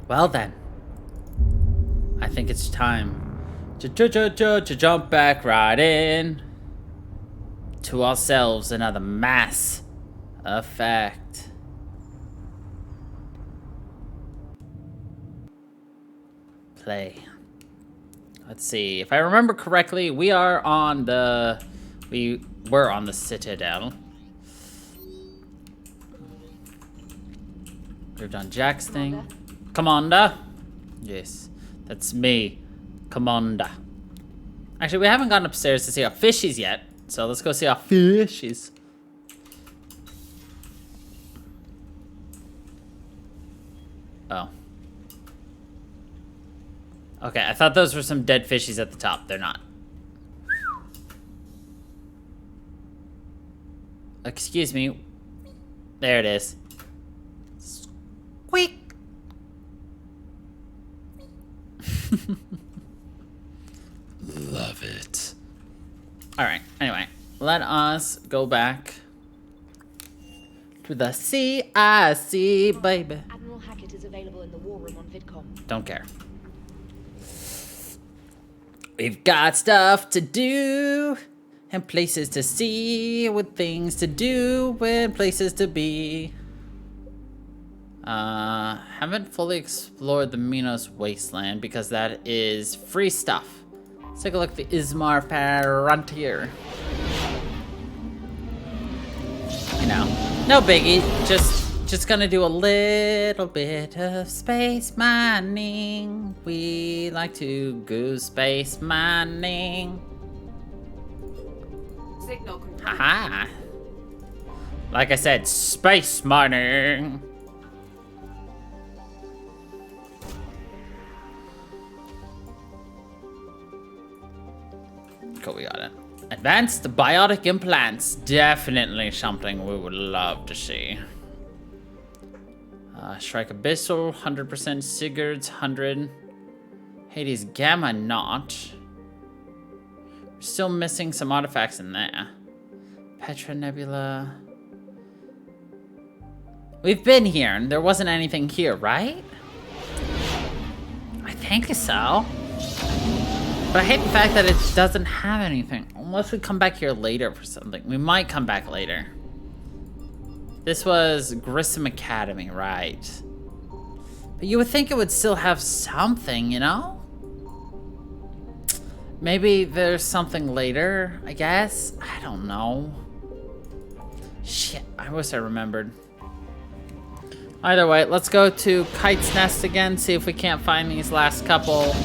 Well then, I think it's time to jump back right in to ourselves another Mass Effect. Play. Let's see. If I remember correctly, we were on the Citadel. We've done Jack's thing. Commander? Yes, that's me. Commander. Actually, we haven't gone upstairs to see our fishies yet. So let's go see our fishies. Oh. Okay, I thought those were some dead fishies at the top. They're not. Excuse me. There it is. Squeak. Love it. Alright, anyway. Let us go back to the CIC, baby. Admiral Hackett is available in the war room on VidCom. Don't care. We've got stuff to do and places to see with things to do and places to be. Haven't fully explored the Minos Wasteland because that is free stuff. Let's take a look at the Ismar Frontier. You know, no biggie. Just gonna do a little bit of space mining. We like to go space mining. Signal confirmed. Haha. Like I said, space mining. Cool, we got it. Advanced biotic implants. Definitely something we would love to see. Strike Abyssal, 100% Sigurd's, 100. Hades Gamma, not. We're still missing some artifacts in there. Petra Nebula. We've been here, and there wasn't anything here, right? I think so. But I hate the fact that it doesn't have anything. Unless we come back here later for something. We might come back later. This was Grissom Academy, right? But you would think it would still have something, you know? Maybe there's something later, I guess? I don't know. Shit, I wish I remembered. Either way, let's go to Kite's Nest again, see if we can't find these last couple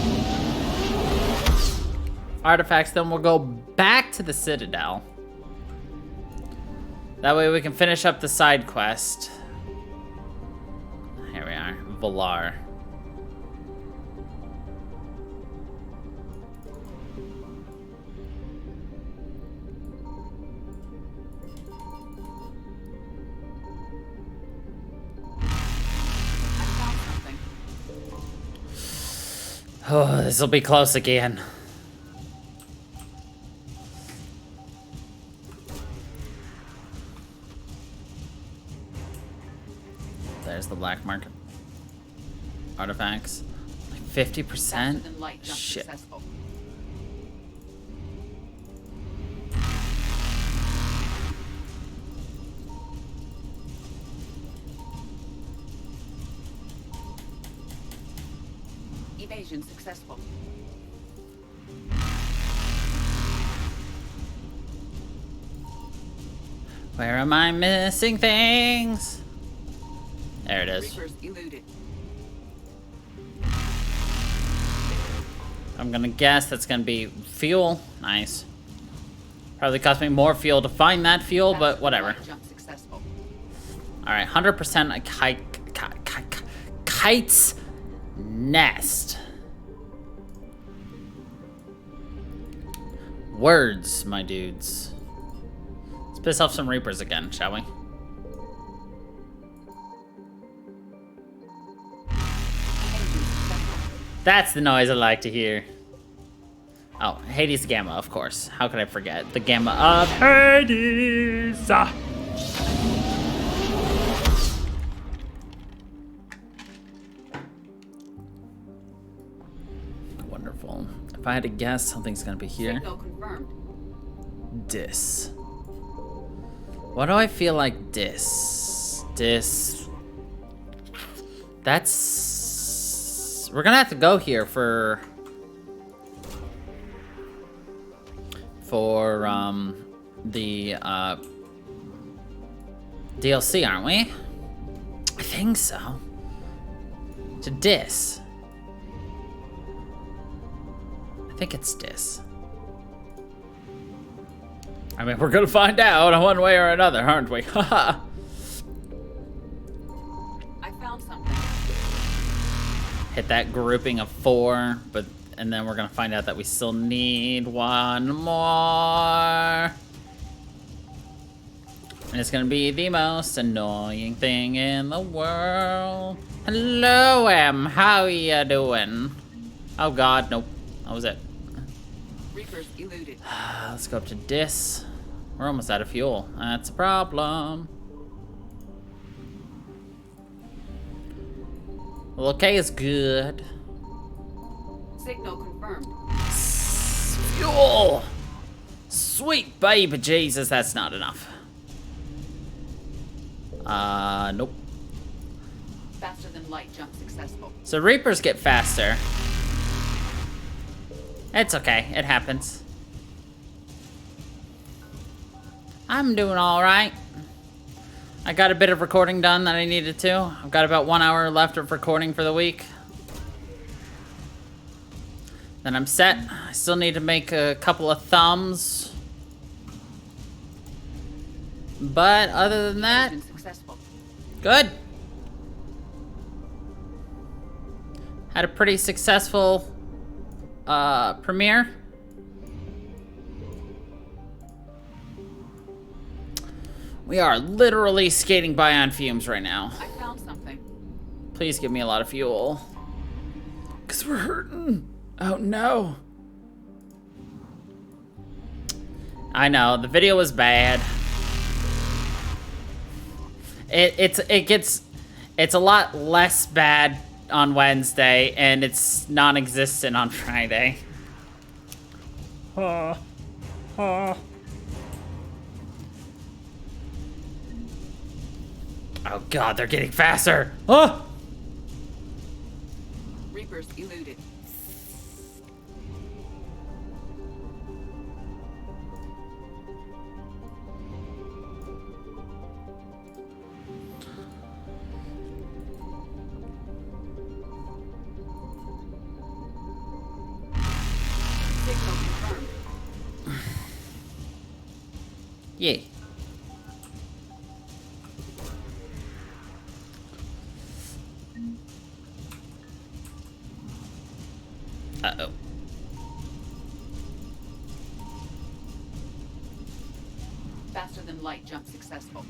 artifacts. Then we'll go back to the Citadel. That way we can finish up the side quest. Here we are, Valar. Oh, this will be close again. There's the black market artifacts. Like 50%? Shit. Successful. Evasion successful. Where am I missing things? There it is. Reapers eluded. I'm gonna guess that's gonna be fuel. Nice. Probably cost me more fuel to find that fuel, but whatever. Jump successful. Alright, 100% a Kite's Nest. Words, my dudes. Let's piss off some Reapers again, shall we? That's the noise I like to hear. Oh, Hades Gamma, of course. How could I forget? The Gamma of Hades! Wonderful. If I had to guess, something's gonna be here. Signal confirmed. Dis. What do I feel like Dis? That's... We're gonna have to go here for the DLC, aren't we? I think so. To Dis. I think it's Dis. I mean, we're gonna find out one way or another, aren't we? Haha. I found something. Hit that grouping of 4, and then we're gonna find out that we still need one more. And it's gonna be the most annoying thing in the world. Hello, Em. How you doing? Oh God, nope. That was it. Reapers eluded. Let's go up to Dis. We're almost out of fuel. That's a problem. Well, okay is good. Signal confirmed. Fuel! Sweet baby Jesus, that's not enough. Nope. Faster than light jump successful. So Reapers get faster. It's okay, it happens. I'm doing alright. I got a bit of recording done that I needed to. I've got about 1 hour left of recording for the week. Then I'm set. I still need to make a couple of thumbs. But other than that, Evasion successful. good. Had a pretty successful premiere. We are literally skating by on fumes right now. I found something. Please give me a lot of fuel. 'Cause we're hurting. Oh no. I know, the video was bad. It's a lot less bad on Wednesday, and it's non-existent on Friday. Oh God, they're getting faster. Oh! Reapers eluded. Signal confirmed. Yay. Uh-oh. Faster than light jump successful.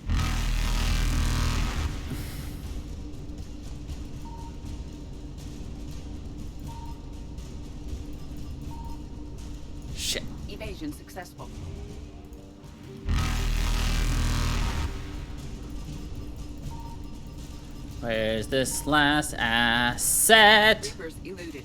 Shit. Evasion successful. Where's this last asset? Reapers eluded.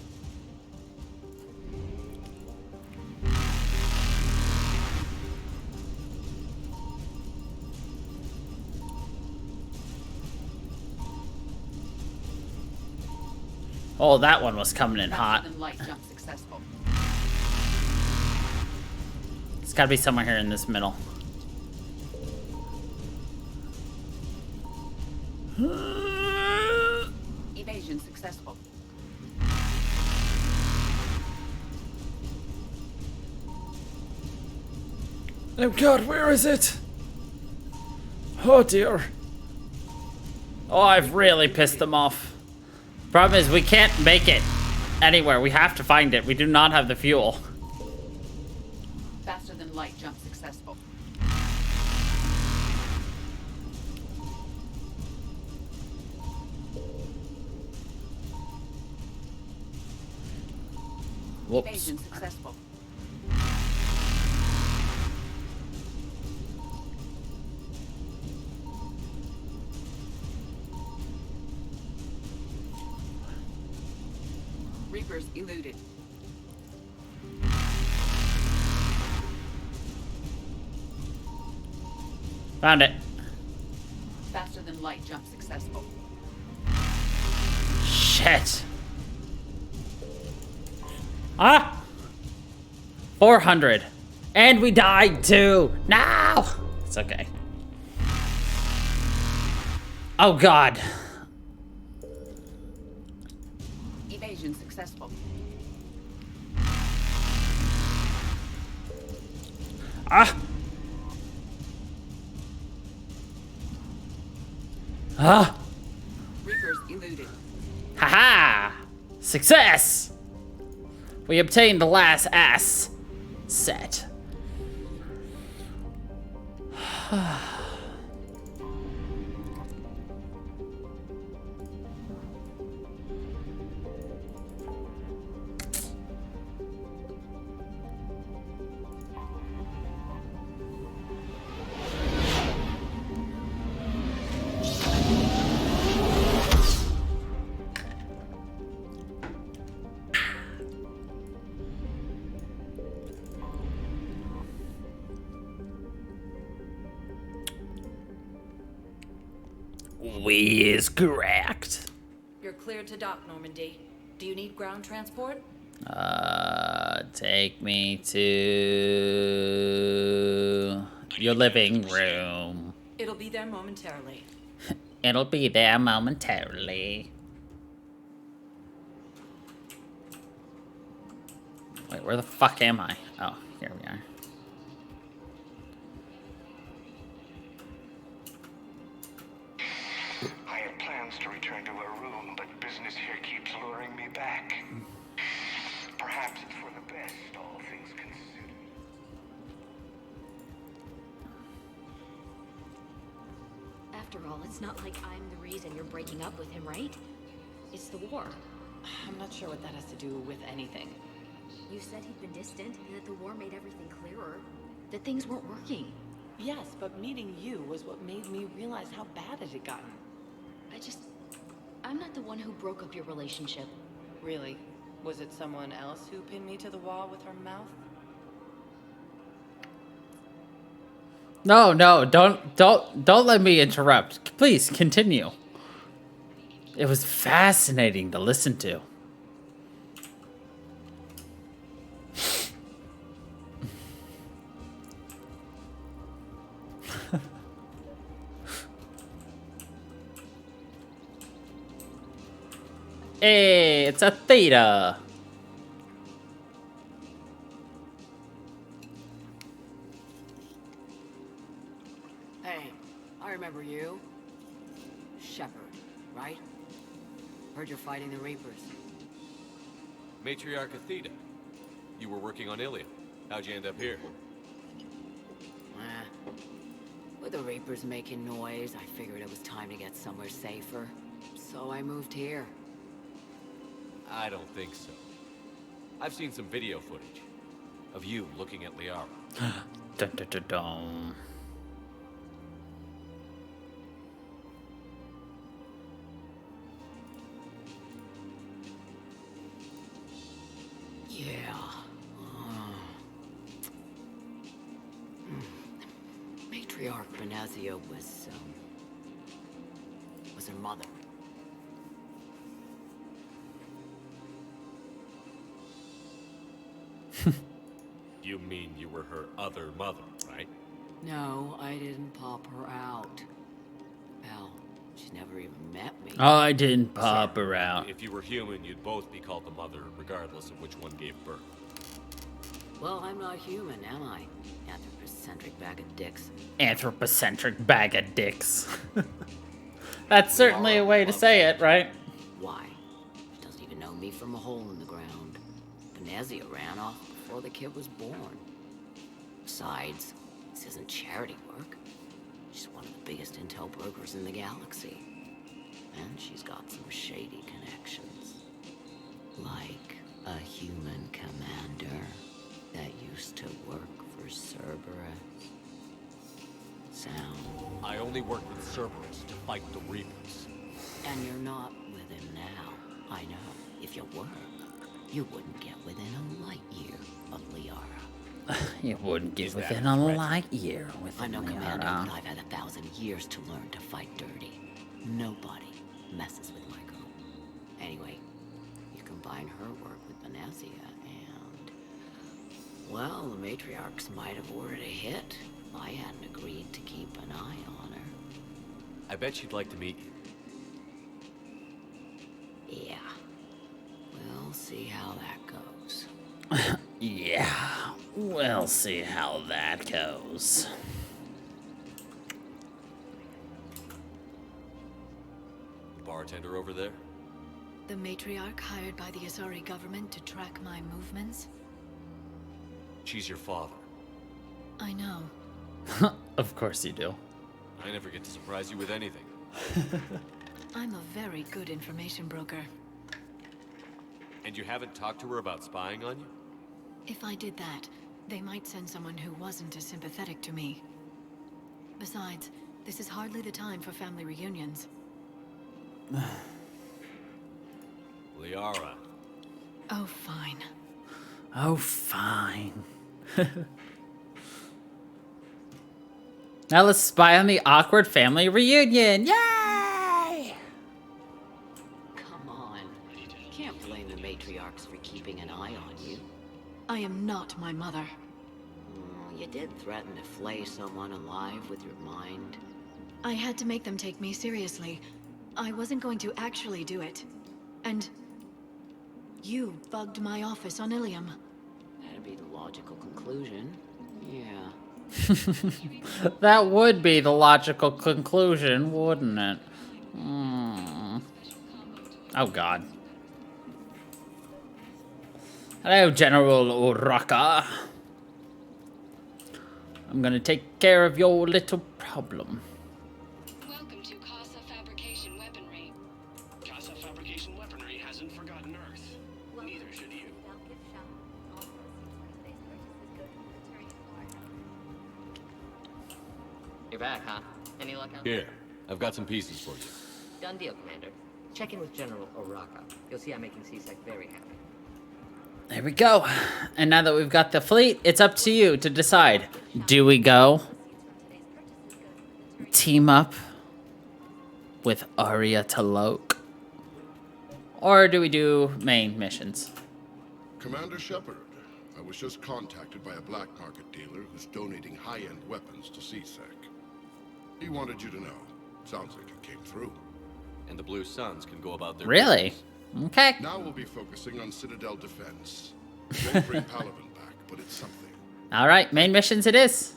Oh, that one was coming in Faster hot. than light jump successful. It's gotta be somewhere here in this middle. Evasion successful. Oh God, where is it? Oh dear. Oh, I've really pissed them off. Problem is, we can't make it anywhere. We have to find it. We do not have the fuel. Faster than light jump successful. Whoops. Evasion successful. Reapers eluded. Found it. Faster than light jump successful. Shit. Ah! 400. And we died too. No! It's okay. Oh god. Evasion successful. Ah! Ah! Reapers eluded. Haha! Success! We obtained the last ass set. We is correct. You're cleared to dock, Normandy. Do you need ground transport? Take me to your living room. It'll be there momentarily. It'll be there momentarily. Wait, where the fuck am I? Oh, here we are. I had plans to return to our room, but business here keeps luring me back. Perhaps it's for the best, all things considered. After all, it's not like I'm the reason you're breaking up with him, right? It's the war. I'm not sure what that has to do with anything. You said he'd been distant and that the war made everything clearer. That things weren't working. Yes, but meeting you was what made me realize how bad it had gotten. I'm not the one who broke up your relationship. Really? Was it someone else who pinned me to the wall with her mouth? No, don't let me interrupt. Please continue. It was fascinating to listen to. Hey, it's a theta. Hey, I remember you. Shepard, right? Heard you're fighting the Reapers. Matriarch Theta. You were working on Ilium. How'd you end up here? With the Reapers making noise, I figured it was time to get somewhere safer. So I moved here. I don't think so. I've seen some video footage of you looking at Liara. Dun, dun, dun, dun. Yeah. Matriarch Benazia was her mother. You mean you were her other mother, right? No, I didn't pop her out. Hell, she never even met me. I didn't pop her out. If you were human, you'd both be called the mother, regardless of which one gave birth. Well, I'm not human, am I? Anthropocentric bag of dicks. Anthropocentric bag of dicks. That's certainly a way to say it, right? Why? She doesn't even know me from a hole in the ground. Benazia ran off before the kid was born. Besides, this isn't charity work. She's one of the biggest intel brokers in the galaxy. And she's got some shady connections. Like a human commander that used to work for Cerberus. Sound. I only worked with Cerberus to fight the Reapers. And you're not with him now. I know. If you were, you wouldn't get within a light year of Liara. You wouldn't get Is that within a a threat? light year with I know, me Commander, around. but I've had 1,000 years to learn to fight dirty. Nobody messes with my girl. Anyway, you combine her work with Benazia and... Well, the matriarchs might have ordered a hit if I hadn't agreed to keep an eye on her. I bet she'd like to meet you. Yeah. We'll see how that goes. Yeah, we'll see how that goes. The bartender over there? The matriarch hired by the Asari government to track my movements? She's your father. I know. Of course you do. I never get to surprise you with anything. I'm a very good information broker. And you haven't talked to her about spying on you? If I did that, they might send someone who wasn't as sympathetic to me. Besides, this is hardly the time for family reunions. Liara. Oh, fine. Oh, fine. Now let's spy on the awkward family reunion. Yay! Come on. You can't blame the matriarchs for keeping an eye on you. I am not my mother. You did threaten to flay someone alive with your mind. I had to make them take me seriously. I wasn't going to actually do it. And... you bugged my office on Ilium. That'd be the logical conclusion. Yeah. That would be the logical conclusion, wouldn't it? Oh, God. Hello, General Uraka. I'm gonna take care of your little problem. Welcome to Casa Fabrication Weaponry. Casa Fabrication Weaponry hasn't forgotten Earth. Neither should you. You're back, huh? Any luck out? Here, I've got some pieces for you. Done deal, Commander. Check in with General Uraka. You'll see I'm making C-Sec very happy. There we go. And now that we've got the fleet, it's up to you to decide. Do we go team up with Arya Talok? Or do we do main missions? Commander Shepard, I was just contacted by a black market dealer who's donating high-end weapons to CSEC. He wanted you to know. Sounds like it came through. And the Blue Suns can go about their Really? business. Okay. Now we'll be focusing on Citadel defense. Won't bring Paladin back, but it's something. All right, main missions it is.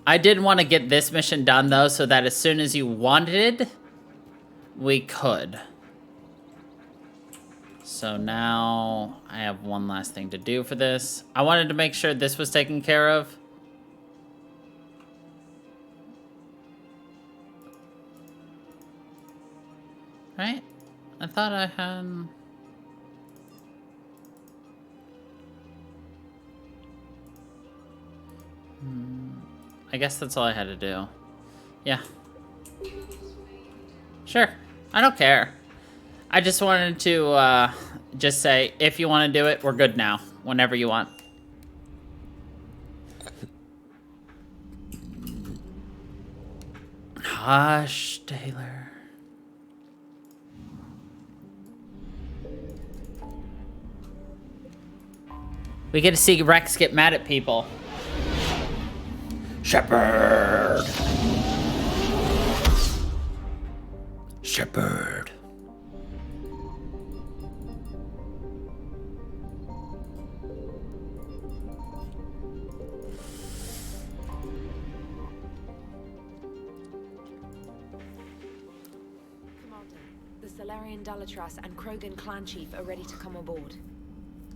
I did want to get this mission done, though, so that as soon as you wanted, we could. So now I have one last thing to do for this. I wanted to make sure this was taken care of. Right? I thought I had... I guess that's all I had to do. Yeah. Sure. I don't care. I just wanted to just say, if you want to do it, we're good now. Whenever you want. Hush, Taylor. We get to see Rex get mad at people. Shepard! Shepard. Commander, the Solarian Dalatras and Krogan clan chief are ready to come aboard.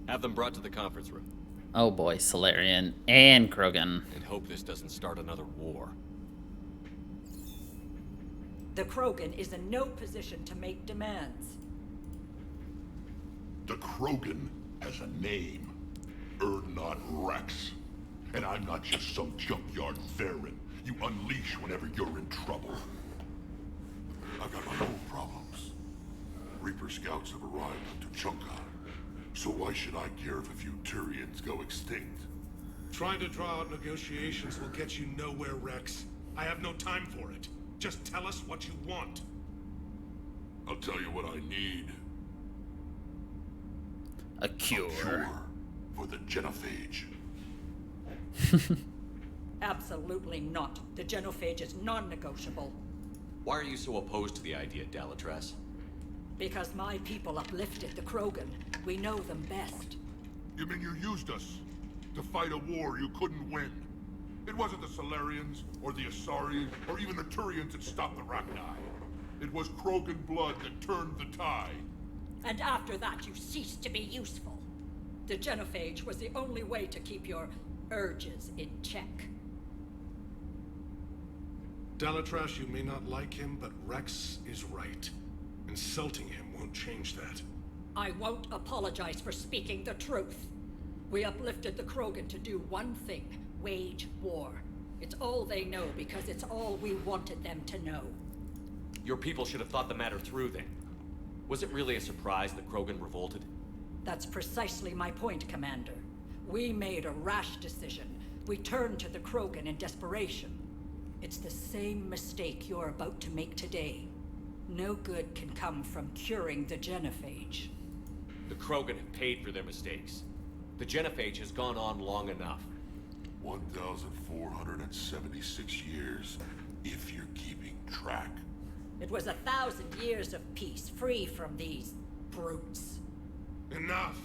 Have them brought to the conference room. Oh boy, Solarian and Krogan. And hope this doesn't start another war. The Krogan is in no position to make demands. The Krogan has a name. Erdnot Rex. And I'm not just some junkyard Varen you unleash whenever you're in trouble. I've got my own problems. Reaper scouts have arrived on Tuchanka. So why should I care if a few Turians go extinct? Trying to draw out negotiations will get you nowhere, Rex. I have no time for it. Just tell us what you want. I'll tell you what I need. A cure. A cure for the genophage. Absolutely not. The genophage is non-negotiable. Why are you so opposed to the idea, Dalatras? Because my people uplifted the Krogan. We know them best. You mean you used us to fight a war you couldn't win? It wasn't the Solarians, or the Asari, or even the Turians that stopped the Rachni. It was Krogan blood that turned the tide. And after that, you ceased to be useful. The genophage was the only way to keep your urges in check. Dalatras, you may not like him, but Rex is right. Insulting him won't change that. I won't apologize for speaking the truth. We uplifted the Krogan to do one thing: wage war. It's all they know because it's all we wanted them to know. Your people should have thought the matter through then. Was it really a surprise that Krogan revolted? That's precisely my point, Commander. We made a rash decision. We turned to the Krogan in desperation. It's the same mistake you're about to make today. No good can come from curing the genophage. The Krogan have paid for their mistakes. The genophage has gone on long enough. 1,476 years, if you're keeping track. It was 1,000 years of peace, free from these brutes. Enough!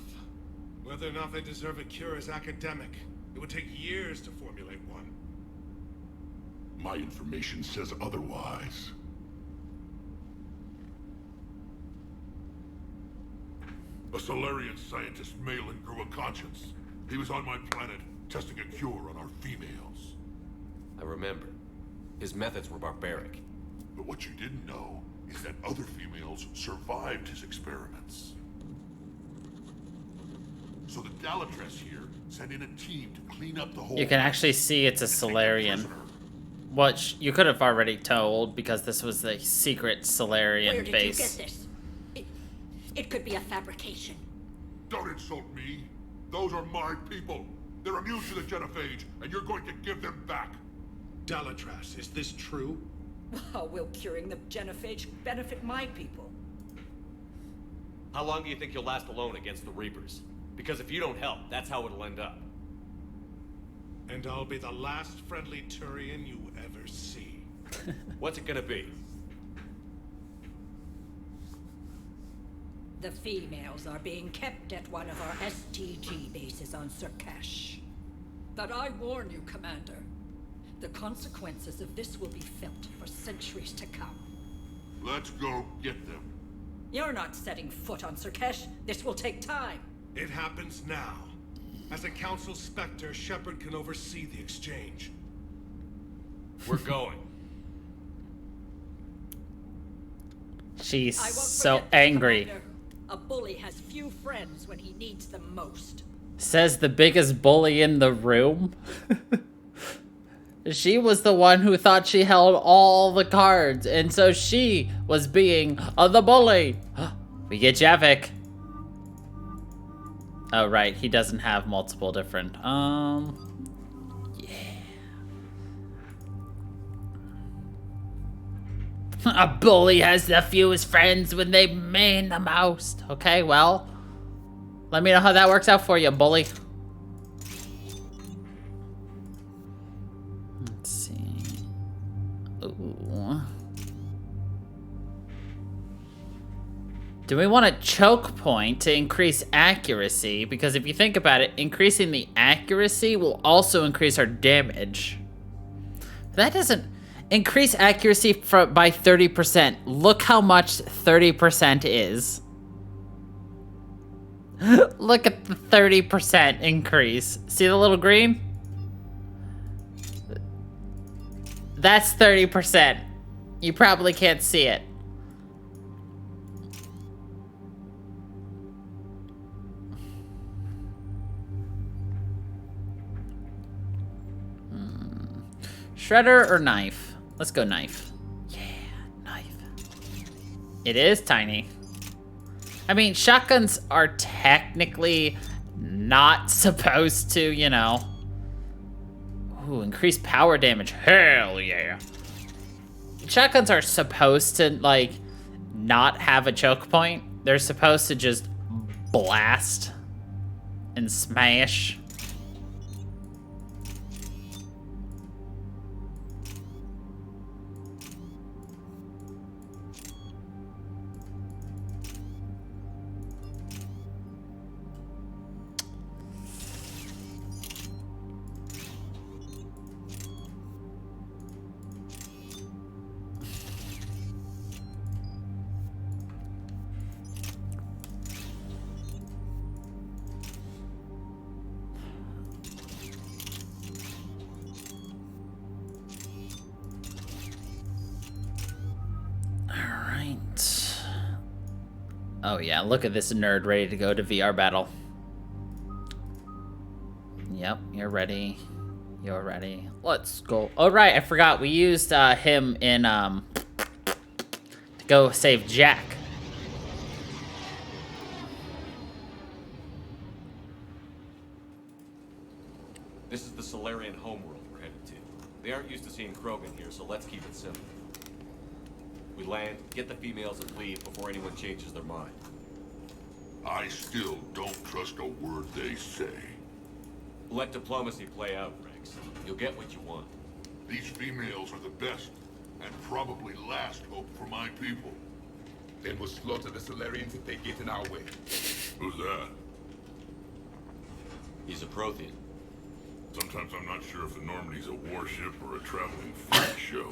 Whether or not they deserve a cure is academic. It would take years to formulate one. My information says otherwise. A Solarian scientist, Malin, grew a conscience. He was on my planet, testing a cure on our females. I remember. His methods were barbaric. But what you didn't know is that other females survived his experiments. So the Dalatras here sent in a team to clean up the whole... You can actually see it's a Solarian. Which you could have already told because this was the secret Solarian Where did base. you get this? It could be a fabrication. Don't insult me. Those are my people. They're immune to the genophage, and you're going to give them back. Dalatras, is this true? How will curing the genophage benefit my people? How long do you think you'll last alone against the Reapers? Because if you don't help, that's how it'll end up. And I'll be the last friendly Turian you ever see. What's it gonna be? The females are being kept at one of our STG bases on Surkash. But I warn you, Commander, the consequences of this will be felt for centuries to come. Let's go get them. You're not setting foot on Surkash. This will take time. It happens now. As a Council Spectre, Shepard can oversee the exchange. We're going. She's I won't so forget this, angry. Commander. A bully has few friends when he needs them most. Says the biggest bully in the room. She was the one who thought she held all the cards, and so she was being the bully. We get Javik. Oh, right. He doesn't have multiple different. Yeah. A bully has the fewest friends when they mean the most. Okay, well, let me know how that works out for you, bully. Let's see. Ooh. Do we want a choke point to increase accuracy? Because if you think about it, increasing the accuracy will also increase our damage. That doesn't increase accuracy by 30%. Look how much 30% is. Look at the 30% increase. See the little green? That's 30%. You probably can't see it. Shredder or knife? Let's go knife. Yeah, knife. It is tiny. I mean, shotguns are technically not supposed to, you know, Ooh, increased power damage. Hell yeah. Shotguns are supposed to, like, not have a choke point. They're supposed to just blast and smash. Oh yeah, look at this nerd ready to go to VR battle. Yep, you're ready. You're ready. Let's go. Oh right, I forgot we used him in to go save Jack. This is the Solarian homeworld we're headed to. They aren't used to seeing Krogan here, so let's keep it simple. We land, get the females, and leave before anyone changes their mind. I still don't trust a word they say. Let diplomacy play out, Rex. You'll get what you want. These females are the best, and probably last hope for my people. Then we'll slaughter the Solarians if they get in our way. Who's that? He's a Prothean. Sometimes I'm not sure if the Normandy's a warship or a traveling freak show.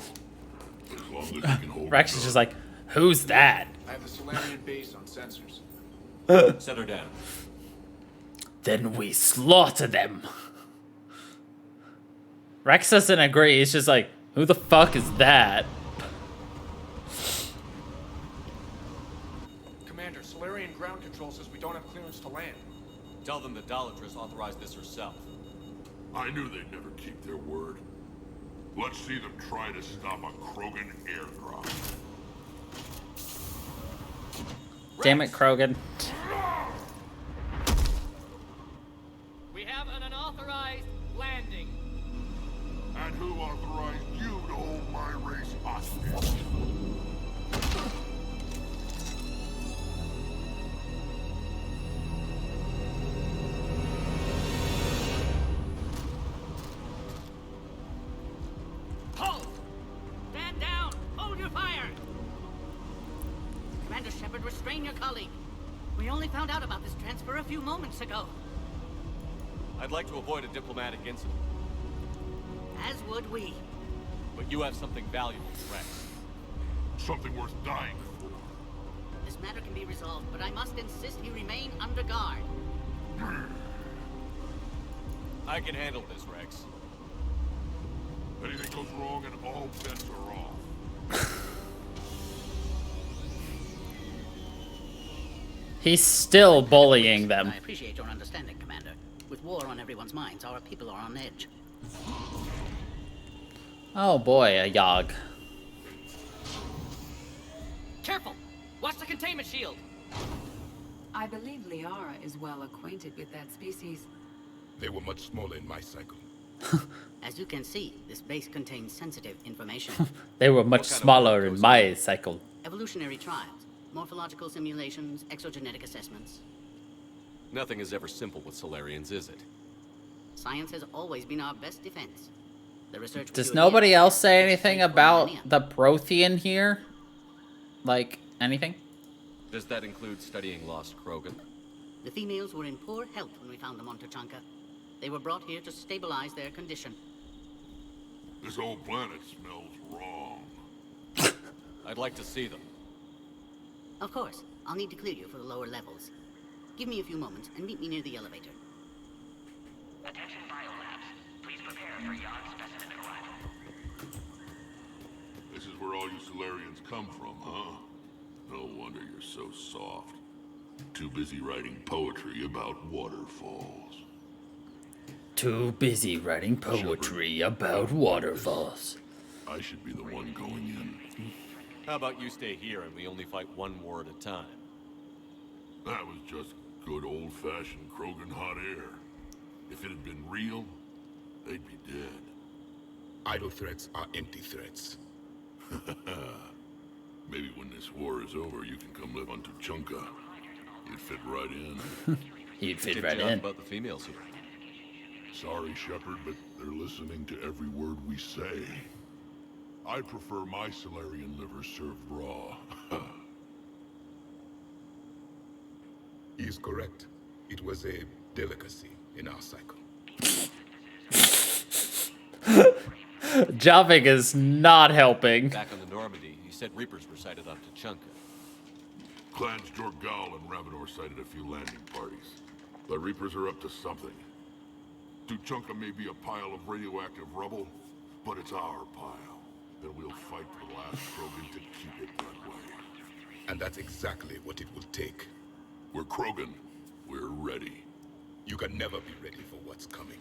But as long as he can hold Rex is just like, who's that? I have the Solarian base on sensors. Set her down. Then we slaughter them. Rex doesn't agree. He's just like, who the fuck is that? Commander, Solarian ground control says we don't have clearance to land. Tell them the Dalatra's authorized this herself. I knew they'd never keep their word. Let's see them try to stop a Krogan airdrop. Damn it, Krogan. We have an unauthorized landing. And who authorized you to hold my race hostage? Halt! Stand down! Hold your fire! Commander Shepard, restrain your colleague. We only found out about this transfer a few moments ago. I'd like to avoid a diplomatic incident. As would we. But you have something valuable, Rex. Something worth dying for. This matter can be resolved, but I must insist he remain under guard. I can handle this, Rex. Anything goes wrong and all bets are off. He's still bullying them. I appreciate your understanding, Commander. With war on everyone's minds, our people are on edge. Oh boy, a Yogg. Careful! Watch the containment shield! I believe Liara is well acquainted with that species. They were much smaller in my cycle. As you can see, this base contains sensitive information. They were much smaller in my cycle. Evolutionary trials, morphological simulations, exogenetic assessments. Nothing is ever simple with Solarians, is it? Science has always been our best defense. The research Does nobody else say anything about the Prothean here? Like, anything? Does that include studying lost Krogan? The females were in poor health when we found them on Tuchanka. They were brought here to stabilize their condition. This whole planet smells wrong. I'd like to see them. Of course, I'll need to clear you for the lower levels. Give me a few moments and meet me near the elevator. Attention biolabs. Please prepare for Yogg specimen arrival. This is where all you Solarians come from, huh? No wonder you're so soft. Too busy writing poetry about waterfalls. Too busy writing poetry about waterfalls. I should be the one going in. How about you stay here and we only fight one war at a time? That was just good old-fashioned Krogan hot air. If it had been real, they'd be dead. Idle threats are empty threats. Maybe when this war is over, you can come live on Tuchanka. You'd fit right in. You'd fit Tip right Jeff in. about the females here. Sorry, Shepard, but they're listening to every word we say. I prefer my Solarian liver served raw. He is correct. It was a delicacy in our cycle. Jumping is not helping. Back on the Normandy, he said Reapers were sighted on Tuchanka. Clans Jorgal and Ravador sighted a few landing parties. The Reapers are up to something. Tuchanka may be a pile of radioactive rubble, but it's our pile. And we'll fight to the last Krogan to keep it that way. And that's exactly what it will take. We're Krogan. We're ready. You can never be ready for what's coming.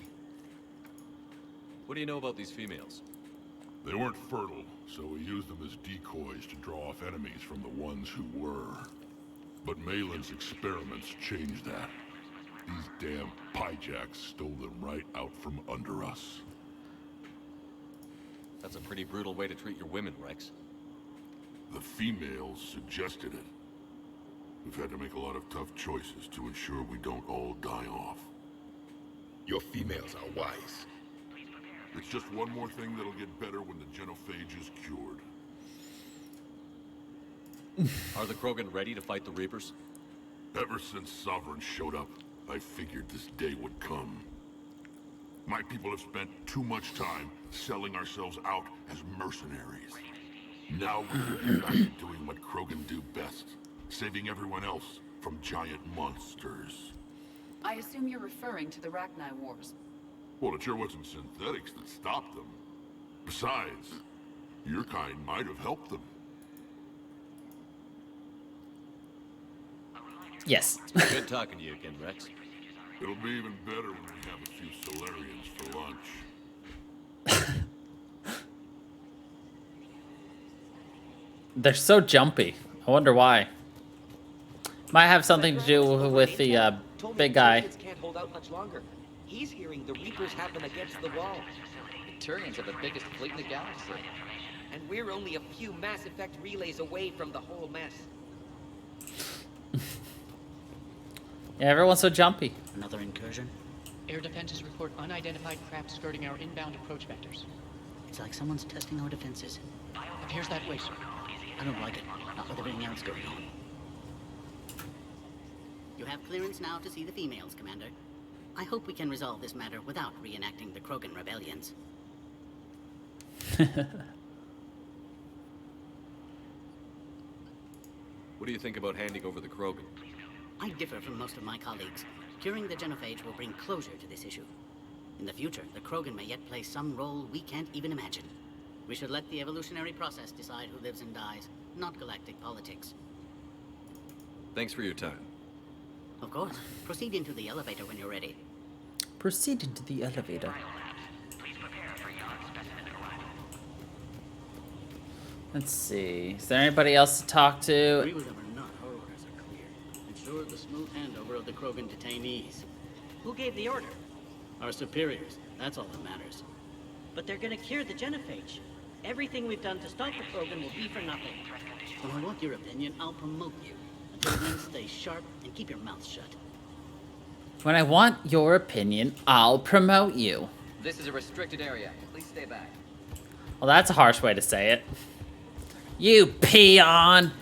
What do you know about these females? They weren't fertile, so we used them as decoys to draw off enemies from the ones who were. But Malin's experiments changed that. These damn pyjacks stole them right out from under us. That's a pretty brutal way to treat your women, Rex. The females suggested it. We've had to make a lot of tough choices to ensure we don't all die off. Your females are wise. It's just one more thing that'll get better when the genophage is cured. Are the Krogan ready to fight the Reapers? Ever since Sovereign showed up, I figured this day would come. My people have spent too much time selling ourselves out as mercenaries. Now we're back to doing what Krogan do best, saving everyone else from giant monsters. I assume you're referring to the Rachni Wars. Well, it sure wasn't synthetics that stopped them. Besides, your kind might have helped them. Yes. Good talking to you again, Rex. It'll be even better when we have a few Solarians for lunch. They're so jumpy. I wonder why. Might have something to do with the big guy. Can't hold out much longer. He's hearing the Reapers have them against the wall. The Turians have the biggest fleet in the galaxy. And we're only a few Mass Effect relays away from the whole mess. Yeah, everyone's so jumpy. Another incursion? Air defenses report unidentified craft skirting our inbound approach vectors. It's like someone's testing our defenses. Appears that way, sir. I don't like it. Not with everything else going on. You have clearance now to see the females, Commander. I hope we can resolve this matter without reenacting the Krogan rebellions. What do you think about handing over the Krogan? I differ from most of my colleagues. Curing the genophage will bring closure to this issue. In the future, the Krogan may yet play some role we can't even imagine. We should let the evolutionary process decide who lives and dies, not galactic politics. Thanks for your time. Of course. Proceed into the elevator when you're ready. Proceed into the elevator. Let's see. Is there anybody else to talk to? Agree with them or not, our orders are clear. Ensure the smooth handover of the Krogan detainees. Who gave the order? Our superiors. That's all that matters. But they're gonna cure the genophage. Everything we've done to stop the Krogan will be for nothing. When I want your opinion, I'll promote you. Until then, stay sharp and keep your mouth shut. When I want your opinion, I'll promote you. This is a restricted area. Please stay back. Well, that's a harsh way to say it. You peon!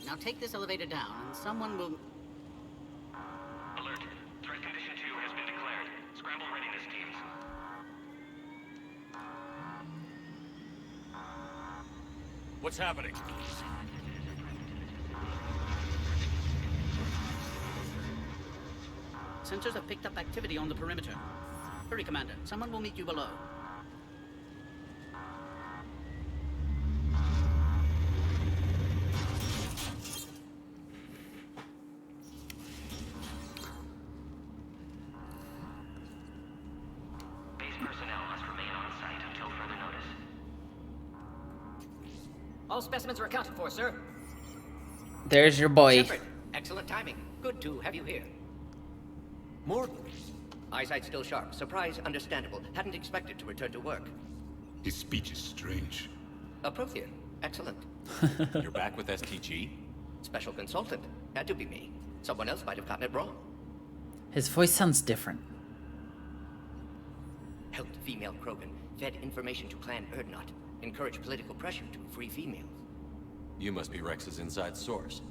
Now take this elevator down, and someone will... Alert. Threat condition 2 has been declared. Scramble readiness teams. What's happening? Sensors have picked up activity on the perimeter. Hurry, Commander. Someone will meet you below. Base personnel must remain on site until further notice. All specimens are accounted for, sir. There's your boy. Shepard, excellent timing. Good to have you here. Morgan. Eyesight still sharp. Surprise understandable. Hadn't expected to return to work. His speech is strange. A Prothean. Excellent. You're back with STG? Special consultant. Had to be me. Someone else might have gotten it wrong. His voice sounds different. Helped female Krogan. Fed information to Clan Erdnot. Encouraged political pressure to free females. You must be Rex's inside source.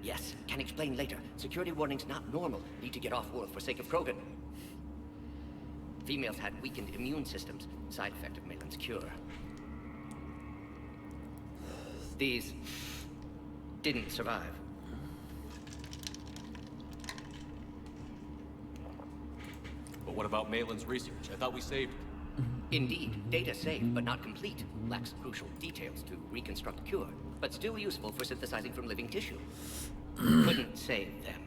Yes, can explain later. Security warnings not normal. Need to get off world for sake of Krogan. Females had weakened immune systems. Side effect of Malin's cure. These didn't survive. But what about Malin's research? I thought we saved it. Indeed, data saved, but not complete. Lacks crucial details to reconstruct cure, but still useful for synthesizing from living tissue. Couldn't save them.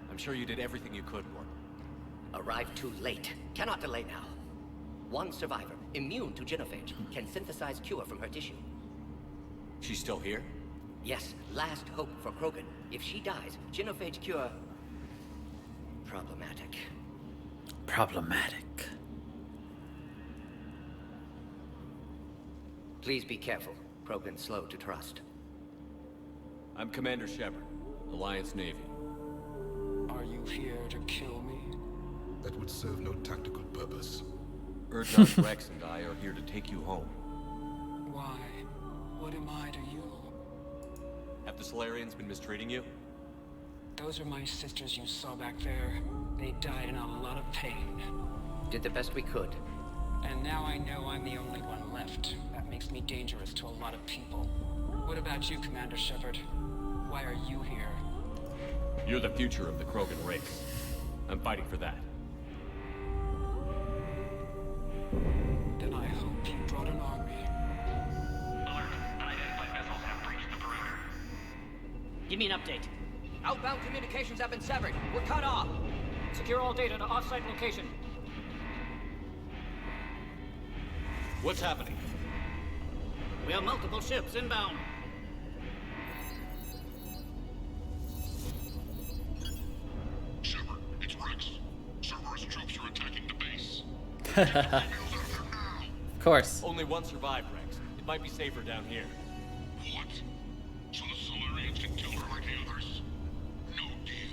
I'm sure you did everything you could, Morgan. Arrived too late. Cannot delay now. One survivor, immune to genophage, can synthesize cure from her tissue. She's still here? Yes, last hope for Krogan. If she dies, genophage cure... problematic. Problematic. Please be careful. Krogan's slow to trust. I'm Commander Shepard, Alliance Navy. Are you here to kill me? That would serve no tactical purpose. Erdnot, Rex, and I are here to take you home. Why? What am I to you? Have the Solarians been mistreating you? Those are my sisters you saw back there. They died in a lot of pain. Did the best we could. And now I know I'm the only one left. That makes me dangerous to a lot of people. What about you, Commander Shepard? Why are you here? You're the future of the Krogan race. I'm fighting for that. Then I hope you brought an army. Alert. Unidentified vessels have breached the perimeter. Give me an update. Outbound communications have been severed. We're cut off. Secure all data to off-site location. What's happening? We have multiple ships inbound. Shepard, it's Rex. Cerberus troops are attacking the base. Of course. Only one survived, Rex. It might be safer down here. What? So the Solarians can kill her like the others? No deal.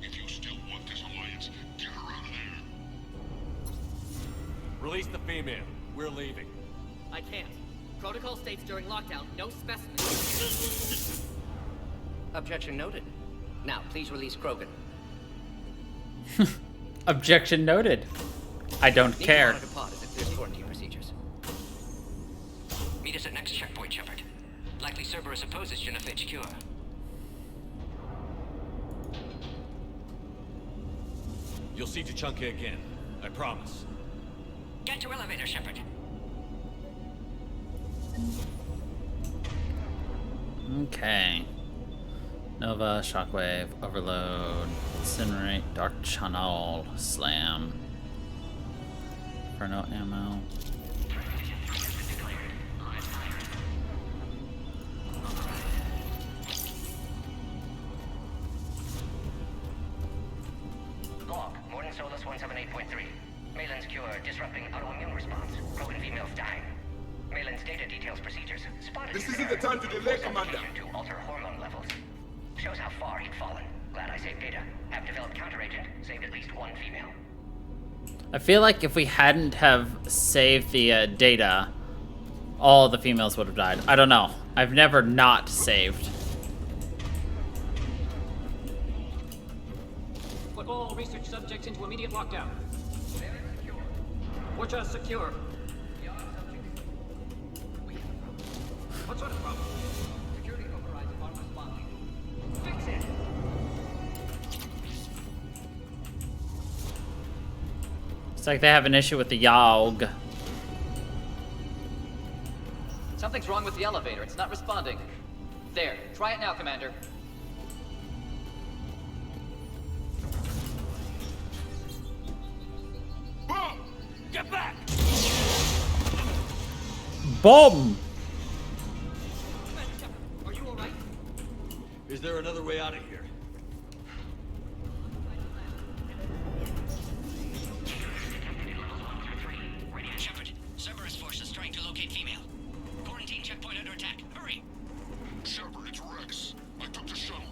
If you still want this alliance, get her out of there. Release the female. We're leaving. I can't. Protocol states during lockdown, no specimens. Objection noted. Now, please release Krogan. Objection noted. I don't Need care. to monitor pod as it clears quarantine procedures. Meet us at next checkpoint, Shepard. Likely Cerberus opposes genophage cure. You'll see Tachanka again. I promise. Get to elevator, Shepard. Okay. Nova, Shockwave, Overload, Incinerate, Dark Channel, Slam. For no ammo. Log, Morning Solus 178.3. Malin's cure disrupting autoimmune response. Krogan females dying. Malin's data details procedures. Spotted. This isn't the time to delay, Commander. To alter hormone levels. Shows how far he'd fallen. Glad I saved data. Have developed counteragent. Saved at least one female. I feel like if we hadn't have saved the data, all the females would have died. I don't know. I've never not saved. Put all research subjects into immediate lockdown. Fortress secure. What sort of problem? Security overrides aren't responding. Fix it! It's like they have an issue with the Yaug. Something's wrong with the elevator. It's not responding. There. Try it now, Commander. Bob! Get back! Bomb! Are you alright? Is there another way out of here? Shepard, Cerberus forces trying to locate female. Quarantine checkpoint under attack. Hurry! Shepard, it's Rex. I took the shuttle.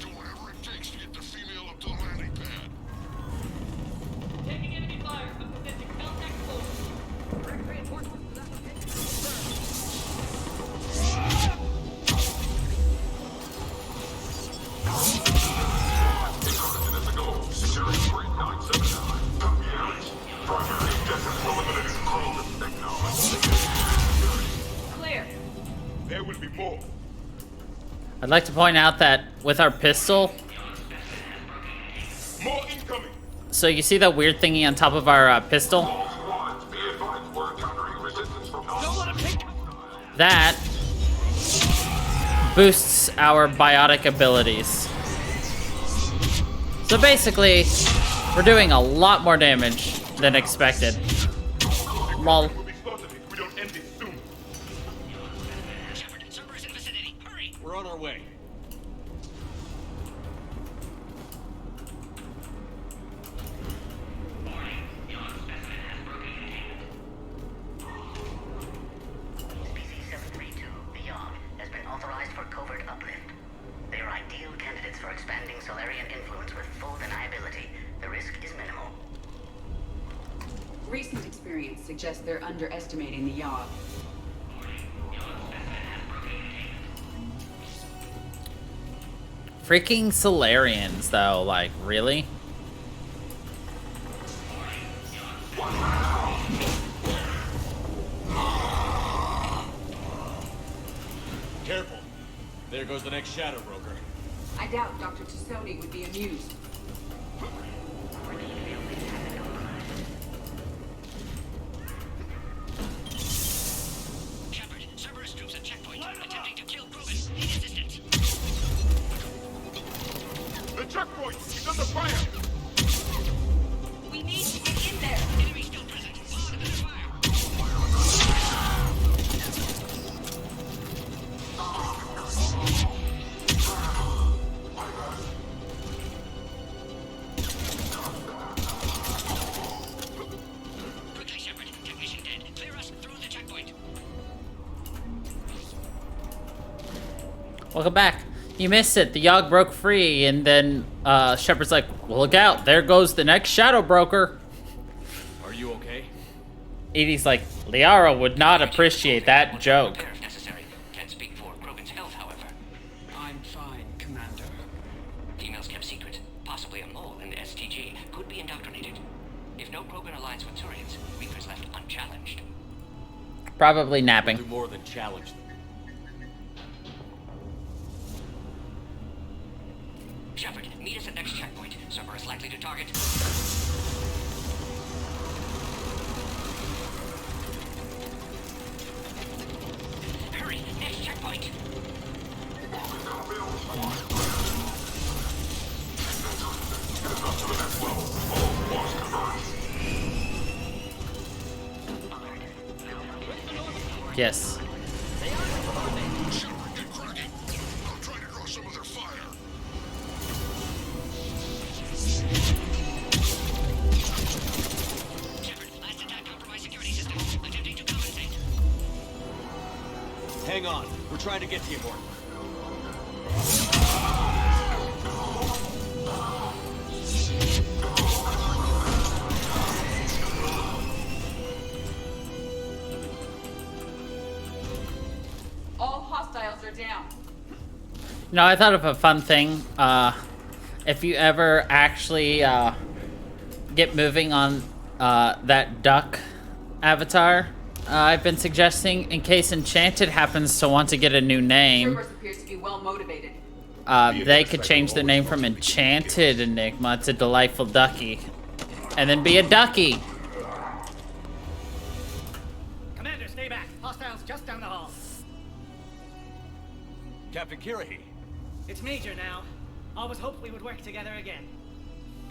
Do whatever it takes to get the female up to the landing pad. Taking enemy fire. I'm presenting contact force. Reinforcements to that location. Clear. There will be more. I'd like to point out that with our pistol, More incoming. so you see that weird thingy on top of our pistol? That boosts our biotic abilities. So basically, we're doing a lot more damage than expected. Lol. We're on our way. Has been authorized for covert uplift. They are ideal candidates for expanding Solarian influence with full deniability. The risk is minimal. Recent experience suggests they're underestimating the Yard. Freaking Solarians, though, like, really? Careful. There goes the next shadow broker. I doubt Dr. Tassoni would be amused. Shepard, Cerberus troops at checkpoint, attempting to kill Krogan. Need assistance. The checkpoint! He's under fire! We need to get in there! Enemy still present. Follow the fire. Quickly, Shepard. Technician dead. Clear us through the checkpoint. Welcome back. You missed it. The Yogg broke free, and then Shepard's like, well, look out. There goes the next shadow broker. Are you okay? Edie's like, Liara would not appreciate that joke. If necessary. Can't speak for Krogan's health, however. I'm fine, Commander. Females kept secret. Possibly a mole in the STG. Could be indoctrinated. If no Krogan aligns with Turians, Reaper's left unchallenged. Probably Do napping. more than challenge them. Shepard, meet us at next checkpoint. Cerberus likely to target. Hurry, next checkpoint. Yes. I'll try to draw some of their fire. Shepard, last attack compromised security system. Attempting to compensate. Hang on. We're trying to get to you, Morton. All hostiles are down. No, I thought of a fun thing. If you ever actually get moving on that duck avatar, I've been suggesting, in case Enchanted happens to want to get a new name, Cerberus appears to be well motivated. they could change their name from Enchanted Enigma to Delightful Ducky, and then be a ducky. Commander, stay back. Hostiles just down the hall. Captain Kirahi, It's Major now. Always hoped we would work together again.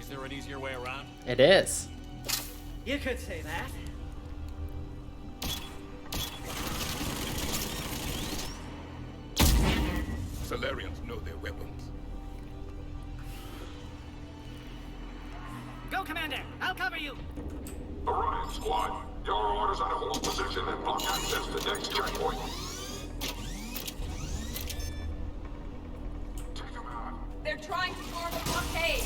is there an easier way around? It is. You could say that. Solarians know their weapons. cover you. Orion Squad, your orders are to hold position and block access to next checkpoint. They're trying to form a blockade.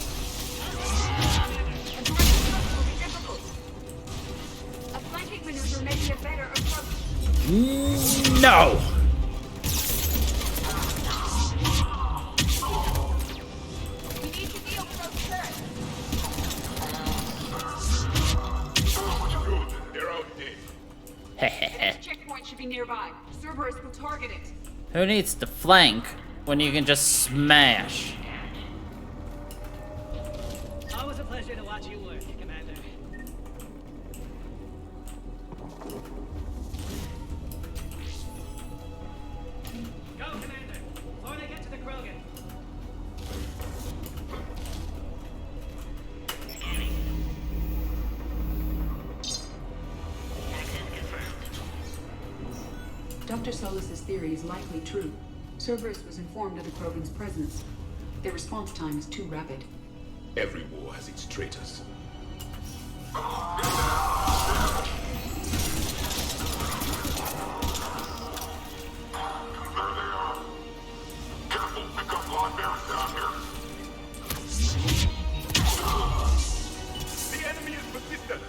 A direct approach will be difficult. A flanking maneuver may be a better approach. No! We need to deal with those turrets. They're out there. The next checkpoint should be nearby. Cerberus will target it. Who needs to flank when you can just smash? Always a pleasure to watch you work, Commander. Go, Commander! Before they get to the Krogan. Dr. Solus's theory is likely true. Cerberus was informed of the Krogan's presence. Their response time is too rapid. Every war has its traitors. Careful, we've got blood bearers down here. The enemy is persistent.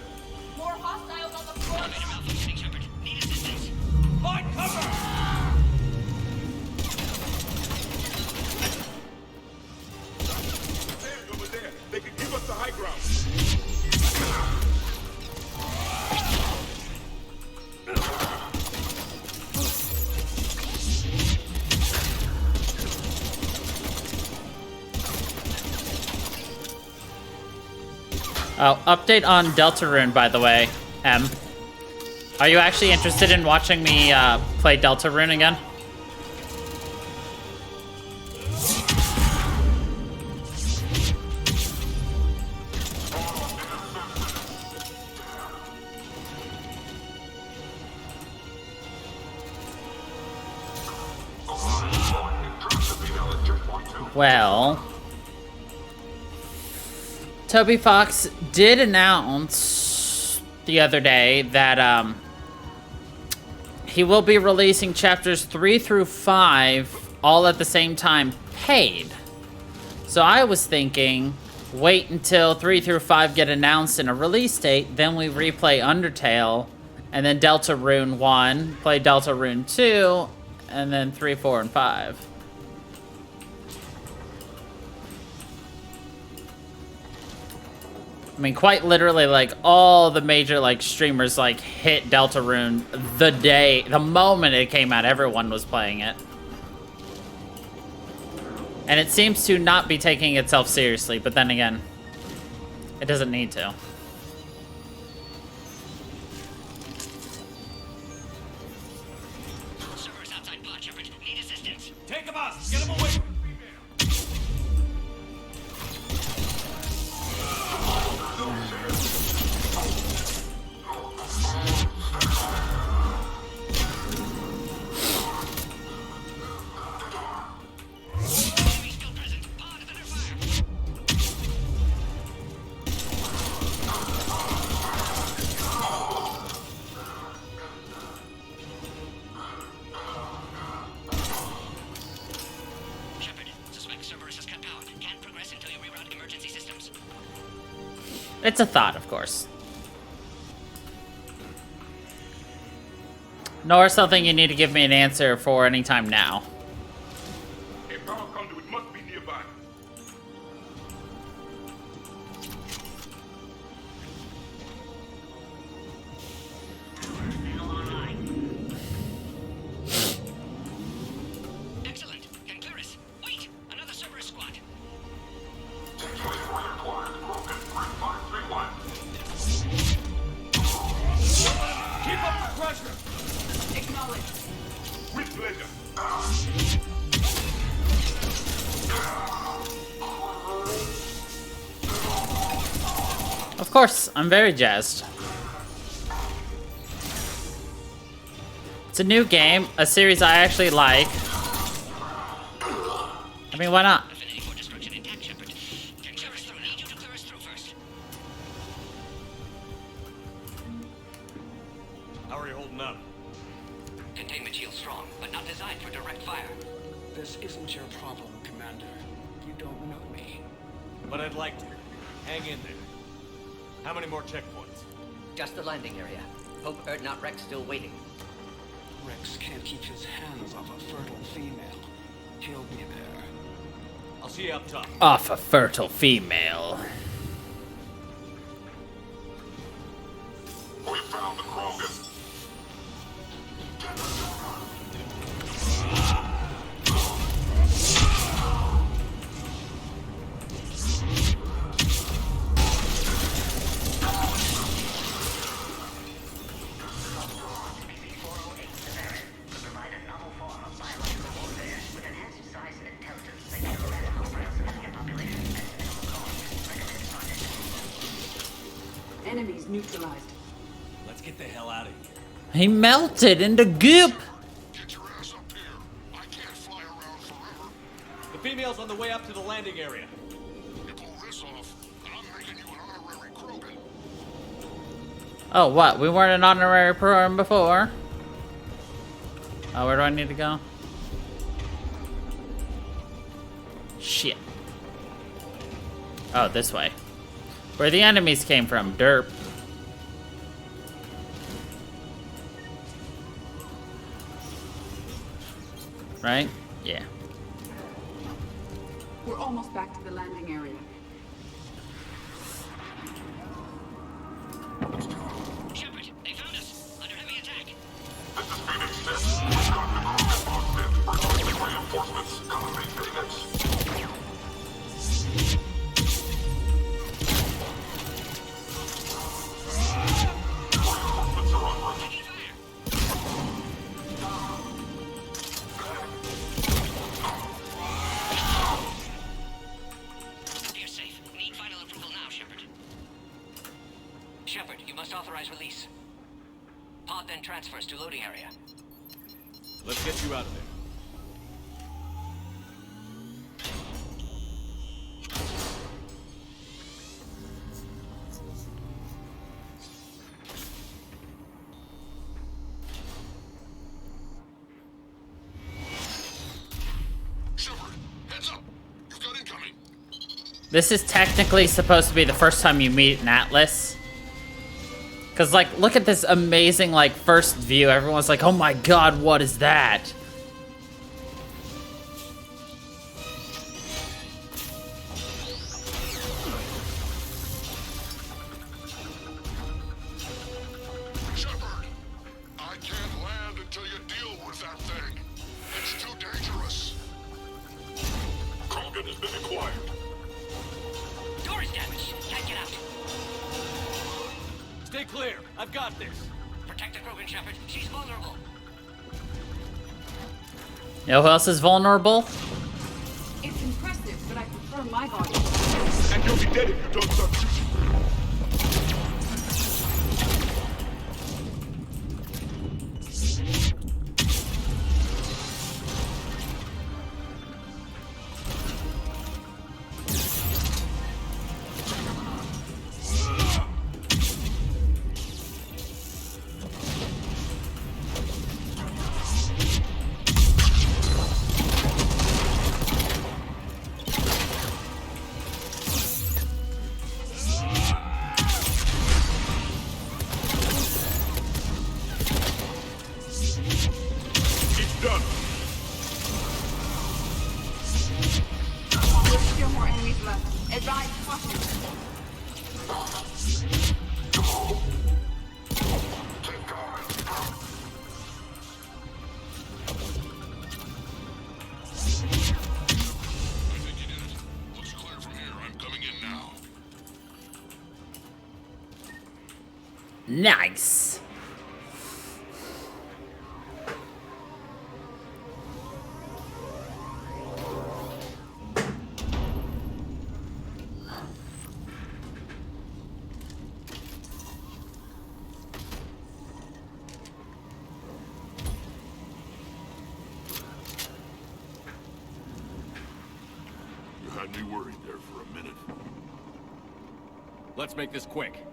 More hostiles on the front. Need assistance. Find cover! Over there. They could give us the high ground. Oh, update on Deltarune, by the way, M. Are you actually interested in watching me play Deltarune again? Well, Toby Fox did announce the other day that he will be releasing chapters 3 through 5 all at the same time, paid. So I was thinking, wait until 3 through 5 get announced in a release date, then we replay Undertale, and then Deltarune 1, play Deltarune 2, and then 3, 4, and 5. I mean, quite literally, like, all the major, like, streamers, like, hit Deltarune the moment it came out, everyone was playing it. And it seems to not be taking itself seriously, but then again, it doesn't need to. Cerberus outside pod, Shepard. Need assistance. Take him out! Get him away from It's a thought, of course. Nor something you need to give me an answer for anytime now. A power conduit must be nearby. Excellent. Can clear us. Wait! Another Cerberus squad. Keep up the pressure! Acknowledged. With pleasure. Of course, I'm very jazzed. It's a new game, a series I actually like. I mean, why not? you holding up? Containment shield strong, but not designed for direct fire. This isn't your problem, Commander. You don't know me. But I'd like to. Hang in there. How many more checkpoints? Just the landing area. Hope not Rex still waiting. Rex can't keep his hands off a fertile female. He'll be there. I'll see you up top. Off a fertile female. We found the Krogan. Enemies neutralized. Let's get the hell out of here. He melted into goop. Get your ass up here. I can't fly around forever. The female's on the way up to the landing area. You pull this off, and I'm making you an honorary Krogan. Oh, what? We weren't an honorary program before. Oh, where do I need to go? Shit. Oh, this way. Where the enemies came from, derp. Right? Yeah. We're almost back to the landing area. Shepard, they found us. Under heavy attack. This is Phoenix 6. We've got the Krogan boxed in. Calling reinforcements. Copy, Phoenix. You're safe. Need final approval now, Shepard. Shepard, you must authorize release. Pod then transfers to loading area. Let's get you out of there. Shepard, heads up. You've got incoming. This is technically supposed to be the first time you meet an Atlas. Because, like, look at this amazing, like, first view. Everyone's like, oh my god, what is that? Shepard, I can't land until you deal with that thing. It's too dangerous. Krogan has been acquired. Door is damaged. Can't get out. Stay clear. I've got this. Protect the Krogan, Shepard. She's vulnerable. You know who else is vulnerable? It's impressive, but I prefer my body. And you'll be dead if you don't start shooting. It's done. There's still more enemies left. Advise caution. I think you did it. Looks clear from here. I'm coming in now. Nice. You had me worried there for a minute. Let's make this quick.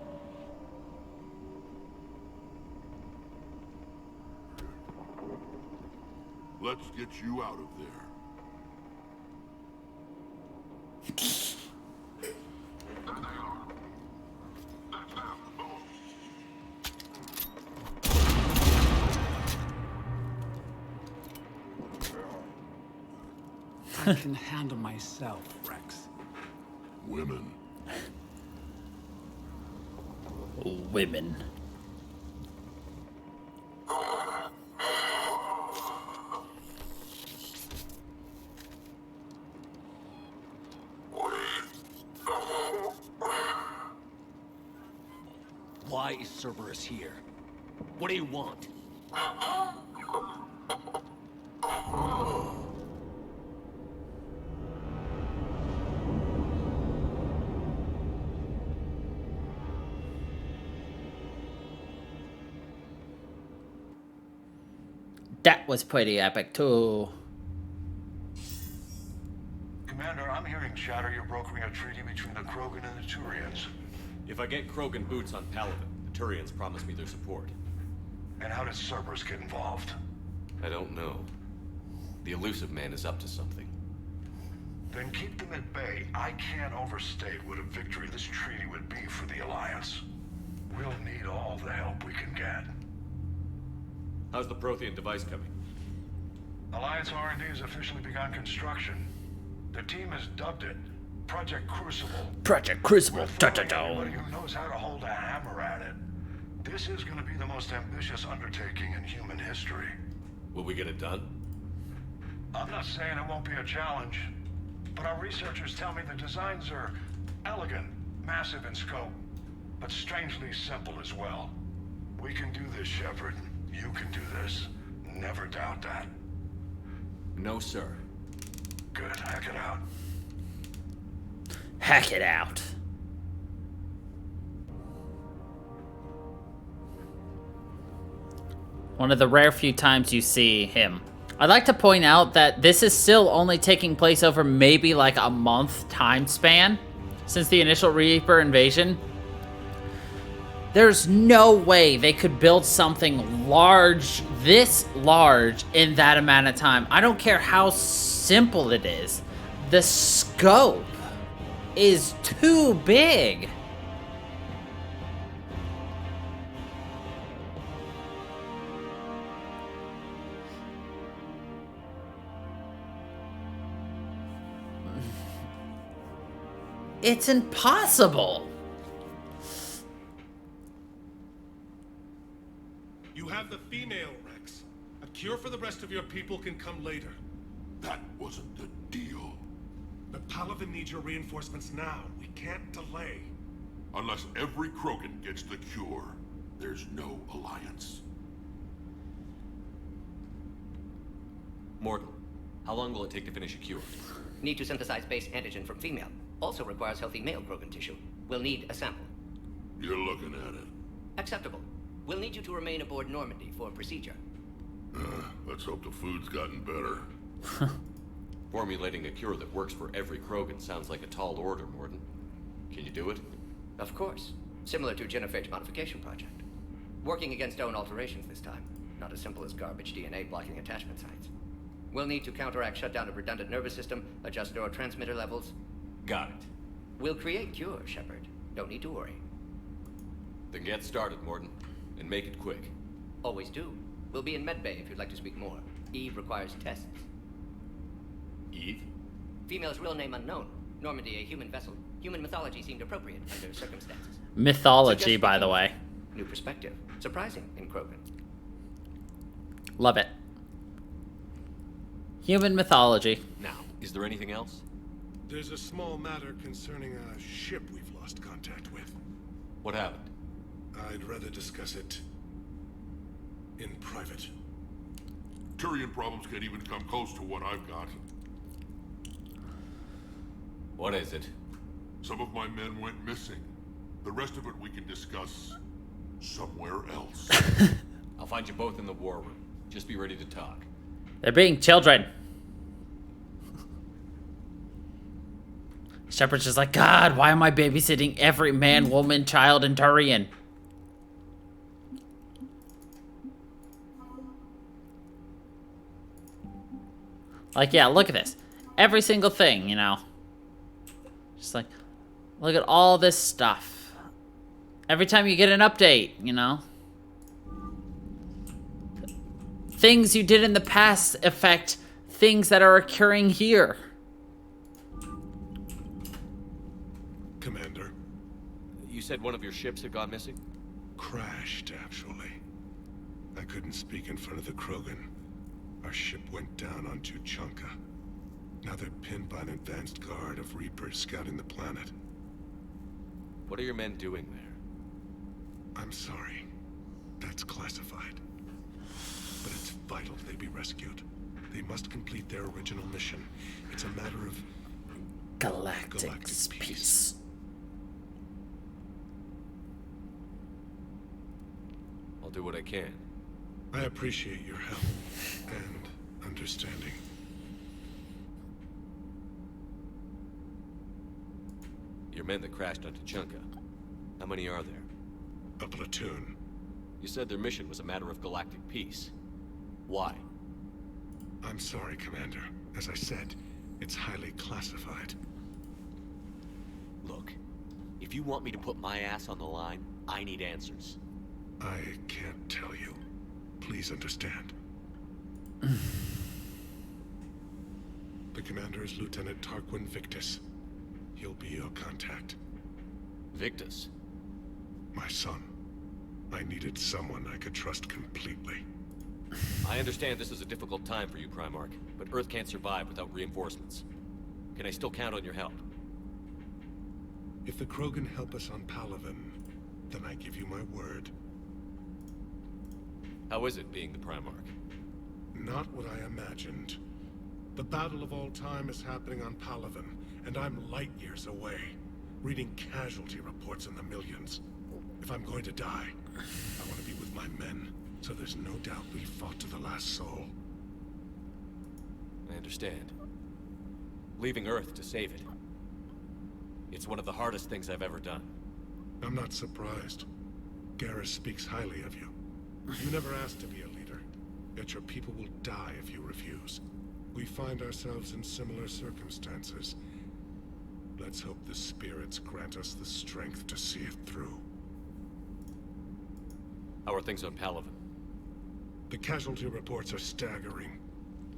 Let's get you out of there. I can handle myself, Rex. Women. Women. Why is Cerberus here? What do you want? That was pretty epic too. Commander, I'm hearing chatter you're brokering a treaty between the Krogan and the Turians. If I get Krogan boots on Palaven, the Turians promise me their support. And how does Cerberus get involved? I don't know. The elusive man is up to something. Then keep them at bay. I can't overstate what a victory this treaty would be for the Alliance. We'll need all the help we can get. How's the Prothean device coming? Alliance R&D has officially begun construction. The team has dubbed it Project Crucible. Project Crucible. Anybody who knows how to hold a hammer at it. This is going to be the most ambitious undertaking in human history. Will we get it done? I'm not saying it won't be a challenge, but our researchers tell me the designs are elegant, massive in scope, but strangely simple as well. We can do this, Shepard. You can do this. Never doubt that. No, sir. Good. Hack it out. Hack it out. One of the rare few times you see him. I'd like to point out that this is still only taking place over maybe like a month time span since the initial Reaper invasion. There's no way they could build something large, this large, in that amount of time. I don't care how simple it is. The scope is too big. It's impossible. You have the female, Rex. A cure for the rest of your people can come later. That wasn't the deal. The Palaven needs your reinforcements now. We can't delay. Unless every Krogan gets the cure, there's no alliance. Morton, how long will it take to finish a cure? Need to synthesize base antigen from female. Also requires healthy male Krogan tissue. We'll need a sample. You're looking at it. Acceptable. We'll need you to remain aboard Normandy for procedure. Let's hope the food's gotten better. Formulating a cure that works for every Krogan sounds like a tall order, Morton. Can you do it? Of course. Similar to Genophage modification project. Working against own alterations this time. Not as simple as garbage DNA blocking attachment sites. We'll need to counteract shutdown of redundant nervous system, adjust neurotransmitter levels. Got it. We'll create cure, Shepard. Don't need to worry. Then get started, Morton. And make it quick. Always do. We'll be in medbay if you'd like to speak more. Eve requires tests. Eve? Female's real name unknown. Normandy, a human vessel. Human mythology seemed appropriate under circumstances. Mythology, by the way. New perspective. Surprising in Krogan. Love it. Human mythology. Now, is there anything else? There's a small matter concerning a ship we've lost contact with. What happened? I'd rather discuss it in private. Turian problems can't even come close to what I've got. What is it? Some of my men went missing. The rest of it we can discuss somewhere else. I'll find you both in the war room. Just be ready to talk. They're being children. Shepard's just like, God, why am I babysitting every man, woman, child, and Turian? Like, yeah, look at this. Every single thing, you know. Just like, look at all this stuff. Every time you get an update, you know. Things you did in the past affect things that are occurring here. Commander. You said one of your ships had gone missing? Crashed, actually. I couldn't speak in front of the Krogan. Our ship went down on Tuchanka. Now they're pinned by an advanced guard of Reapers scouting the planet. What are your men doing there? I'm sorry. That's classified. But it's vital they be rescued. They must complete their original mission. It's a matter of galactic peace. I'll do what I can. I appreciate your help and understanding. Your men that crashed on Tuchanka. How many are there? A platoon. You said their mission was a matter of galactic peace. Why? I'm sorry, Commander. As I said, it's highly classified. Look, if you want me to put my ass on the line, I need answers. I can't tell you. Please understand. The commander is Lieutenant Tarquin Victus. He'll be your contact. Victus? My son. I needed someone I could trust completely. I understand this is a difficult time for you, Primarch, but Earth can't survive without reinforcements. Can I still count on your help? If the Krogan help us on Palaven, then I give you my word. How is it being the Primarch? Not what I imagined. The battle of all time is happening on Palaven, and I'm light years away, reading casualty reports in the millions. If I'm going to die, I want to be with my men, so there's no doubt we fought to the last soul. I understand. Leaving Earth to save it. It's one of the hardest things I've ever done. I'm not surprised. Garrus speaks highly of you. You never asked to be a leader, yet your people will die if you refuse. We find ourselves in similar circumstances. Let's hope the spirits grant us the strength to see it through. How are things on Palaven? The casualty reports are staggering.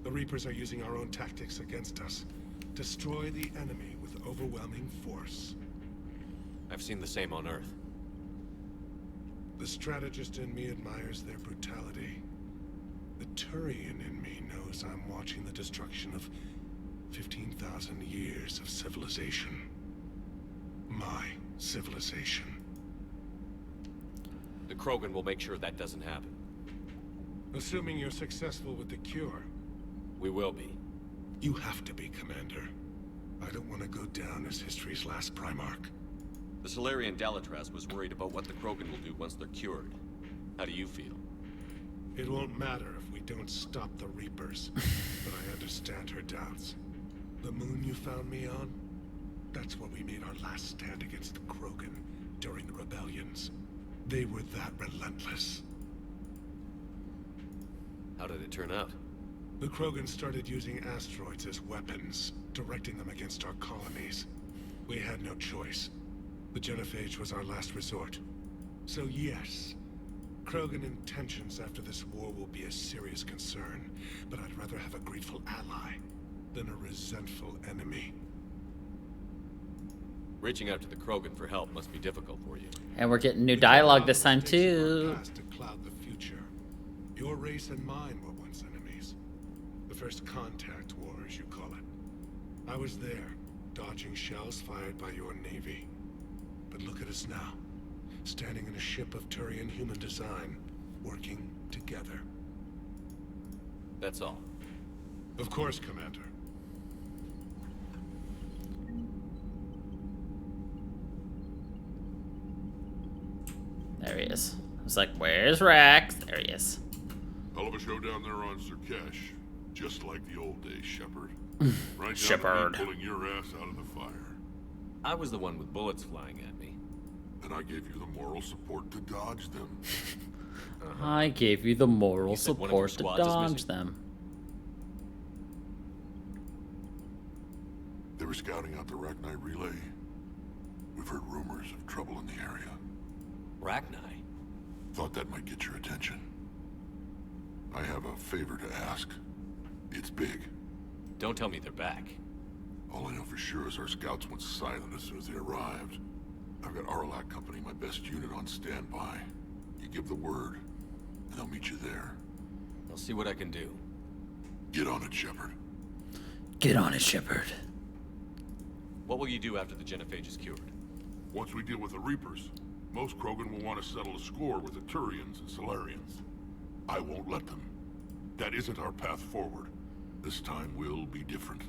The Reapers are using our own tactics against us. Destroy the enemy with overwhelming force. I've seen the same on Earth. The strategist in me admires their brutality. The Turian in me knows I'm watching the destruction of 15,000 years of civilization. My civilization. The Krogan will make sure that doesn't happen. Assuming you're successful with the cure. We will be. You have to be, Commander. I don't want to go down as history's last Primarch. The Solarian Dalatras was worried about what the Krogan will do once they're cured. How do you feel? It won't matter if we don't stop the Reapers, but I understand her doubts. The moon you found me on? That's where we made our last stand against the Krogan during the rebellions. They were that relentless. How did it turn out? The Krogan started using asteroids as weapons, directing them against our colonies. We had no choice. The Genophage was our last resort. So yes, Krogan intentions after this war will be a serious concern, but I'd rather have a grateful ally than a resentful enemy. Reaching out to the Krogan for help must be difficult for you. And we're getting new dialogue this time too. To cloud the future. Your race and mine were once enemies. The first contact war, as you call it. I was there, dodging shells fired by your navy. But look at us now, standing in a ship of Turian human design, working together. That's all. Of course, Commander. There he is. I was like, where's Rex? There he is. Hell of a show down there on Zerkesh. Just like the old days, Shepard. Right Shepard. down to me pulling your ass out of the fire. I was the one with bullets flying at me. And I gave you the moral support to dodge them. I gave you the moral support to dodge them. were scouting out the Rachni relay. We've heard rumors of trouble in the area. Rachni? Thought that might get your attention. I have a favor to ask. It's big. Don't tell me they're back. All I know for sure is our scouts went silent as soon as they arrived. I've got Arlac Company, my best unit, on standby. You give the word, and they'll meet you there. I'll see what I can do. Get on it, Shepard. Get on it, Shepard. What will you do after the genophage is cured? Once we deal with the Reapers, most Krogan will want to settle a score with the Turians and Solarians. I won't let them. That isn't our path forward. This time will be different.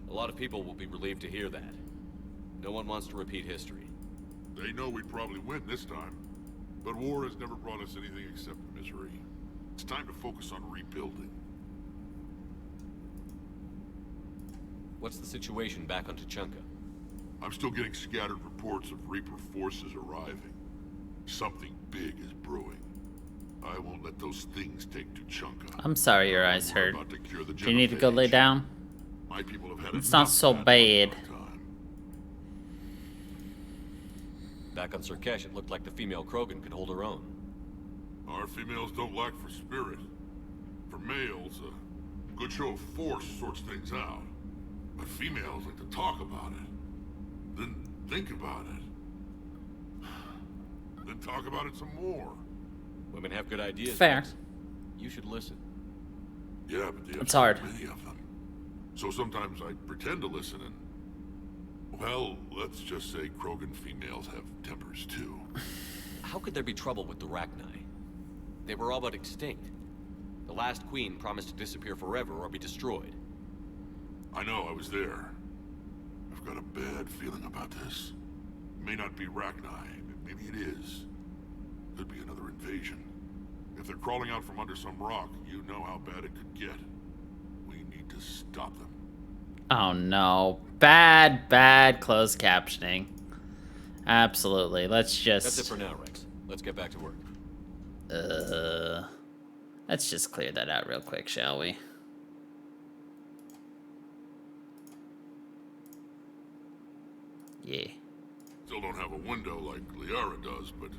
A lot of people will be relieved to hear that. No one wants to repeat history. They know we'd probably win this time. But war has never brought us anything except misery. It's time to focus on rebuilding. What's the situation back on Tuchanka? I'm still getting scattered reports of Reaper forces arriving. Something big is brewing. I won't let those things take Tuchanka. I'm sorry your eyes We're hurt. about to cure the Do you need to go genophage. lay down? My people have had It's enough not so bad luck bad. in our time. Back on Surkesh, it looked like the female Krogan could hold her own. Our females don't lack for spirit. For males, a good show of force sorts things out. But females like to talk about it. Then think about it. Then talk about it some more. Women have good ideas. Fair. Rex. You should listen. Yeah, but they have It's so hard. many of them. So sometimes I pretend to listen and... Well, let's just say Krogan females have tempers too. How could there be trouble with the Rachni? They were all but extinct. The last queen promised to disappear forever or be destroyed. I know, I was there. I've got a bad feeling about this. It may not be Rachni, maybe it is. Could be another invasion. If they're crawling out from under some rock, you know how bad it could get. We need to stop them. Oh no. Bad closed captioning. Absolutely. Let's just... That's it for now, Rex. Let's get back to work. Let's just clear that out real quick, shall we? Yeah. Still don't have a window like Liara does, but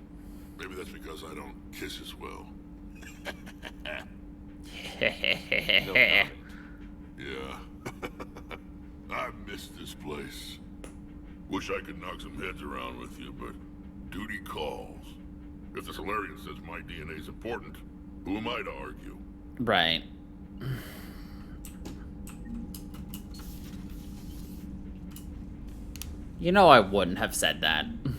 maybe that's because I don't kiss as well. No comment. Yeah. I miss this place. Wish I could knock some heads around with you, but duty calls. If the Solarian says my DNA is important, who am I to argue? Right. You know I wouldn't have said that. You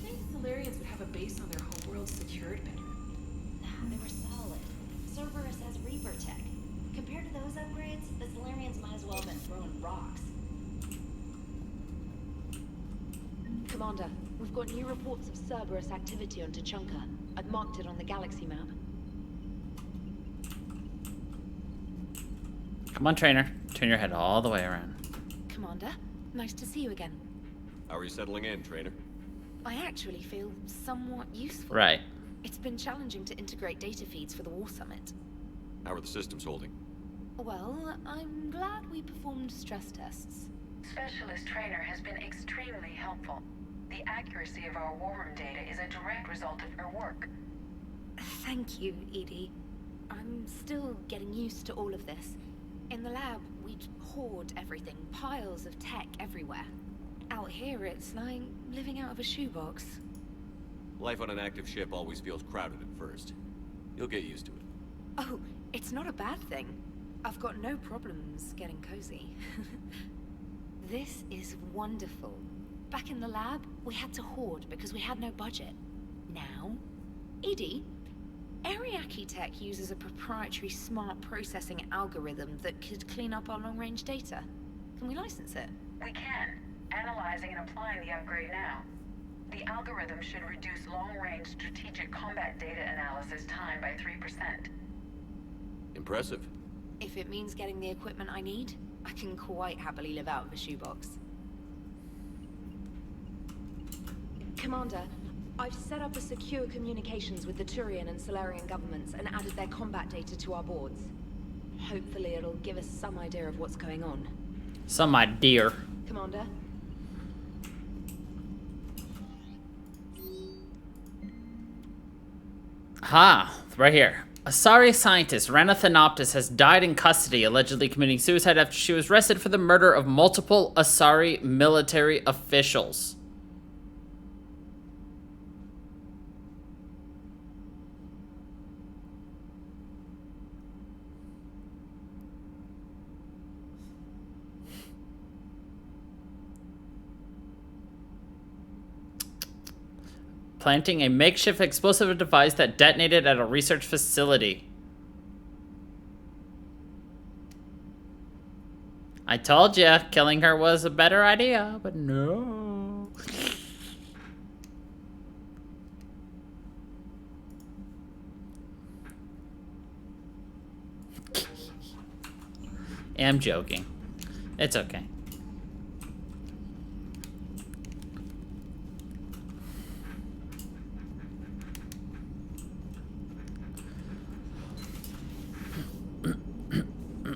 think Solarians would have a base on their homeworld secured better? Nah, they were solid. Cerberus has Reaper tech. Compared to those upgrades, the Solarians might as well have been throwing rocks. Commander, we've got new reports of Cerberus activity on Tuchanka. I've marked it on the galaxy map. Come on, trainer. Turn your head all the way around. Commander, nice to see you again. How are you settling in, trainer? I actually feel somewhat useful. Right. It's been challenging to integrate data feeds for the War Summit. How are the systems holding? Well, I'm glad we performed stress tests. Specialist Trainer has been extremely helpful. The accuracy of our war room data is a direct result of her work. Thank you, Edie. I'm still getting used to all of this. In the lab, we'd hoard everything, piles of tech everywhere. Out here, it's like living out of a shoebox. Life on an active ship always feels crowded at first. You'll get used to it. Oh, it's not a bad thing. I've got no problems getting cozy. This is wonderful. Back in the lab, we had to hoard because we had no budget. Now, Edie, Ariake Tech uses a proprietary smart processing algorithm that could clean up our long-range data. Can we license it? We can. Analyzing and applying the upgrade now. The algorithm should reduce long-range strategic combat data analysis time by 3%. Impressive. If it means getting the equipment I need, I can quite happily live out of a shoebox. Commander, I've set up a secure communications with the Turian and Solarian governments and added their combat data to our boards. Hopefully it'll give us some idea of what's going on. Some idea. Commander? Ha! Right here. Asari scientist Rana Thanoptis has died in custody, allegedly committing suicide after she was arrested for the murder of multiple Asari military officials. Planting a makeshift explosive device that detonated at a research facility. I told you, killing her was a better idea, but no. I'm joking. It's okay.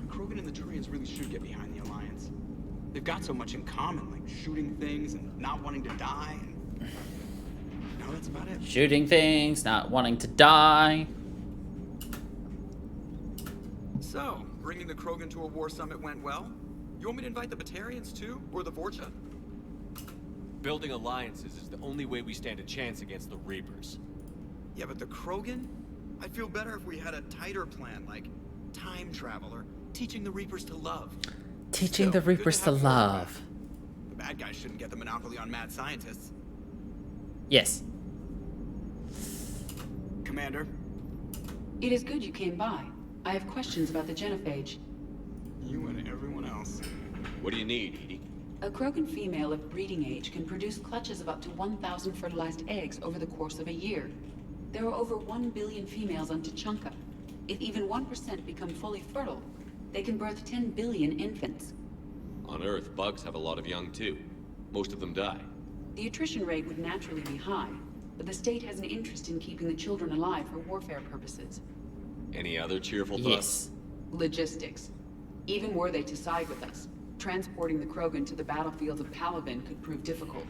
Krogan and the Turians really should get behind the Alliance. They've got so much in common, like shooting things and not wanting to die. And... no, that's about it. Shooting things, not wanting to die. So, bringing the Krogan to a war summit went well? You want me to invite the Batarians too? Or the Vorcha? Building alliances is the only way we stand a chance against the Reapers. Yeah, but the Krogan? I'd feel better if we had a tighter plan, like time travel or teaching the Reapers to love. Teaching Still, the Reapers to good love. The bad guys shouldn't get the monopoly on mad scientists. Yes. Commander? It is good you came by. I have questions about the genophage. You and everyone else. What do you need, Edie? A Krogan female of breeding age can produce clutches of up to 1,000 fertilized eggs over the course of a year. There are over 1 billion females on Tuchanka. If even 1% become fully fertile, they can birth 10 billion infants. On Earth, bugs have a lot of young too. Most of them die. The attrition rate would naturally be high, but the state has an interest in keeping the children alive for warfare purposes. Any other cheerful thoughts? Yes. Logistics. Even were they to side with us, transporting the Krogan to the battlefields of Palaven could prove difficult.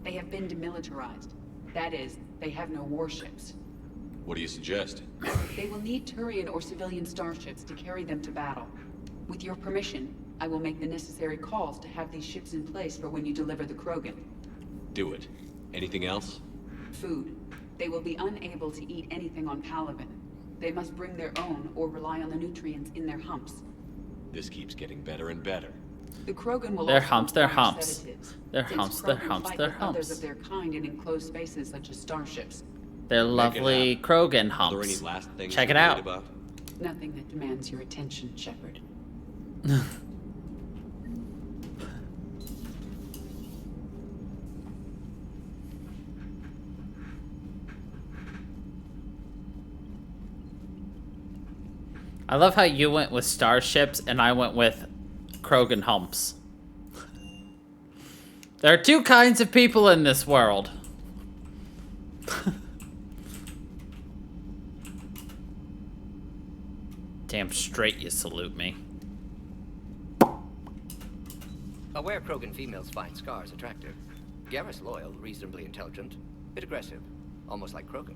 They have been demilitarized. That is, they have no warships. What do you suggest? They will need Turian or civilian starships to carry them to battle. With your permission, I will make the necessary calls to have these ships in place for when you deliver the Krogan. Do it. Anything else? Food. They will be unable to eat anything on Palaven. They must bring their own or rely on the nutrients in their humps. This keeps getting better and better. The Krogan will Their also humps, their require humps. sedatives, Their since humps, their Krogan humps, fight their with others humps. of their kind in enclosed spaces such as starships. Their lovely Krogan Are there any humps. last things Check it you're worried out. about? Nothing that demands your attention, Shepard. I love how you went with starships and I went with Krogan humps. There are two kinds of people in this world. Damn straight you salute me. Aware Krogan females find scars attractive. Garrus loyal, reasonably intelligent, bit aggressive, almost like Krogan.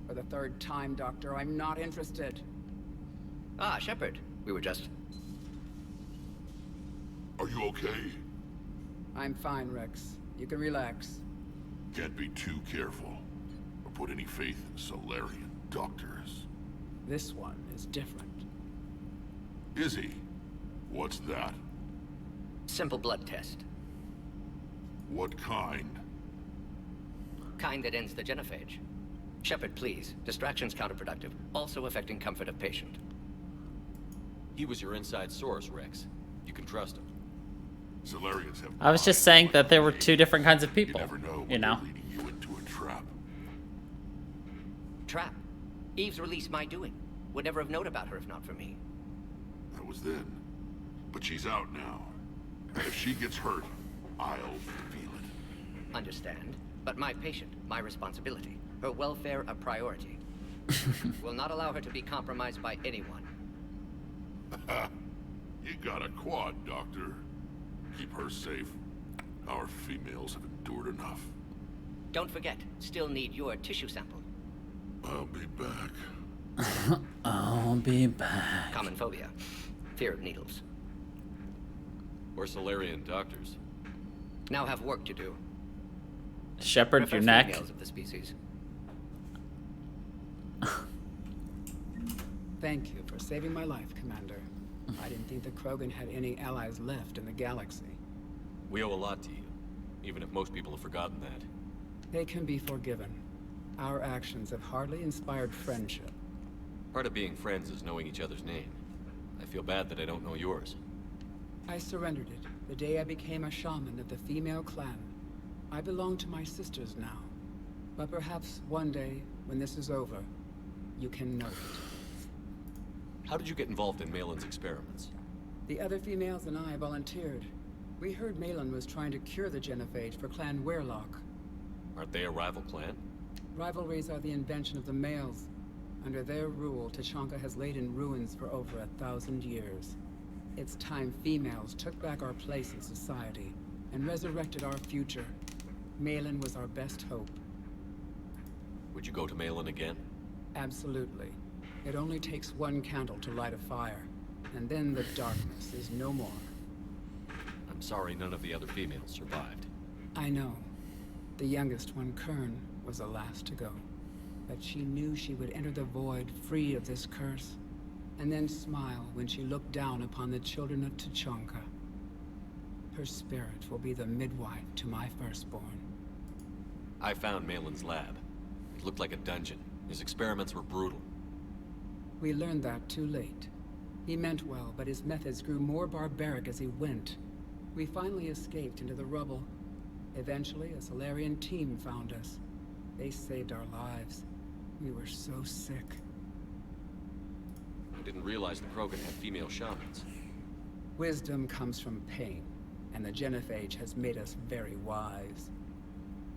For the third time, Doctor, I'm not interested. Ah, Shepard. We were just... Are you okay? I'm fine, Rex. You can relax. Can't be too careful, or put any faith in Solarian doctors. This one is different. Is he? What's that? Simple blood test. What kind? Kind that ends the genophage. Shepard, please. Distraction's counterproductive, also affecting comfort of patient. He was your inside source, Rex. You can trust him. Solarians have... I was just saying that there were two different kinds of people. You never know when You know? they're leading you into a trap. Trap. Eve's release my doing. Would never have known about her if not for me. That was then. But she's out now. And if she gets hurt, I'll feel it. Understand. But my patient, my responsibility. Her welfare a priority. Will not allow her to be compromised by anyone. You got a quad, Doctor. Keep her safe. Our females have endured enough. Don't forget, still need your tissue sample. I'll be back. I'll be back. Common phobia. Fear of needles. We're Solarian doctors. Now have work to do. Shepherd your Prefer neck. females of the species. Thank you for saving my life, Commander. I didn't think the Krogan had any allies left in the galaxy. We owe a lot to you, even if most people have forgotten that. They can be forgiven. Our actions have hardly inspired friendship. Part of being friends is knowing each other's name. I feel bad that I don't know yours. I surrendered it the day I became a shaman of the female clan. I belong to my sisters now. But perhaps one day, when this is over, you can know it. How did you get involved in Malin's experiments? The other females and I volunteered. We heard Malin was trying to cure the genophage for Clan Weirlock. Aren't they a rival clan? Rivalries are the invention of the males. Under their rule, Tuchanka has laid in ruins for over 1,000 years. It's time females took back our place in society and resurrected our future. Malin was our best hope. Would you go to Malin again? Absolutely. It only takes one candle to light a fire, and then the darkness is no more. I'm sorry none of the other females survived. I know. The youngest one, Kern, was the last to go. But she knew she would enter the void free of this curse, and then smile when she looked down upon the children of Tuchanka. Her spirit will be the midwife to my firstborn. I found Malin's lab. It looked like a dungeon. His experiments were brutal. We learned that too late. He meant well, but his methods grew more barbaric as he went. We finally escaped into the rubble. Eventually, a Solarian team found us. They saved our lives. We were so sick. I didn't realize the Krogan had female shamans. Wisdom comes from pain, and the genophage has made us very wise.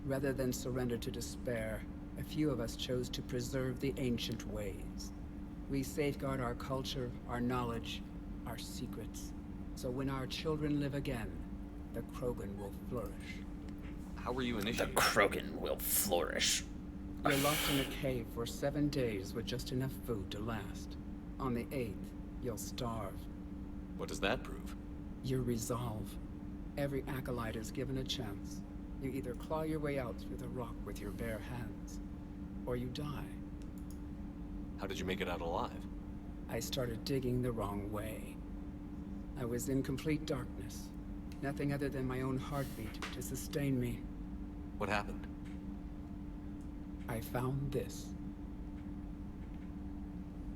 Rather than surrender to despair, a few of us chose to preserve the ancient ways. We safeguard our culture, our knowledge, our secrets. So when our children live again, the Krogan will flourish. How were you initiated? The Krogan will flourish. You're locked in a cave for 7 days with just enough food to last. On the 8th, you'll starve. What does that prove? Your resolve. Every acolyte is given a chance. You either claw your way out through the rock with your bare hands, or you die. How did you make it out alive? I started digging the wrong way. I was in complete darkness. Nothing other than my own heartbeat to sustain me. What happened? I found this.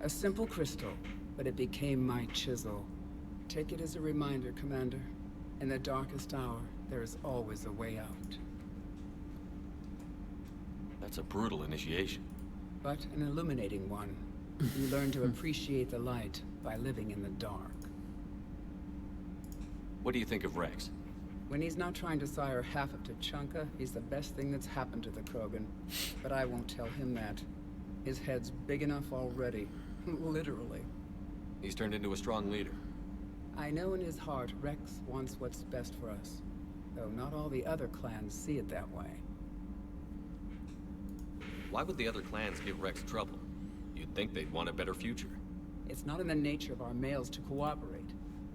A simple crystal, but it became my chisel. Take it as a reminder, Commander. In the darkest hour, there is always a way out. That's a brutal initiation. But an illuminating one. You learn to appreciate the light by living in the dark. What do you think of Rex? When he's not trying to sire half of Tuchanka, he's the best thing that's happened to the Krogan. But I won't tell him that. His head's big enough already. Literally. He's turned into a strong leader. I know in his heart Rex wants what's best for us. Though not all the other clans see it that way. Why would the other clans give Rex trouble? You'd think they'd want a better future. It's not in the nature of our males to cooperate.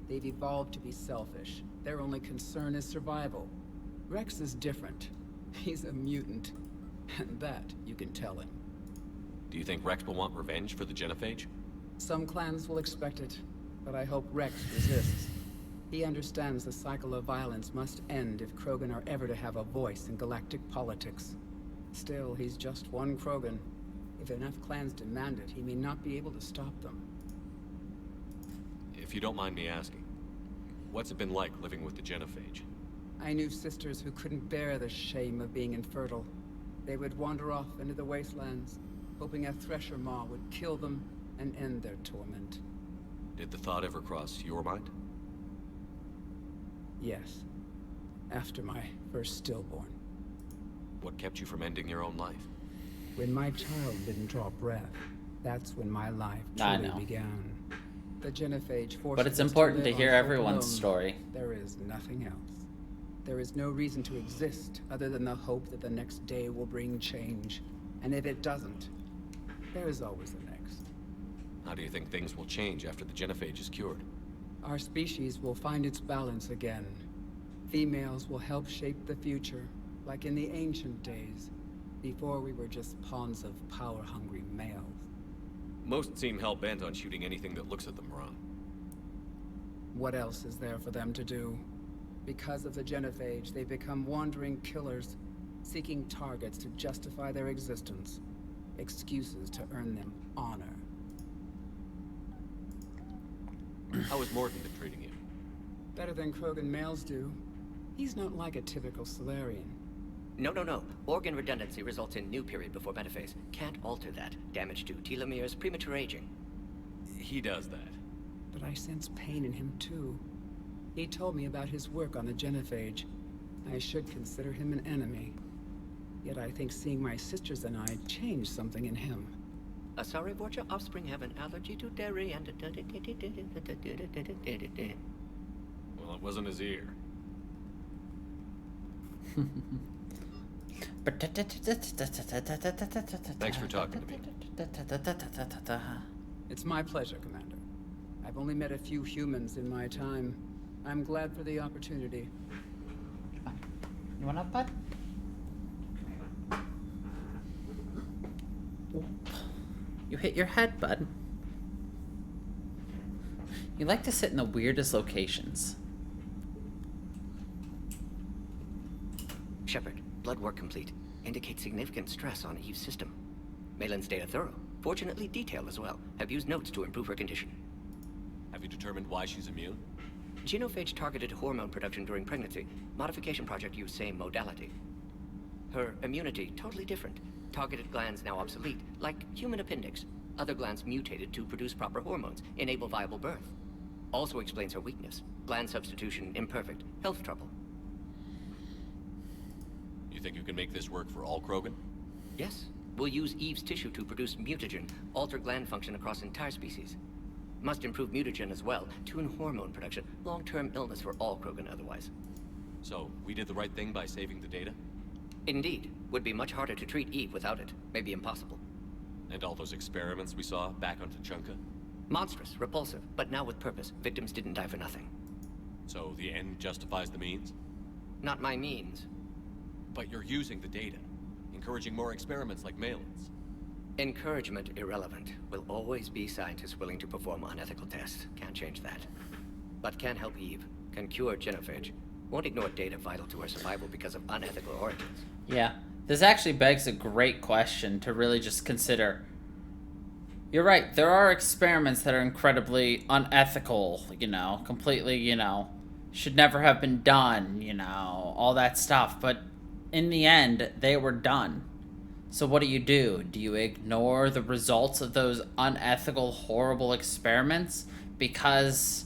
They've evolved to be selfish. Their only concern is survival. Rex is different. He's a mutant. And that you can tell him. Do you think Rex will want revenge for the genophage? Some clans will expect it, but I hope Rex resists. He understands the cycle of violence must end if Krogan are ever to have a voice in galactic politics. Still, he's just one Krogan. If enough clans demand it, he may not be able to stop them. If you don't mind me asking, what's it been like living with the genophage? I knew sisters who couldn't bear the shame of being infertile. They would wander off into the wastelands, hoping a thresher maw would kill them and end their torment. Did the thought ever cross your mind? Yes. After my first stillborn. What kept you from ending your own life? When my child didn't draw breath, that's when my life I truly know. began. The genophage forces But it's us important to live hear on hope everyone's alone. story. There is nothing else. There is no reason to exist other than the hope that the next day will bring change. And if it doesn't, there is always the next. How do you think things will change after the genophage is cured? Our species will find its balance again. Females will help shape the future, like in the ancient days, before we were just pawns of power-hungry males. Most seem hell-bent on shooting anything that looks at them wrong. What else is there for them to do? Because of the genophage, they become wandering killers, seeking targets to justify their existence, excuses to earn them honor. How has Morton been treating you? Better than Krogan males do. He's not like a typical Solarian. No. Organ redundancy results in new period before metaphase. Can't alter that. Damage to telomeres, premature aging. He does that. But I sense pain in him too. He told me about his work on the genophage. I should consider him an enemy. Yet I think seeing my sisters and I changed something in him. Sorry, Vorcha offspring have an allergy to dairy and... Well, it wasn't his ear. Thanks for talking to me. It's my pleasure, Commander. I've only met a few humans in my time. I'm glad for the opportunity. You want up, bud? You hit your head, bud. You like to sit in the weirdest locations. Shepard, blood work complete. Indicates significant stress on Eve's system. Malin's data thorough. Fortunately detailed as well. Have used notes to improve her condition. Have you determined why she's immune? Genophage targeted hormone production during pregnancy. Modification project used same modality. Her immunity totally different. Targeted glands now obsolete, like human appendix. Other glands mutated to produce proper hormones, enable viable birth. Also explains her weakness. Gland substitution imperfect. Health trouble. You think you can make this work for all Krogan? Yes. We'll use Eve's tissue to produce mutagen, alter gland function across entire species. Must improve mutagen as well, tune hormone production. Long-term illness for all Krogan otherwise. So, we did the right thing by saving the data? Indeed. Would be much harder to treat Eve without it. Maybe impossible. And all those experiments we saw back on Tuchanka? Monstrous, repulsive, but now with purpose. Victims didn't die for nothing. So the end justifies the means? Not my means. But you're using the data, encouraging more experiments like Malin's. Encouragement irrelevant. Will always be scientists willing to perform unethical tests. Can't change that. But can help Eve. Can cure genophage. Won't ignore data vital to her survival because of unethical origins. Yeah. This actually begs a great question to really just consider. You're right, there are experiments that are incredibly unethical, you know, completely, you know, should never have been done, you know, all that stuff. But in the end, they were done. So what do? Do you ignore the results of those unethical, horrible experiments because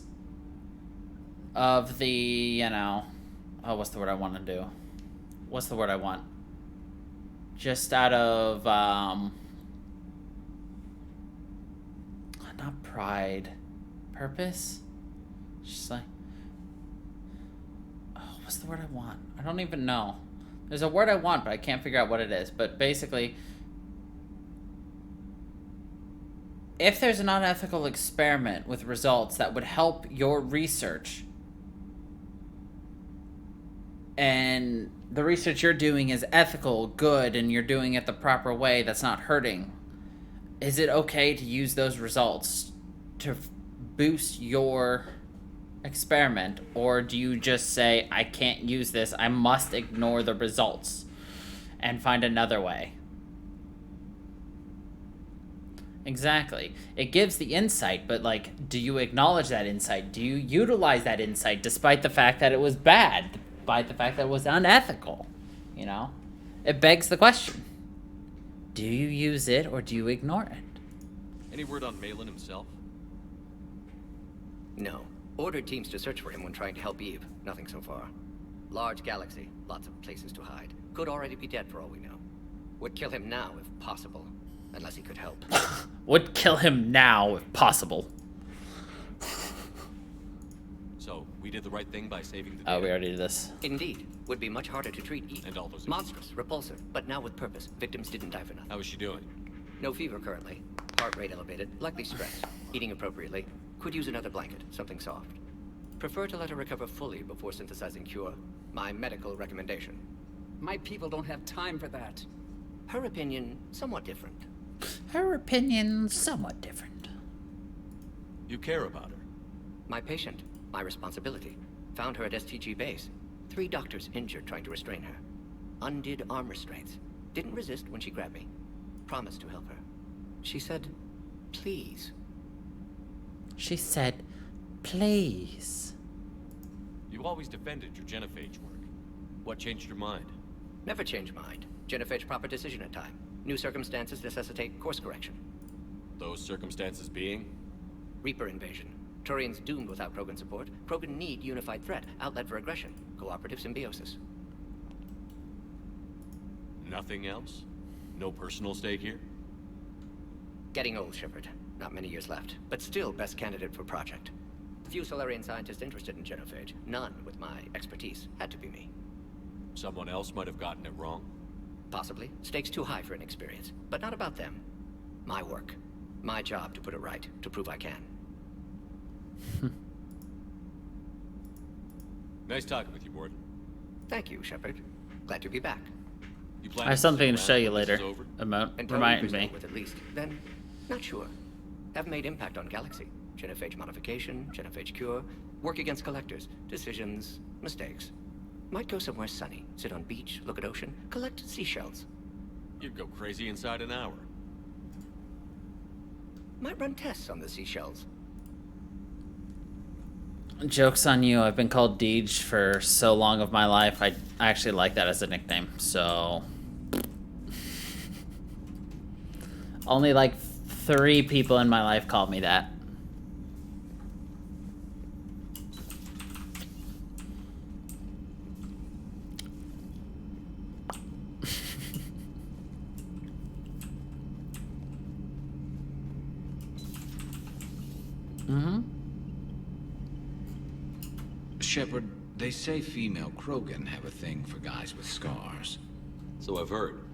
of the, you know, oh, what's the word I want to do? What's the word I want? Just out of, not pride, purpose? Just like, oh, what's the word I want? I don't even know. There's a word I want, but I can't figure out what it is. But basically, if there's an unethical experiment with results that would help your research, and the research you're doing is ethical, good, and you're doing it the proper way that's not hurting, is it okay to use those results to boost your experiment? Or do you just say, I can't use this, I must ignore the results and find another way? Exactly. It gives the insight, but, like, do you acknowledge that insight? Do you utilize that insight despite the fact that it was bad? Despite the fact that it was unethical? You know? It begs the question. Do you use it or do you ignore it? Any word on Malin himself? No. Ordered teams to search for him when trying to help Eve. Nothing so far. Large galaxy. Lots of places to hide. Could already be dead for all we know. Would kill him now if possible. Unless he could help. Would kill him now if possible. did the right thing by saving the Oh, we already did this. Indeed. Would be much harder to treat. And all those monstrous, repulsive, but now with purpose. Victims didn't die for nothing. How is she doing? No fever currently. Heart rate elevated, likely stress. Eating appropriately. Could use another blanket, something soft. Prefer to let her recover fully before synthesizing cure. My medical recommendation. My people don't have time for that. Her opinion, somewhat different. Her opinion, somewhat different. You care about her. My patient, my responsibility. Found her at STG base. 3 doctors injured trying to restrain her. Undid arm restraints. Didn't resist when she grabbed me. Promised to help her. She said, please. She said, please. You always defended your genophage work. What changed your mind? Never change mind. Genophage proper decision at time. New circumstances necessitate course correction. Those circumstances being? Reaper invasion. Turians doomed without Krogan support. Krogan need unified threat, outlet for aggression, cooperative symbiosis. Nothing else? No personal stake here? Getting old, Shepard. Not many years left, but still best candidate for project. Few Solarian scientists interested in genophage. None with my expertise. Had to be me. Someone else might have gotten it wrong? Possibly. Stakes too high for inexperience. But not about them. My work. My job to put it right, to prove I can. Nice talking with you, Morden. Thank you, Shepard. Glad to be back. You plan I have something to show you when this later. is over? Remind me. With at least. Then, not sure. Have made impact on Galaxy. Genophage modification, genophage cure, work against collectors, decisions, mistakes. Might go somewhere sunny, sit on beach, look at ocean, collect seashells. You'd go crazy inside an hour. Might run tests on the seashells. Joke's on you. I've been called Deej for so long of my life. I actually like that as a nickname. So only like 3 people in my life called me that. Shepard, they say female Krogan have a thing for guys with scars. So I've heard.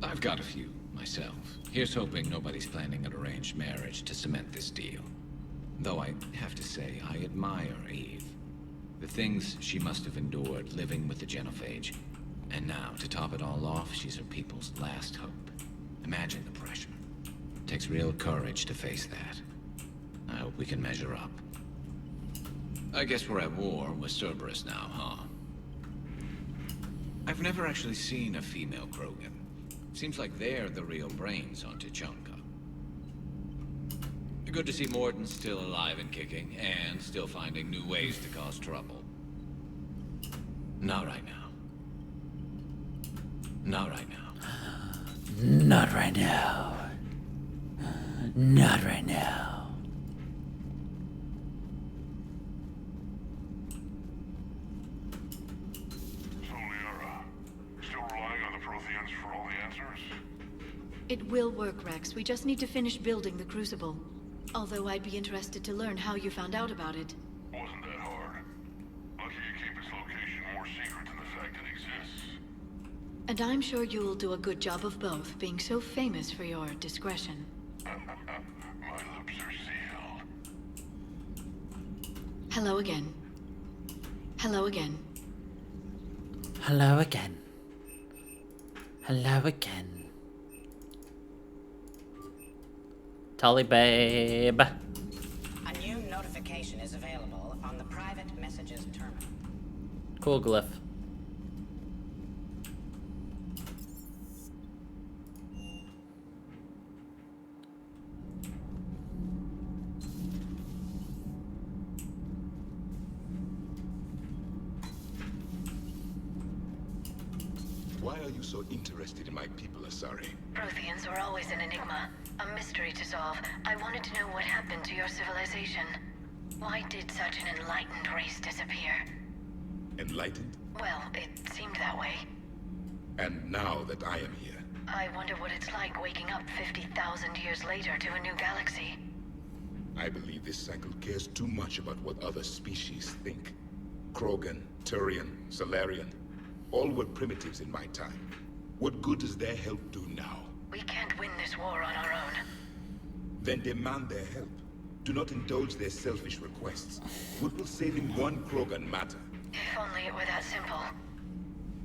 I've got a few, myself. Here's hoping nobody's planning an arranged marriage to cement this deal. Though I have to say, I admire Eve. The things she must have endured living with the genophage. And now, to top it all off, she's her people's last hope. Imagine the pressure. Takes real courage to face that. I hope we can measure up. I guess we're at war with Cerberus now, huh? I've never actually seen a female Krogan. Seems like they're the real brains on Tuchanka. Good to see Morden still alive and kicking, and still finding new ways to cause trouble. Not right now. Not right now. Not right now. Not right now. It will work, Rex. We just need to finish building the Crucible. Although I'd be interested to learn how you found out about it. Wasn't that hard. Lucky you keep its location more secret than the fact it exists. And I'm sure you'll do a good job of both, being so famous for your discretion. My lips are sealed. Hello again. Hello again. Hello again. Hello again. Tolly babe. A new notification is available on the private messages terminal. Cool glyph. Why are you so interested in my people, Asari? Protheans were always an enigma, a mystery to solve. I wanted to know what happened to your civilization. Why did such an enlightened race disappear? Enlightened? Well, it seemed that way. And now that I am here, I wonder what it's like waking up 50,000 years later to a new galaxy. I believe this cycle cares too much about what other species think. Krogan, Turian, Solarian, all were primitives in my time. What good does their help do now? We can't win this war on our own. Then demand their help. Do not indulge their selfish requests. What will saving one Krogan matter? If only it were that simple.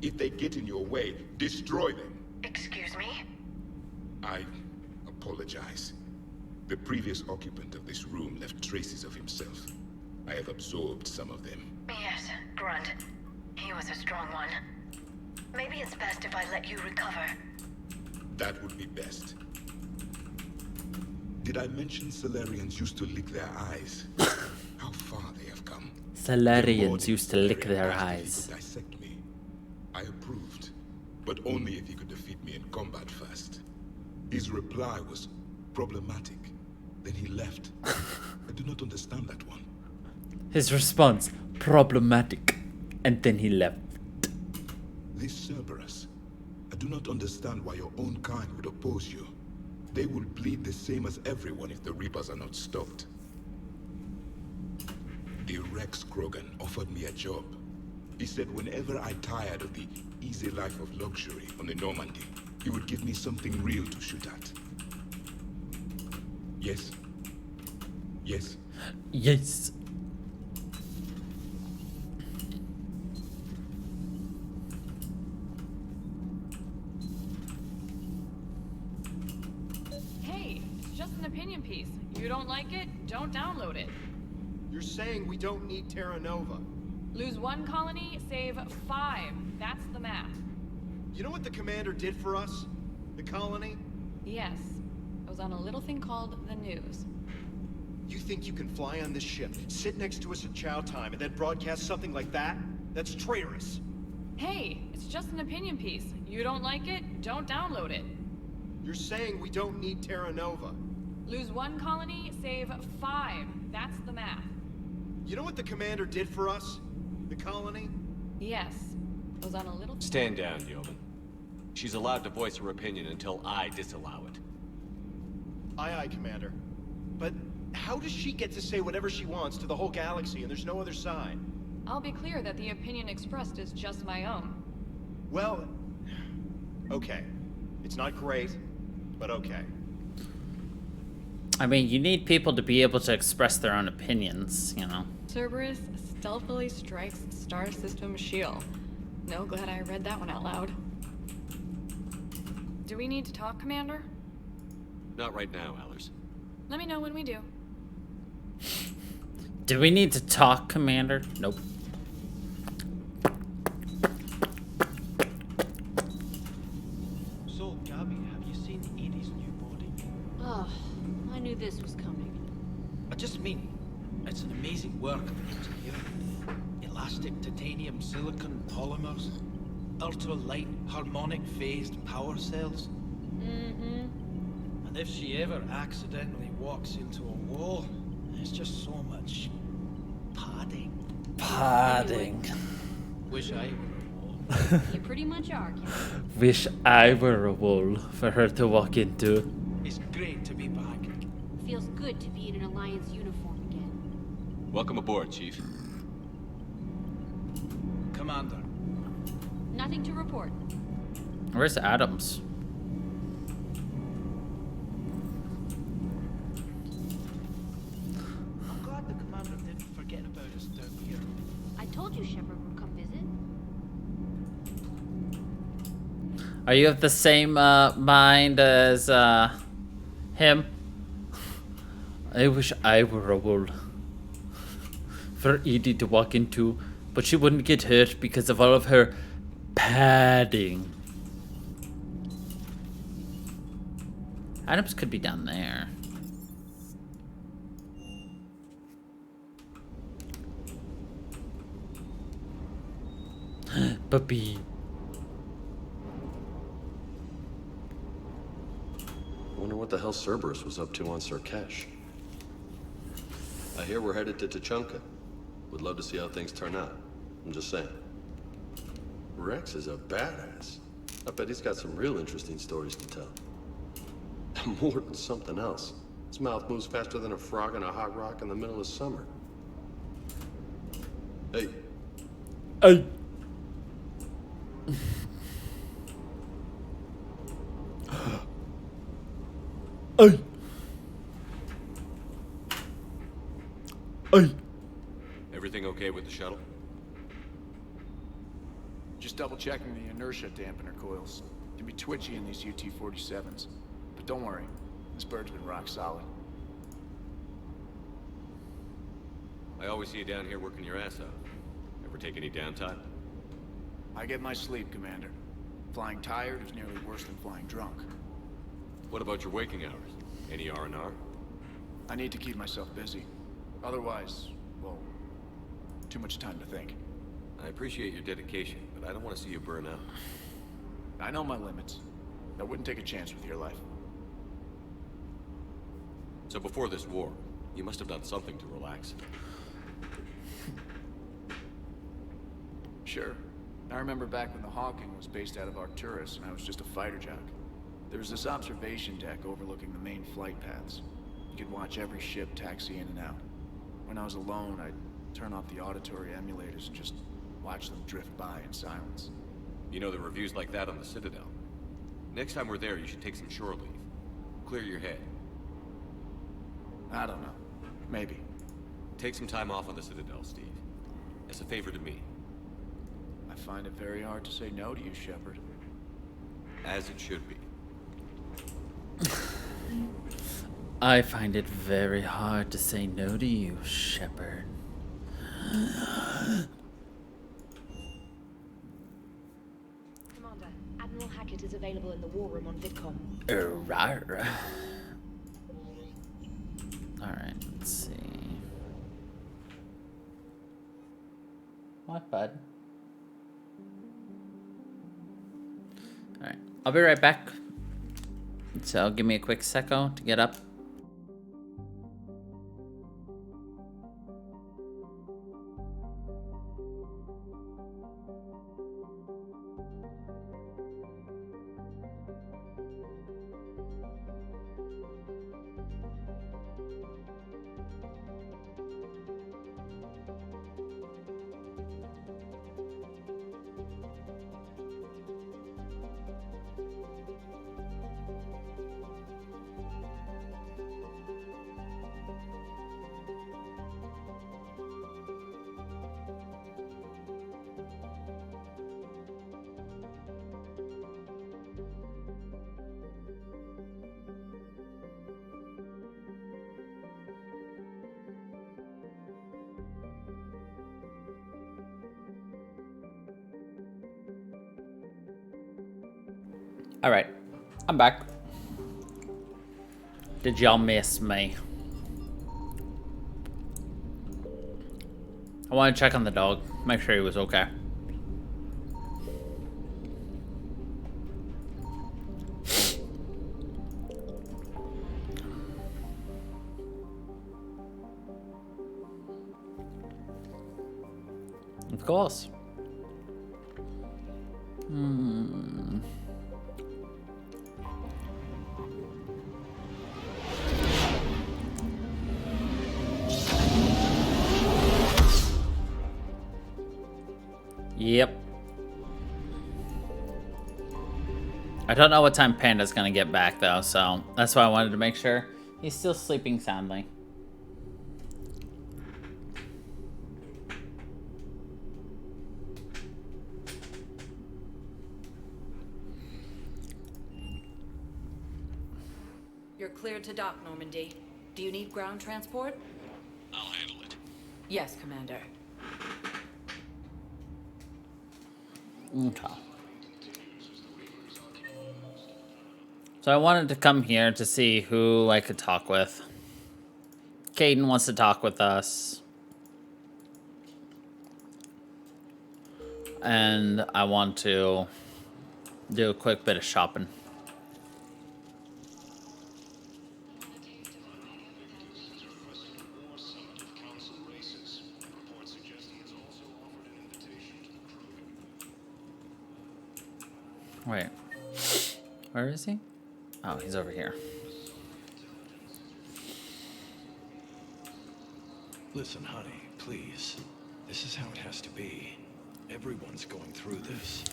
If they get in your way, destroy them. Excuse me? I apologize. The previous occupant of this room left traces of himself. I have absorbed some of them. Yes, Grunt. He was a strong one. Maybe it's best if I let you recover. That would be best. Did I mention Solarians used to lick their eyes? How far they have come. Solarians used to lick their eyes. Dissect me. I approved, but only if he could defeat me in combat first. His reply was problematic. Then he left. I do not understand that one. His response, problematic. And then he left. This Cerberus, I do not understand why your own kind would oppose you. They will bleed the same as everyone if the Reapers are not stopped. The Rex Krogan offered me a job. He said whenever I tired of the easy life of luxury on the Normandy, he would give me something real to shoot at. Yes. Yes. Yes. Hey, it's just an opinion piece. You don't like it? Don't download it. You're saying we don't need Terra Nova. Lose 1 colony, save 5. That's the math. You know what the commander did for us? The colony? Yes. I was on a little thing called the news. You think you can fly on this ship, sit next to us at chow time, and then broadcast something like that? That's traitorous. Hey, it's just an opinion piece. You don't like it? Don't download it. You're saying we don't need Terra Nova. Lose 1 colony, save 5. That's the math. You know what the commander did for us? The colony? Yes. I was on a little... Stand down, Yeoman. She's allowed to voice her opinion until I disallow it. Aye, aye, Commander. But how does she get to say whatever she wants to the whole galaxy and there's no other side? I'll be clear that the opinion expressed is just my own. Well, okay. It's not great, but okay. I mean, you need people to be able to express their own opinions, you know. Cerberus stealthily strikes Star System shield. No, glad I read that one out loud. Do we need to talk, Commander? Not right now, Allers. Let me know when we do. Do we need to talk, Commander? Nope. So, Gabby, have you seen Edie's new body? Oh, I knew this was coming. I just mean, it's an amazing work of engineering. Elastic titanium silicon polymers, ultra-light harmonic phased power cells. Mm-hmm. And if she ever accidentally walks into a wall, there's just so much padding. Padding. Wish I were a wall. You pretty much are, Captain. Wish I were a wall for her to walk into. It's great to be back. Feels good to be in an Alliance uniform again. Welcome aboard, Chief. Commander. Nothing to report. Where's Adams? I'm glad the commander didn't forget about us down here. I told you Shepard would come visit. Are you of the same mind as him? I wish I were a wall for Edie to walk into, but she wouldn't get hurt because of all of her padding. Adams could be down there. Puppy. Wonder what the hell Cerberus was up to on Surkesh. I hear we're headed to Tuchanka. Would love to see how things turn out. I'm just saying. Rex is a badass. I bet he's got some real interesting stories to tell. And more than something else. His mouth moves faster than a frog in a hot rock in the middle of summer. Hey, Hey. Hey. Hey. Everything okay with the shuttle? Just double checking the inertia dampener coils. Can be twitchy in these UT-47s. But don't worry, this bird's been rock solid. I always see you down here working your ass off. Ever take any downtime? I get my sleep, Commander. Flying tired is nearly worse than flying drunk. What about your waking hours? Any R&R? I need to keep myself busy. Otherwise, well, too much time to think. I appreciate your dedication, but I don't want to see you burn out. I know my limits. I wouldn't take a chance with your life. So before this war, you must have done something to relax. Sure. I remember back when the Hawking was based out of Arcturus and I was just a fighter jock. There was this observation deck overlooking the main flight paths. You could watch every ship taxi in and out. When I was alone, I'd turn off the auditory emulators and just watch them drift by in silence. You know, there are reviews like that on the Citadel. Next time we're there, you should take some shore leave. Clear your head. I don't know. Maybe. Take some time off on the Citadel, Steve. As a favor to me. I find it very hard to say no to you, Shepard. As it should be. I find it very hard to say no to you, Shepard. Commander, Admiral Hackett is available in the war room on VidCom. Rawr. Alright, let's see. What, bud? Alright, I'll be right back. So give me a quick secco to get up. All right, I'm back. Did y'all miss me? I want to check on the dog, make sure he was okay. Of course. Yep. I don't know what time Panda's gonna get back though, so that's why I wanted to make sure he's still sleeping soundly. You're cleared to dock, Normandy. Do you need ground transport? I'll handle it. Yes, Commander. Okay. So I wanted to come here to see who I could talk with. Caden wants to talk with us. And I want to do a quick bit of shopping. Wait. Where is he? Oh, he's over here. Listen, honey, please. This is how it has to be. Everyone's going through this.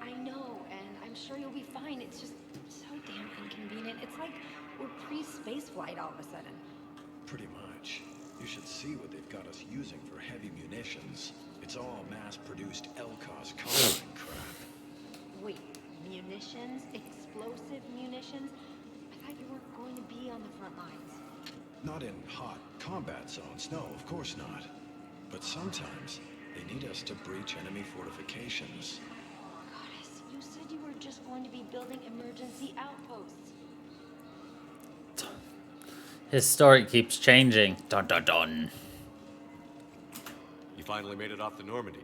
I know, and I'm sure you'll be fine. It's just so damn inconvenient. It's like we're pre-space flight all of a sudden. Pretty much. You should see what they've got us using for heavy munitions. It's all mass-produced LCOS coloring crap. Wait, munitions? Explosive munitions? I thought you weren't going to be on the front lines. Not in hot combat zones, no, of course not. But sometimes, they need us to breach enemy fortifications. Goddess, you said you were just going to be building emergency outposts. His story keeps changing. Dun dun dun. You finally made it off the Normandy.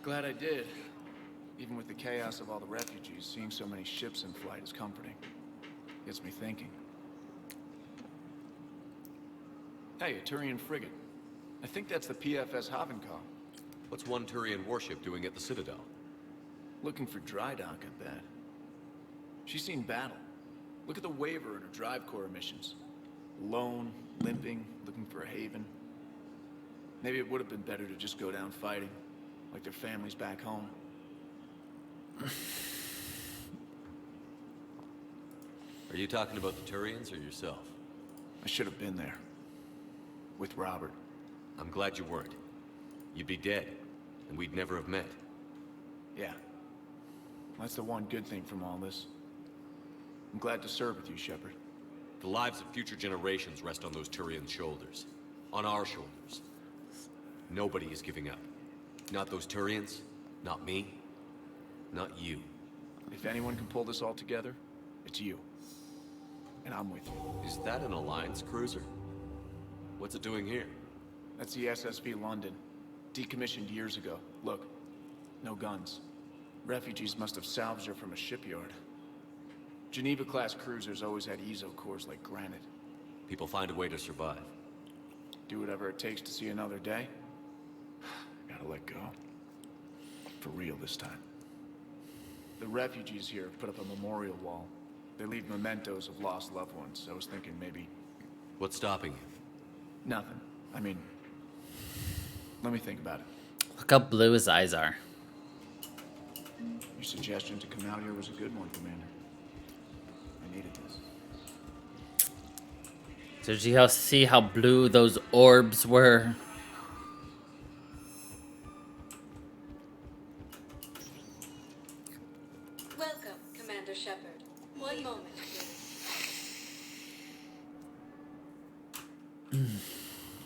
Glad I did. Even with the chaos of all the refugees, seeing so many ships in flight is comforting. Gets me thinking. Hey, a Turian frigate. I think that's the PFS Havenkar. What's one Turian warship doing at the Citadel? Looking for dry dock, I bet. She's seen battle. Look at the waiver in her drive core emissions. Alone, limping, looking for a haven. Maybe it would have been better to just go down fighting, like their families back home. Are you talking about the Turians or yourself? I should have been there. With Robert. I'm glad you weren't. You'd be dead, and we'd never have met. Yeah. That's the one good thing from all this. I'm glad to serve with you, Shepard. The lives of future generations rest on those Turian shoulders. On our shoulders. Nobody is giving up. Not those Turians, not me, not you. If anyone can pull this all together, it's you. And I'm with you. Is that an Alliance cruiser? What's it doing here? That's the SSV London. Decommissioned years ago. Look, no guns. Refugees must have salvaged her from a shipyard. Geneva-class cruisers always had ezo cores like granite. People find a way to survive. Do whatever it takes to see another day. Gotta let go. For real this time. The refugees here have put up a memorial wall. They leave mementos of lost loved ones. I was thinking maybe... What's stopping you? Nothing. I mean... Let me think about it. Look how blue his eyes are. Your suggestion to come out here was a good one, Commander. I needed this. Did you see how blue those orbs were? Welcome, Commander Shepard. One moment, please.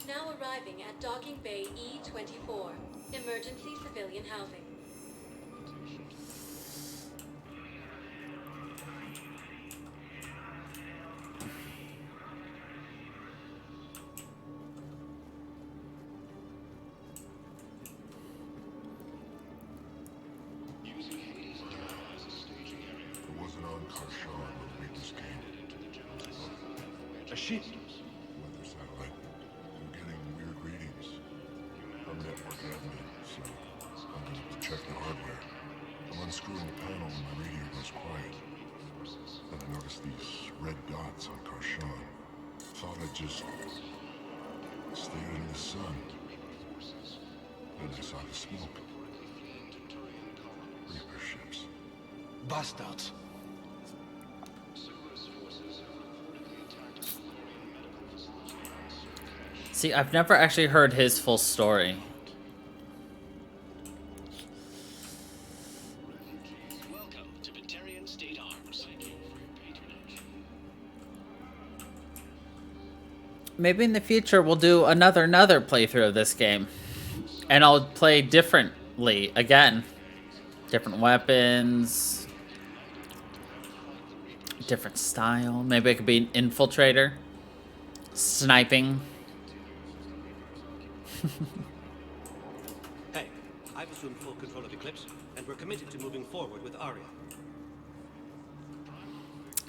Now arriving at Docking Bay E-24, emergency civilian housing. It wasn't on Karshan when we made this game. A ship. Weather satellite. I'm getting weird readings. I'm network admin, so I'm gonna check the hardware. I'm unscrewing the panel when my radio goes quiet. Then I noticed these red dots on Karshan. Thought I'd just stare into the sun. Then I saw the smoke. Reaper ships. Bastards. See, I've never actually heard his full story. Welcome to Batarian State Arms. Thank you for your patronage. Maybe in the future we'll do another playthrough of this game. And I'll play differently again. Different weapons. Different style. Maybe I could be an infiltrator. Sniping. Hey, I've assumed full control of Eclipse, and we're committed to moving forward with Aria.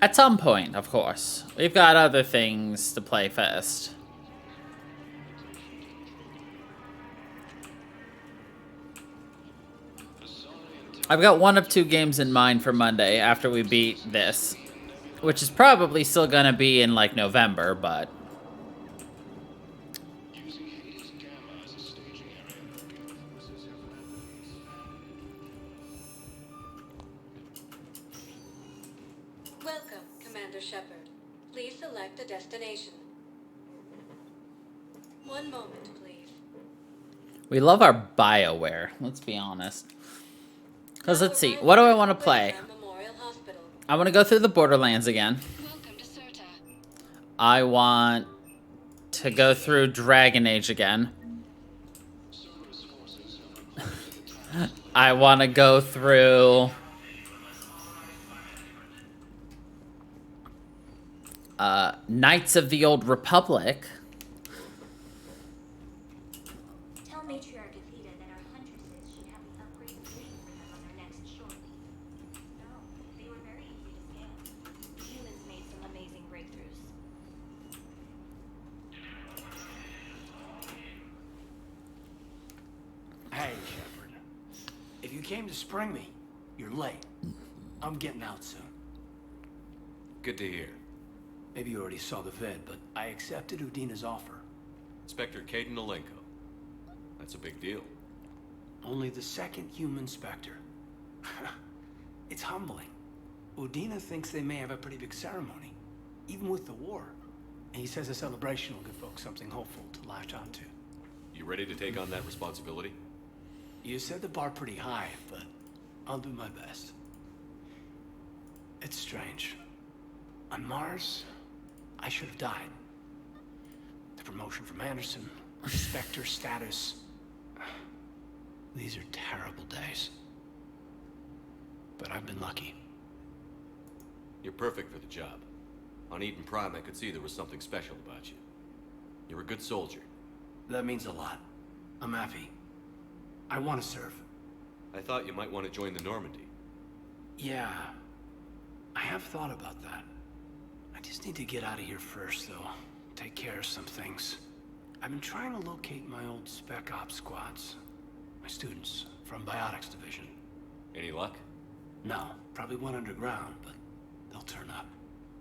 At some point, of course. We've got other things to play first. I've got one of two games in mind for Monday after we beat this. Which is probably still gonna be in, like, November, but... Welcome, Commander Shepard. Please select a destination. One moment, please. We love our BioWare, let's be honest. Because let's see, what do I want to play? I want to go through the Borderlands again. I want to go through Dragon Age again. I want to go through Knights of the Old Republic. Tell Matriarch Athena that our huntresses should have the upgrades waiting for them on their next shortly. No, they were very easy to scale. Humans made some amazing breakthroughs. Hey, Shepard. If you came to spring me, you're late. I'm getting out soon. Good to hear. Maybe you already saw the vid, but I accepted Udina's offer. Inspector Caden Alenko. That's a big deal. Only the second human Spectre. It's humbling. Udina thinks they may have a pretty big ceremony, even with the war. And he says a celebration will give folks something hopeful to latch onto. You ready to take on that responsibility? You set the bar pretty high, but I'll do my best. It's strange. On Mars, I should have died. The promotion from Anderson, Spectre status. These are terrible days. But I've been lucky. You're perfect for the job. On Eden Prime, I could see there was something special about you. You're a good soldier. That means a lot. I'm happy. I want to serve. I thought you might want to join the Normandy. Yeah. I have thought about that. I just need to get out of here first, though. Take care of some things. I've been trying to locate my old Spec Ops squads. My students from Biotics Division. Any luck? No. Probably went underground, but they'll turn up.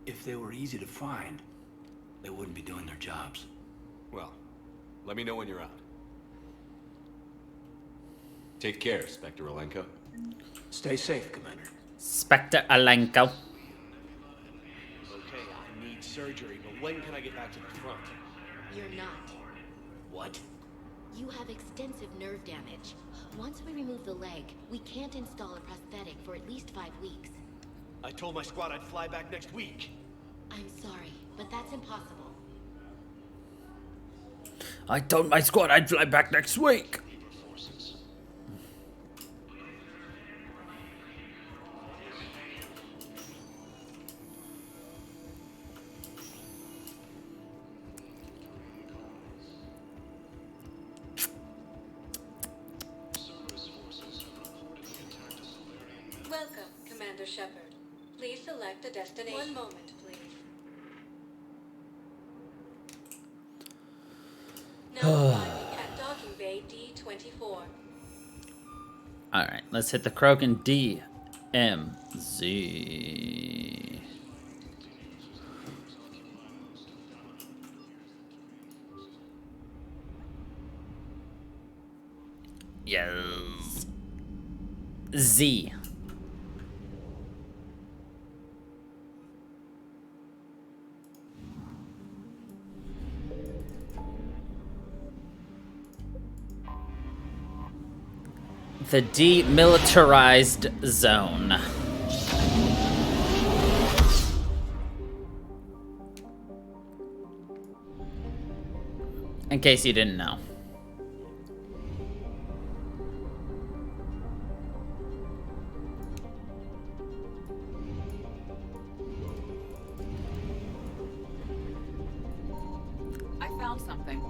If they were easy to find, they wouldn't be doing their jobs. Well, let me know when you're out. Take care, Spectre Alenko. Stay safe, Commander. Spectre Alenko. Okay, I need surgery, but when can I get back to the front? You're not. What? You have extensive nerve damage. Once we remove the leg, we can't install a prosthetic for at least 5 weeks. I told my squad I'd fly back next week. I'm sorry, but that's impossible. I told my squad I'd fly back next week. Welcome, Commander Shepard. Please select a destination. One moment, please. Now arriving at Docking Bay D-24. Alright, let's hit the Krogan DMZ. Yes. Z. The demilitarized zone. In case you didn't know. I found something.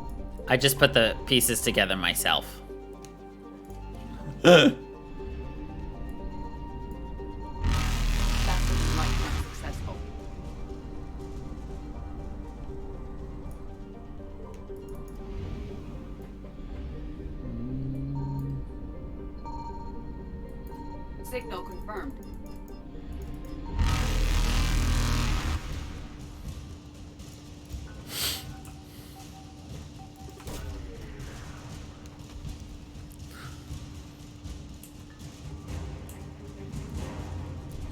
I just put the pieces together myself. Successful. Signal confirmed.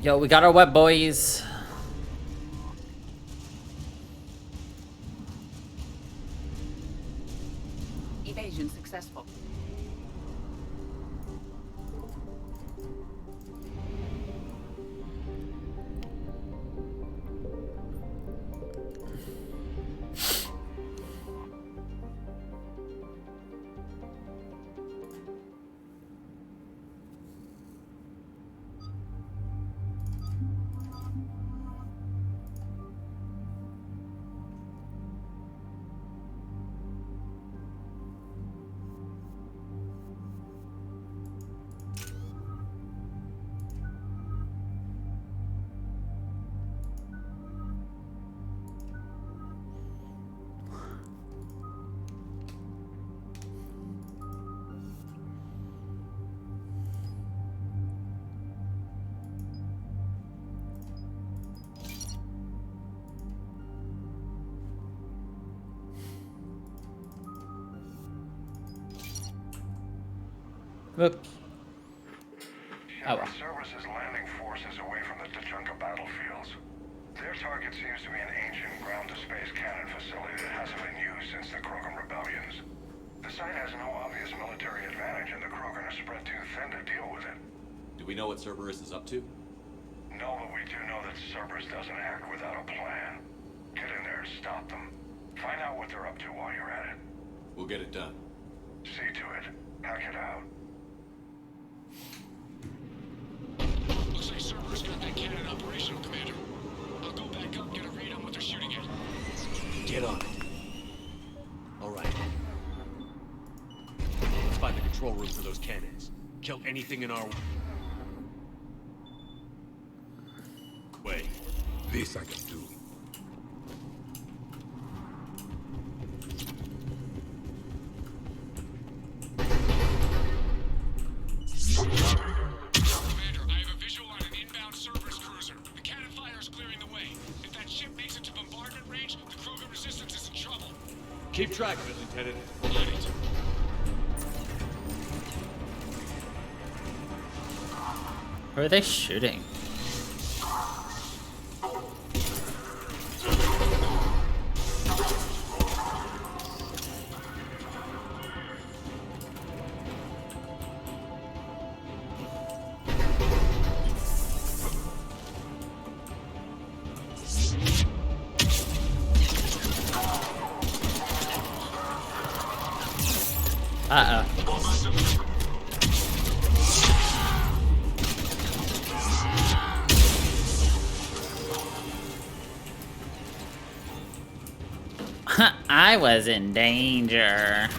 Yo, we got our web boys. Look. Oh well. Services landing forces away from the Tachanka battlefields. Their target seems to be an ancient ground-to-space cannon facility that hasn't been used since the Krogan rebellions. The site has no obvious military advantage, and the Krogan are spread too thin to deal with it. Do we know what Cerberus is up to? No, but we do know that Cerberus doesn't act without a plan. Get in there and stop them. Find out what they're up to while you're at it. We'll get it done. See to it. Hack it out. Looks like Cerberus got that cannon operational, Commander. I'll go back up and get a read on what they're shooting at. Get on it. All right. Let's find the control room for those cannons. Kill anything in our way. This I can do. Commander, I have a visual on an inbound Cerberus cruiser. The cannon fire is clearing the way. If that ship makes it to bombardment range, the Krogan resistance is in trouble. Keep track of it, Lieutenant. On it. Who are they shooting? Uh-oh. I was in danger.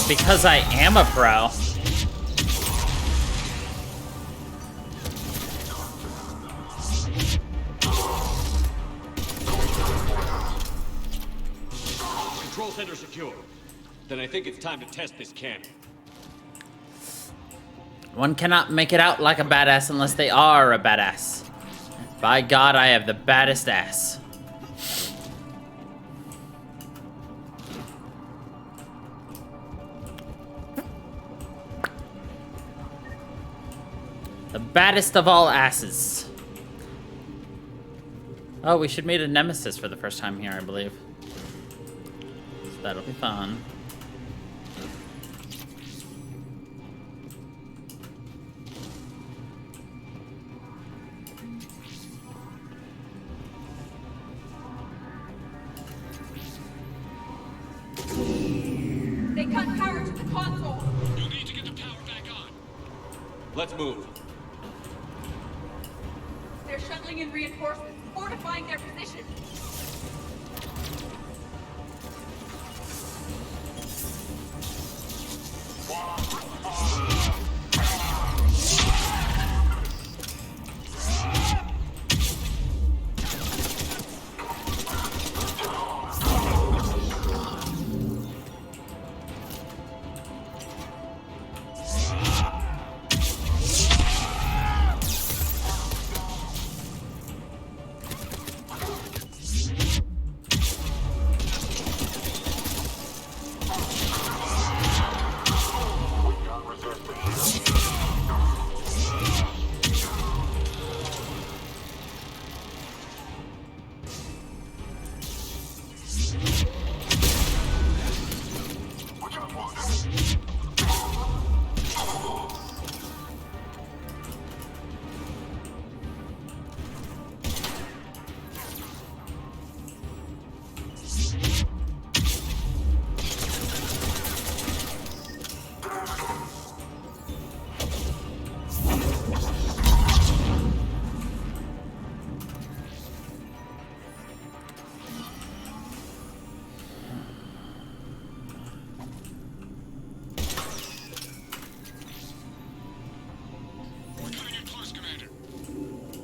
Because I am a pro. Control center secure. Then I think it's time to test this cannon. One cannot make it out like a badass unless they are a badass. By God, I have the baddest ass. The baddest of all asses. Oh, we should meet a nemesis for the first time here, I believe. So that'll be fun. They cut power to the console. You'll need to get the power back on. Let's move. They're shuttling in reinforcements, fortifying their position.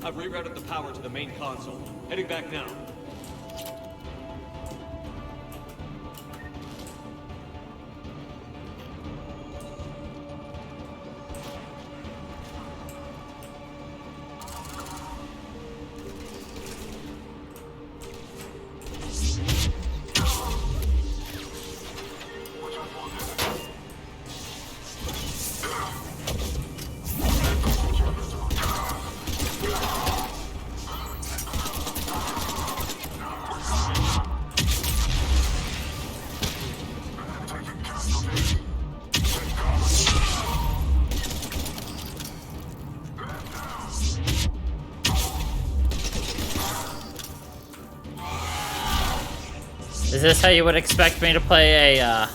I've rerouted the power to the main console. Heading back now. Is this how you would expect me to play a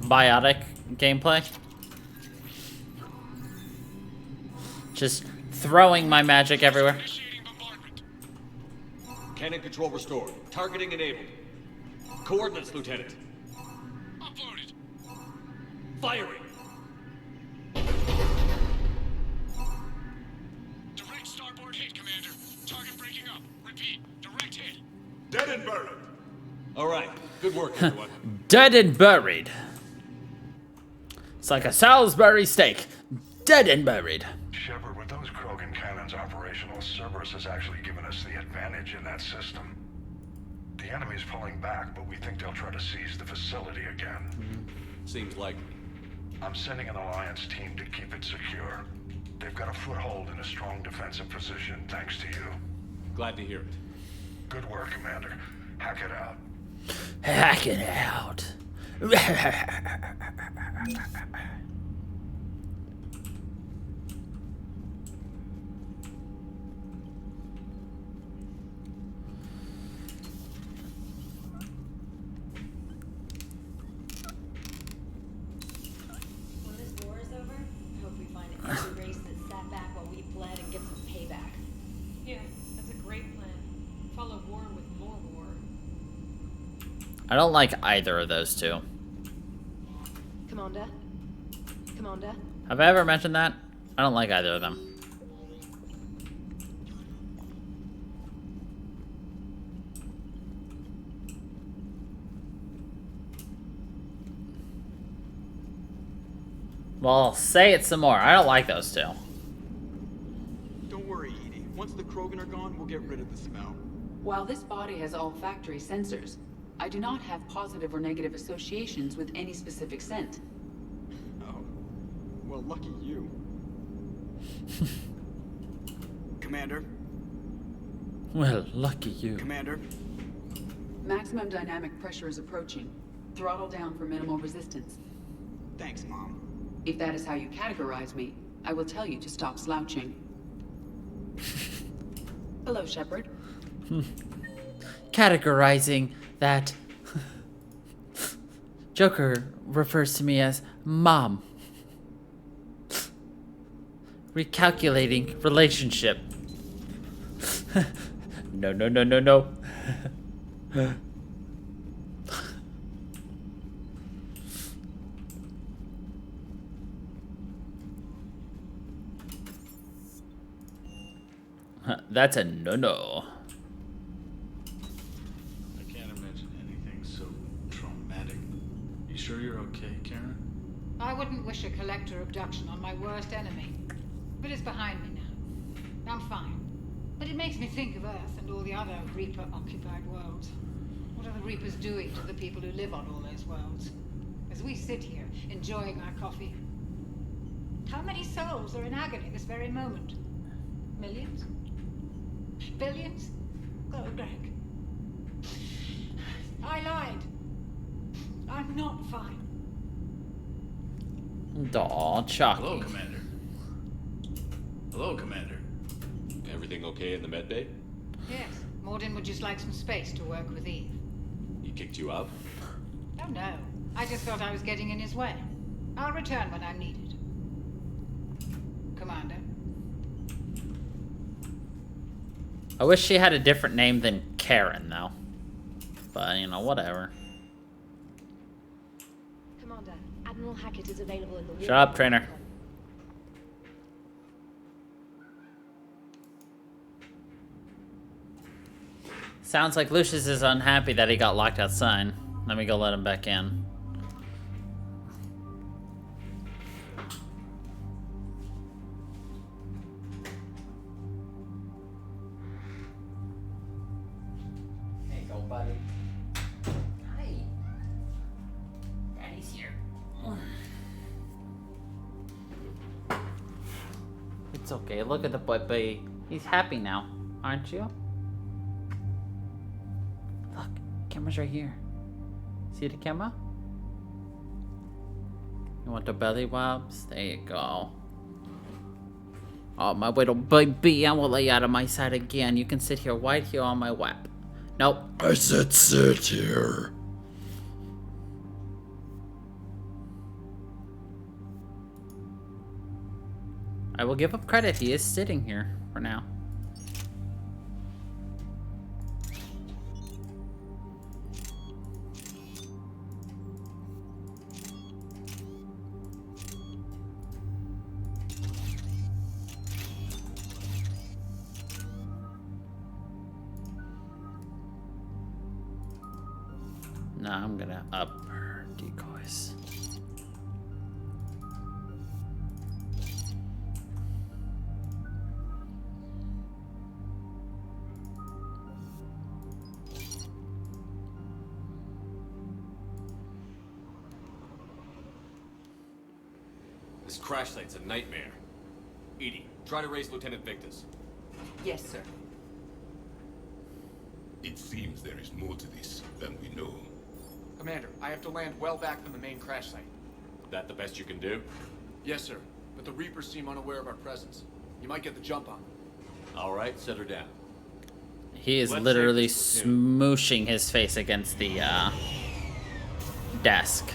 biotic gameplay? Just throwing my magic everywhere. Cannon control restored. Targeting enabled. Coordinates, Lieutenant. Uploaded. Firing. Direct starboard hit, Commander. Target breaking up. Repeat. Direct hit. Dead and buried. All right. Good work, everyone. Dead and buried. It's like a Salisbury steak. Dead and buried. Shepard, with those Krogan cannons operational, Cerberus has actually given us the advantage in that system. The enemy's pulling back, but we think they'll try to seize the facility again. Seems like. I'm sending an Alliance team to keep it secure. They've got a foothold in a strong defensive position, thanks to you. Glad to hear it. Good work, Commander. Hack it out. Hack it out. When this war is over, I hope we find every race that sat back while we bled and get some payback. Yeah, that's a great plan. Follow war with more war. I don't like either of those two. Commander? Commander? Have I ever mentioned that? I don't like either of them. Well, say it some more. I don't like those two. Don't worry, Edie. Once the Krogan are gone, we'll get rid of the smell. While this body has olfactory sensors, I do not have positive or negative associations with any specific scent. Oh. Well, lucky you. Commander? Well, lucky you. Commander? Maximum dynamic pressure is approaching. Throttle down for minimal resistance. Thanks, Mom. If that is how you categorize me, I will tell you to stop slouching. Hello, Shepard. Categorizing that Joker refers to me as Mom. Recalculating relationship. No, no, no, no, no. That's a no-no. I can't imagine anything so traumatic. You sure you're okay, Karen? I wouldn't wish a collector abduction on my worst enemy. But it's behind me now. I'm fine. But it makes me think of Earth and all the other Reaper-occupied worlds. What are the Reapers doing to the people who live on all those worlds? As we sit here, enjoying our coffee. How many souls are in agony this very moment? Millions? Billions? Oh, Greg. I lied. I'm not fine. Aw, Chucky. Hello, Commander. Hello, Commander. Everything okay in the med bay? Yes, Morden would just like some space to work with Eve. He kicked you out? Oh no, I just thought I was getting in his way. I'll return when I'm needed. Commander. I wish she had a different name than Karen, though. But, you know, whatever. Commander, Admiral Hackett is available in the... Shut up, trainer. Sounds like Lucius is unhappy that he got locked outside. Let me go let him back in. Hey, go, buddy. Hi. Daddy's here. It's okay. Look at the boy. He's happy now, aren't you? Look, camera's right here. See the camera? You want the belly rubs? There you go. Oh, my little baby, I will lay out of my sight again. You can sit here right here on my lap. Nope. I said sit here. I will give him credit. He is sitting here for now. No, I'm gonna up decoys. This crash site's a nightmare. Edie, try to raise Lieutenant Victus. Yes, sir. It seems there is more to this than we know. Commander, I have to land well back from the main crash site. That the best you can do? Yes, sir. But the Reapers seem unaware of our presence. You might get the jump on them. All right, set her down. He is literally smooshing his face against the desk.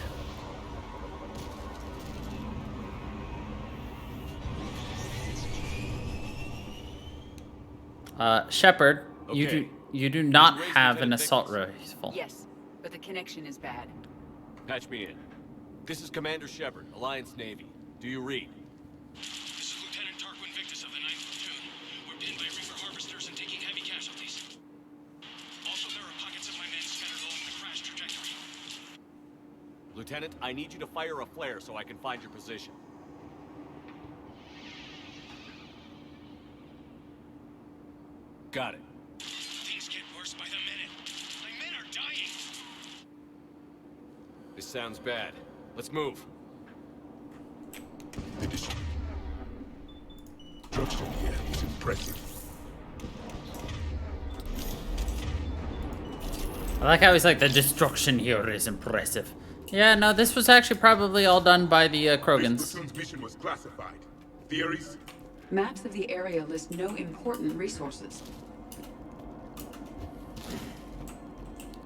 Shepard, Okay. you do not Raise have an Lieutenant assault Victus. rifle. Yes, but the connection is bad. Patch me in. This is Commander Shepard, Alliance Navy. Do you read? This is Lieutenant Tarquin Victus of the 9th Platoon. We're pinned by Reaper harvesters and taking heavy casualties. Also, there are pockets of my men scattered along the crash trajectory. Lieutenant, I need you to fire a flare so I can find your position. Got it. Things get worse by the minute. My men are dying. This sounds bad. Let's move. The destruction here is impressive. I like how he's like, the destruction here is impressive. Yeah, no, this was actually probably all done by the Krogans. This platoon's mission was classified. Theories? Maps of the area list no important resources.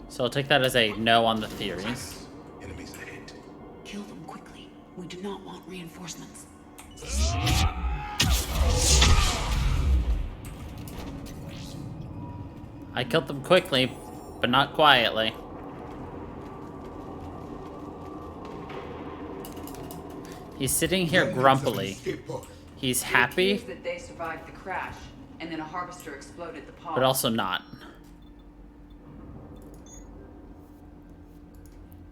So I'll take that as a no on the theories. Enemies ahead. Kill them quickly. We do not want reinforcements. I killed them quickly, but not quietly. He's sitting here grumpily. He's happy, It appears that they survived the crash, and then a harvester exploded the pod. but also not.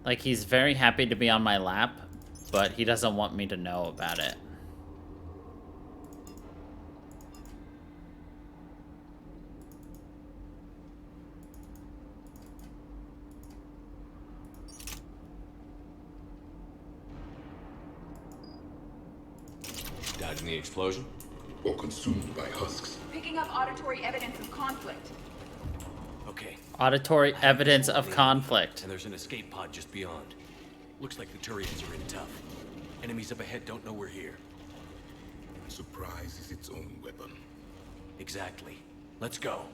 Like, he's very happy to be on my lap, but he doesn't want me to know about it. Died in the explosion? Or consumed by husks. Picking up auditory evidence of conflict. Okay. Auditory evidence of conflict. And there's an escape pod just beyond. Looks like the Turians are in tough. Enemies up ahead don't know we're here. Surprise is its own weapon. Exactly. Let's go.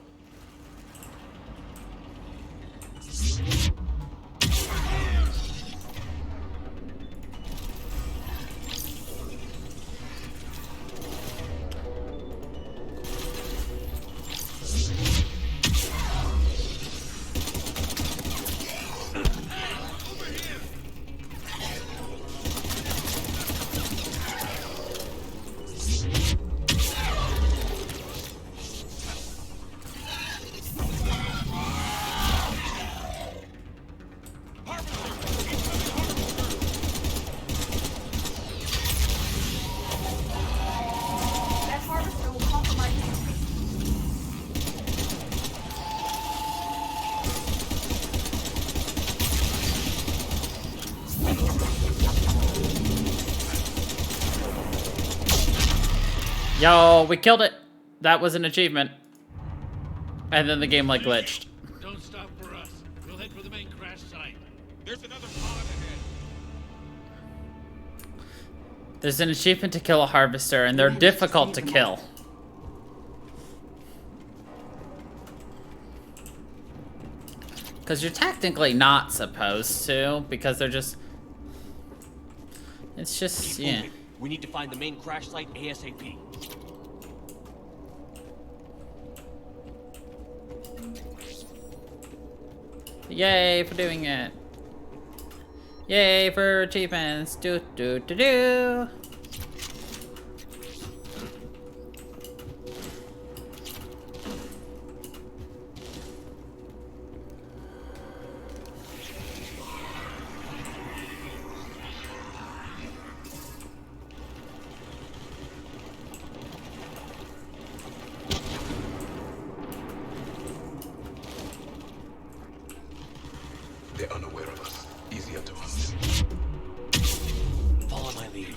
Yo, we killed it. That was an achievement. And then the game like glitched. Don't stop for us. We'll head for the main crash site. There's another pod ahead. There's an achievement to kill a harvester, and they're difficult to kill. Because you're technically not supposed to, because they're just... It's just, yeah. We need to find the main crash site ASAP. Yay for doing it. Yay for achievements. Do do do do. They're unaware of us. Easier to hunt. Follow my lead.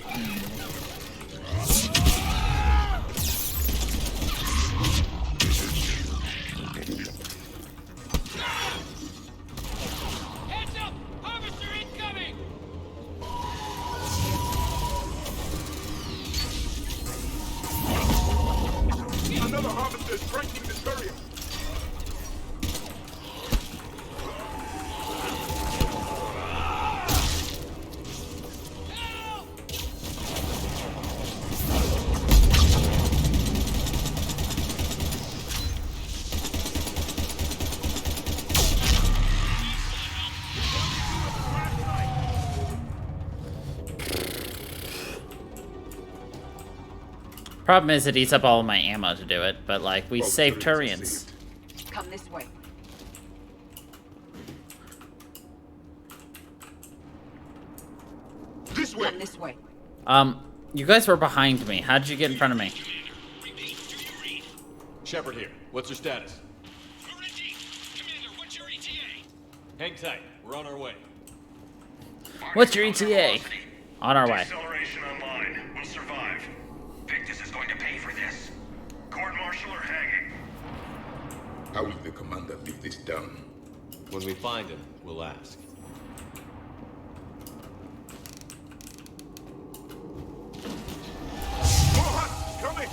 Heads up! Harvester incoming! Another harvester is breaking the Turians. Problem is, it eats up all of my ammo to do it, but like, we saved Turians. Come this way. This way. Come this way. You guys were behind me. How did you get in front of me? Shepard here. What's your status? We're in deep. Commander, what's your ETA? Hang tight. We're on our way. What's your ETA? On our way. Acceleration online. We'll survive. Victus is going to pay for this. Court-martial or hanging? How will the commander live this down? When we find him, we'll ask. Coming!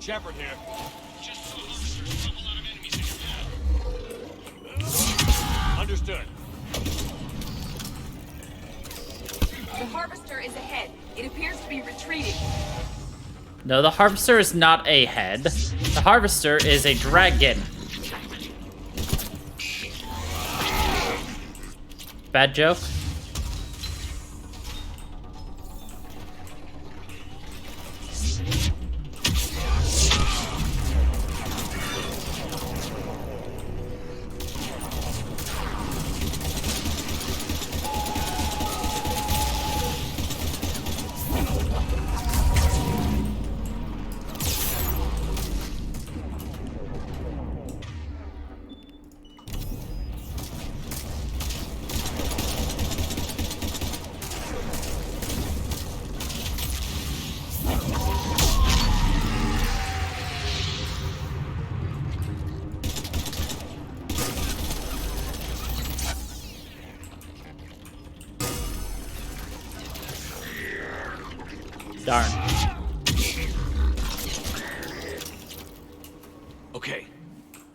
Shepard here. Just saw harvesters drop a lot of enemies in your path. Understood. The harvester is ahead. It appears to be retreating. No, the harvester is not a head. The harvester is a dragon. Bad joke? Darn. Okay.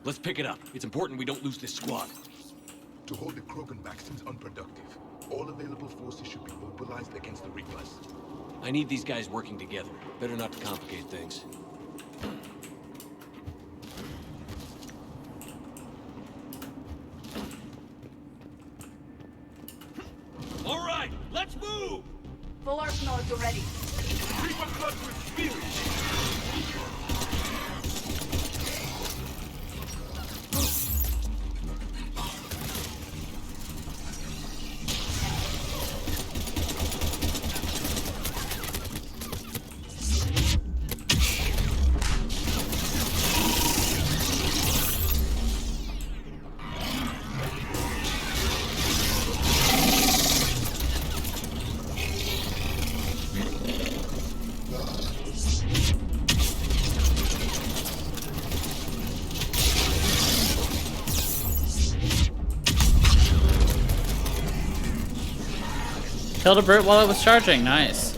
Let's pick it up. It's important we don't lose this squad. To hold the Krogan back seems unproductive. All available forces should be mobilized against the Reapers. I need these guys working together. Better not to complicate things. All right, let's move! Full arsenal is already. Reaper blood with spirit! Killed a brute while it was charging. Nice.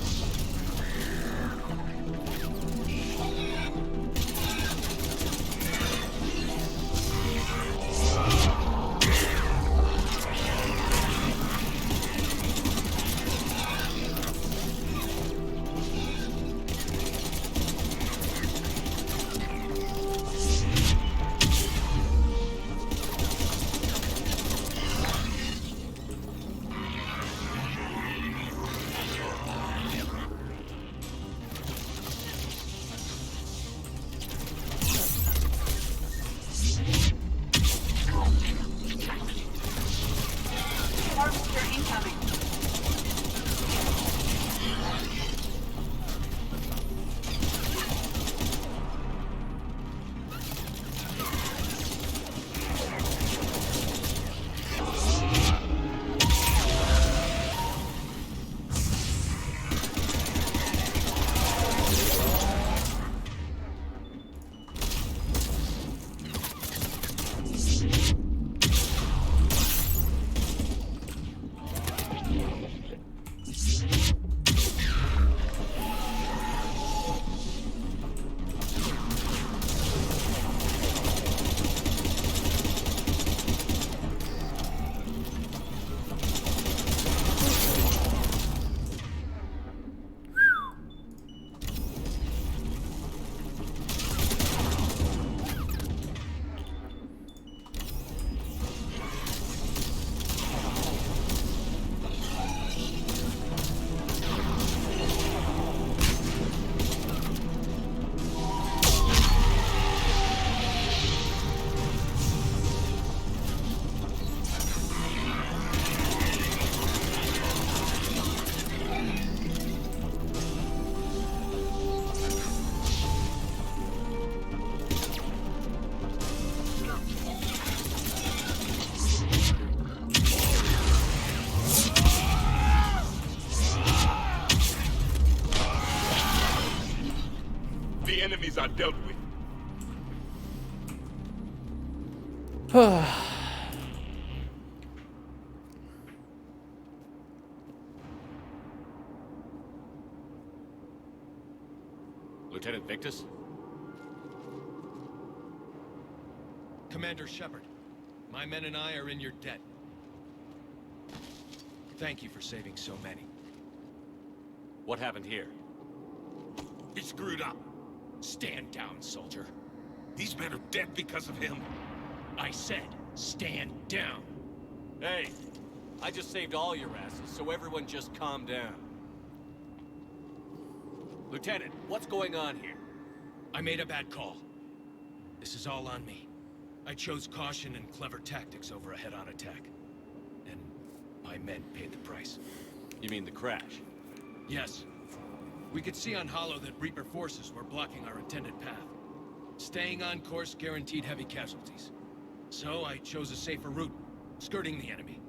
Harvester incoming. The enemies are dealt with. Lieutenant Victus? Commander Shepard, my men and I are in your debt. Thank you for saving so many. What happened here? He screwed up. Stand down, soldier. These men are dead because of him. I said, stand down. Hey, I just saved all your asses, so everyone just calm down. Lieutenant, what's going on here? I made a bad call. This is all on me. I chose caution and clever tactics over a head-on attack. And my men paid the price. You mean the crash? Yes. We could see on Hollow that Reaper forces were blocking our intended path. Staying on course guaranteed heavy casualties. So I chose a safer route, skirting the enemy.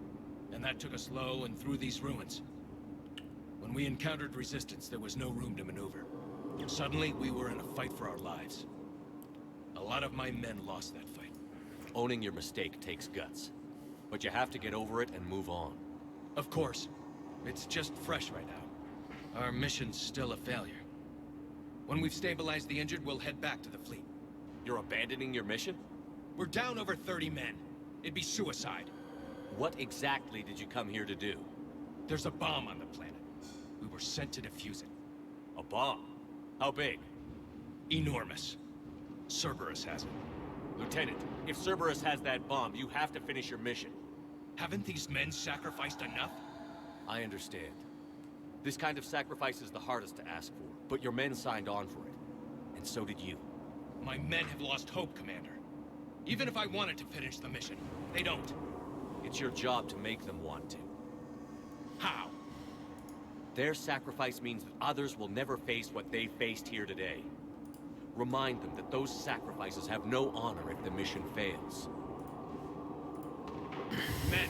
And that took us low and through these ruins. When we encountered resistance, there was no room to maneuver. Suddenly, we were in a fight for our lives. A lot of my men lost that fight. Owning your mistake takes guts. But you have to get over it and move on. Of course. It's just fresh right now. Our mission's still a failure. When we've stabilized the injured, we'll head back to the fleet. You're abandoning your mission? We're down over 30 men. It'd be suicide. What exactly did you come here to do? There's a bomb on the planet. We were sent to defuse it. A bomb? How big? Enormous. Cerberus has it. Lieutenant, if Cerberus has that bomb, you have to finish your mission. Haven't these men sacrificed enough? I understand. This kind of sacrifice is the hardest to ask for, but your men signed on for it. And so did you. My men have lost hope, Commander. Even if I wanted to finish the mission, they don't. It's your job to make them want to. How? Their sacrifice means that others will never face what they faced here today. Remind them that those sacrifices have no honor if the mission fails. Men,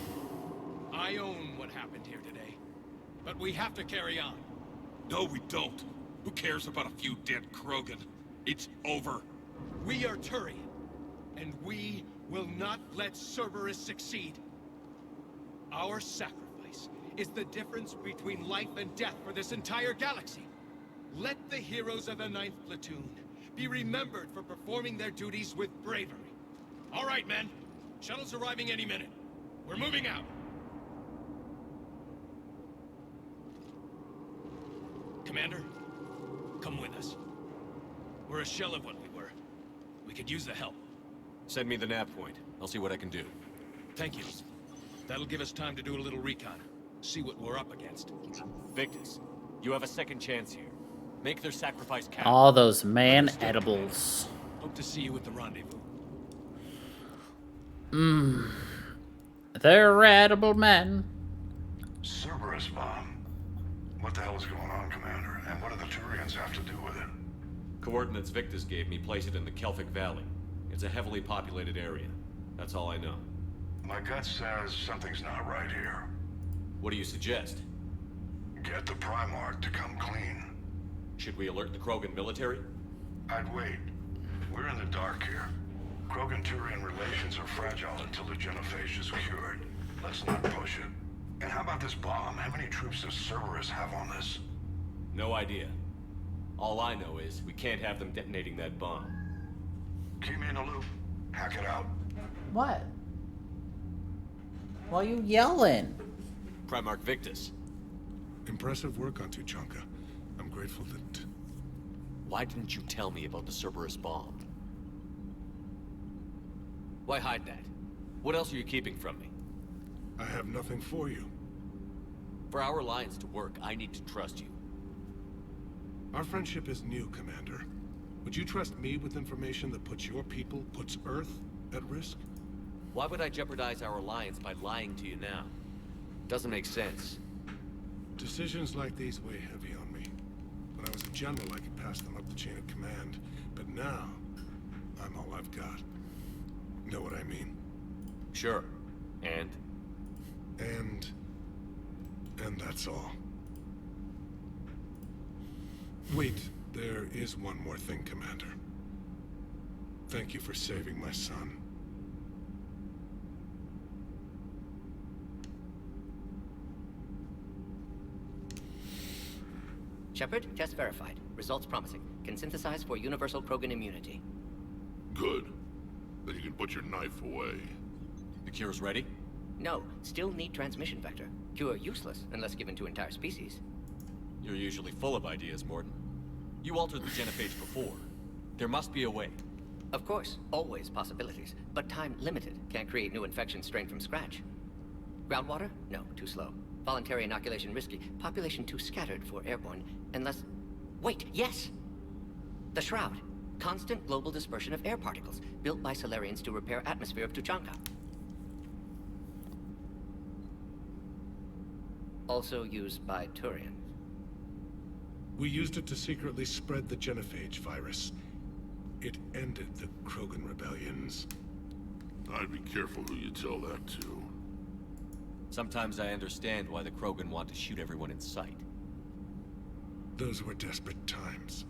I own what happened here today. But we have to carry on. No, we don't. Who cares about a few dead Krogan? It's over. We are Turian, and we will not let Cerberus succeed. Our sacrifice is the difference between life and death for this entire galaxy. Let the heroes of the 9th Platoon be remembered for performing their duties with bravery. All right, men. Shuttle's arriving any minute. We're moving out. Commander, come with us. We're a shell of what we were. We could use the help. Send me the nav point. I'll see what I can do. Thank you. That'll give us time to do a little recon. See what we're up against. Victus, you have a second chance here. Make their sacrifice count. All those man edibles. Hope to see you at the rendezvous. They're edible men. Cerberus bomb. What the hell is going on, Commander? And what do the Turians have to do with it? Coordinates Victus gave me place it in the Kelphic Valley. It's a heavily populated area. That's all I know. My gut says something's not right here. What do you suggest? Get the Primarch to come clean. Should we alert the Krogan military? I'd wait. We're in the dark here. Krogan-Turian relations are fragile until the genophage is cured. Let's not push it. And how about this bomb? How many troops does Cerberus have on this? No idea. All I know is we can't have them detonating that bomb. Keep me in the loop. Hack it out. What? Why are you yelling? Primarch Victus. Impressive work on Tuchanka. I'm grateful that... Why didn't you tell me about the Cerberus bomb? Why hide that? What else are you keeping from me? I have nothing for you. For our alliance to work, I need to trust you. Our friendship is new, Commander. Would you trust me with information that puts your people, puts Earth, at risk? Why would I jeopardize our alliance by lying to you now? Doesn't make sense. Decisions like these weigh heavy on me. When I was a general, I could pass them up the chain of command. But now, I'm all I've got. Know what I mean? Sure. And? And that's all. Wait, there is one more thing, Commander. Thank you for saving my son. Shepard, test verified. Results promising. Can synthesize for universal Krogan immunity. Good. Then you can put your knife away. The cure's ready? No, still need transmission vector. Cure useless unless given to entire species. You're usually full of ideas, Mordin. You altered the genophage before. There must be a way. Of course, always possibilities, but time limited. Can't create new infection strain from scratch. Groundwater? No, too slow. Voluntary inoculation risky. Population too scattered for airborne, unless... Wait, yes! The Shroud. Constant global dispersion of air particles, built by Solarians to repair atmosphere of Tuchanka. Also used by Turians. We used it to secretly spread the genophage virus. It ended the Krogan rebellions. I'd be careful who you tell that to. Sometimes I understand why the Krogan want to shoot everyone in sight. Those were desperate times.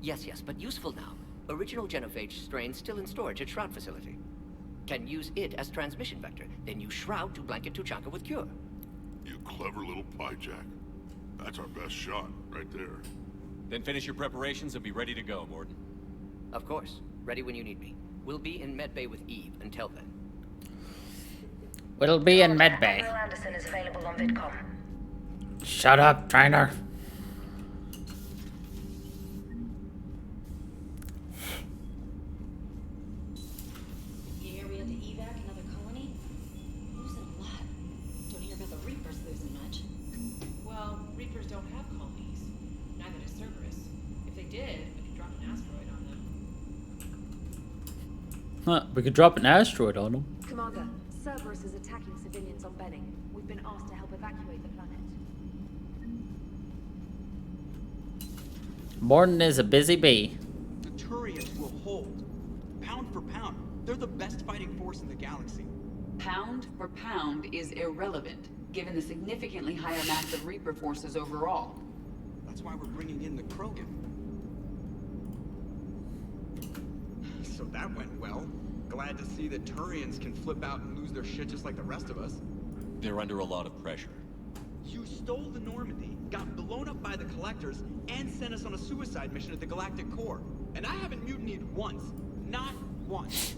Yes, but useful now. Original genophage strain still in storage at Shroud facility. Can use it as transmission vector, then use Shroud to blanket Tuchanka with cure. You clever little pyjack. That's our best shot, right there. Then finish your preparations and be ready to go, Mordin. Of course. Ready when you need me. We'll be in medbay with Eve until then. We'll be in medbay. Will Anderson is available on VidCom. Shut up, trainer. The area to evac another colony? Losing a lot. Don't hear about the Reapers losing much. Well, Reapers don't have colonies. Neither does Cerberus. If they did, we could drop an asteroid on them. Huh, we could drop an asteroid on them. Commander, Cerberus is attacking civilians on Benning. We've been asked to help evacuate the planet. Mordin is a busy bee. The Turians will hold. Pound for pound, they're the best fighting force in the galaxy. Pound for pound is irrelevant, given the significantly higher mass of Reaper forces overall. That's why we're bringing in the Krogan. So that went well. Glad to see that Turians can flip out and lose their shit just like the rest of us. They're under a lot of pressure. who stole the Normandy, got blown up by the Collectors, and sent us on a suicide mission at the Galactic Core. And I haven't mutinied once. Not once.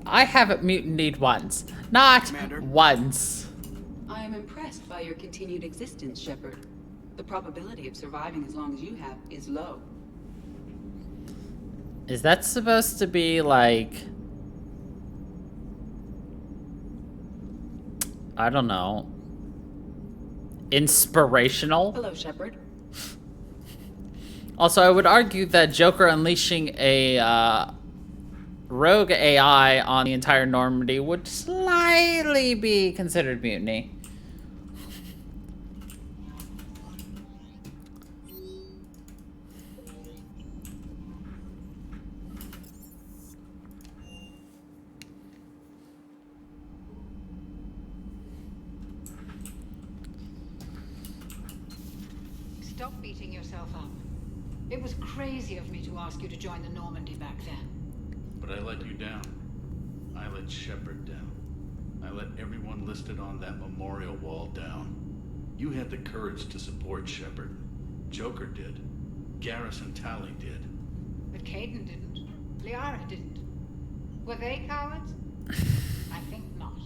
I haven't mutinied once. Not once. I am impressed by your continued existence, Shepard. The probability of surviving as long as you have is low. Is that supposed to be like... I don't know. Inspirational? Hello, Shepard. Also, I would argue that Joker unleashing a rogue AI on the entire Normandy would slightly be considered mutiny. Stop beating yourself up. It was crazy of me to ask you to join the Normandy back then. But I let you down. I let Shepard down. I let everyone listed on that memorial wall down. You had the courage to support Shepard. Joker did. Garrus and Tali did. But Caden didn't. Liara didn't. Were they cowards? I think not.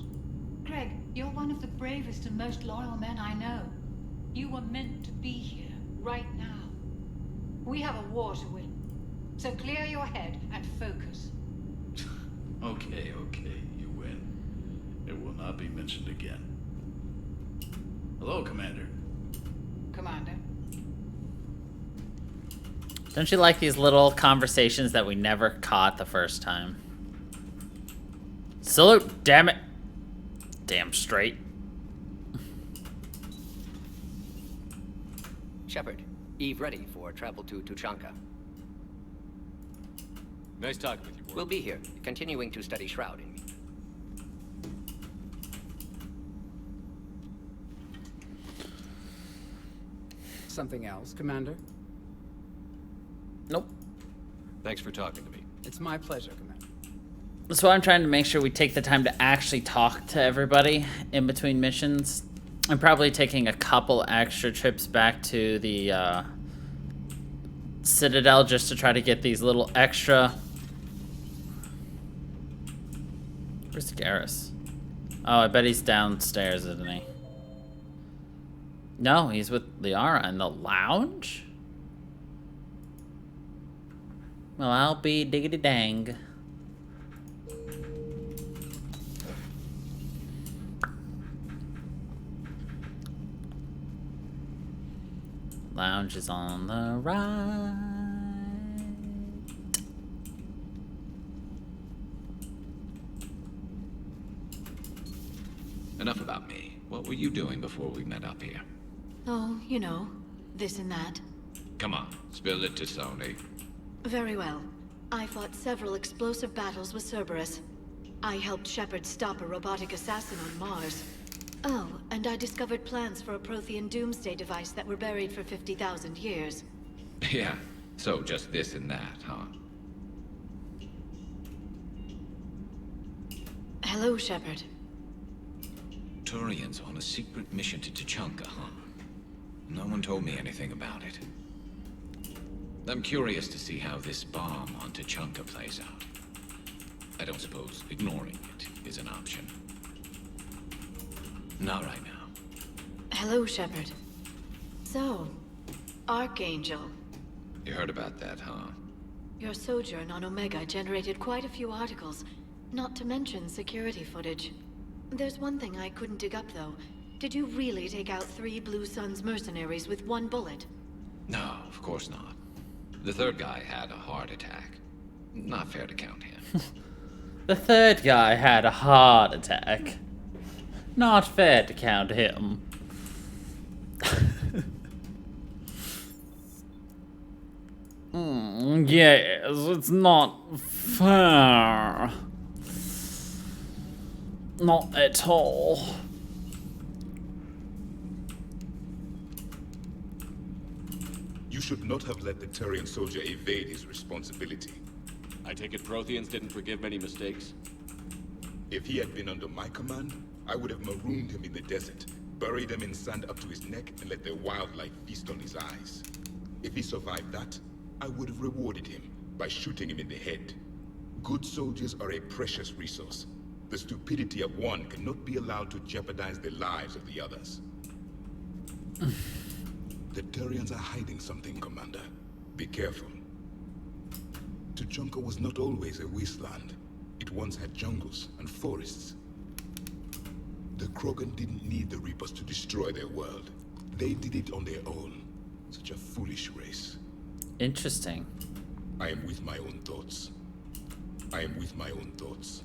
Greg, you're one of the bravest and most loyal men I know. You were meant to be here, right now. We have a war to win. So clear your head and focus. Okay, you win. It will not be mentioned again. Hello, Commander. Commander. Don't you like these little conversations that we never caught the first time? Salute, damn it. Damn straight. Shepard, Eve ready for travel to Tuchanka. Nice talking with you, Ward. We'll be here, continuing to study shrouding. Something else, Commander? Nope. Thanks for talking to me. It's my pleasure, Commander. That's why I'm trying to make sure we take the time to actually talk to everybody in between missions. I'm probably taking a couple extra trips back to the Citadel just to try to get these little extra... Where's Garrus? Oh, I bet he's downstairs, isn't he? No, he's with Liara in the lounge? Well, I'll be diggity dang. Lounge is on the right. Enough about me. What were you doing before we met up here? Oh, you know, this and that. Come on, spill it to Sony. Very well. I fought several explosive battles with Cerberus. I helped Shepard stop a robotic assassin on Mars. Oh, and I discovered plans for a Prothean doomsday device that were buried for 50,000 years. Yeah, so just this and that, huh? Hello, Shepard. Turians on a secret mission to Tuchanka, huh? No one told me anything about it. I'm curious to see how this bomb on Tuchanka plays out. I don't suppose ignoring it is an option. Not right now. Hello, Shepard. So, Archangel. You heard about that, huh? Your sojourn on Omega generated quite a few articles, not to mention security footage. There's one thing I couldn't dig up, though. Did you really take out 3 Blue Suns mercenaries with 1 bullet? No, of course not. The third guy had a heart attack. Not fair to count him. The third guy had a heart attack. Not fair to count him. Yes, it's not fair. Not at all. You should not have let the Turian soldier evade his responsibility. I take it Protheans didn't forgive many mistakes? If he had been under my command, I would have marooned him in the desert, Bury them in sand up to his neck and let their wildlife feast on his eyes. If he survived that, I would have rewarded him by shooting him in the head. Good soldiers are a precious resource. The stupidity of one cannot be allowed to jeopardize the lives of the others. The Turians are hiding something, Commander. Be careful. Tuchanka was not always a wasteland. It once had jungles and forests. The Krogan didn't need the Reapers to destroy their world. They did it on their own. Such a foolish race. Interesting. I am with my own thoughts. I am with my own thoughts.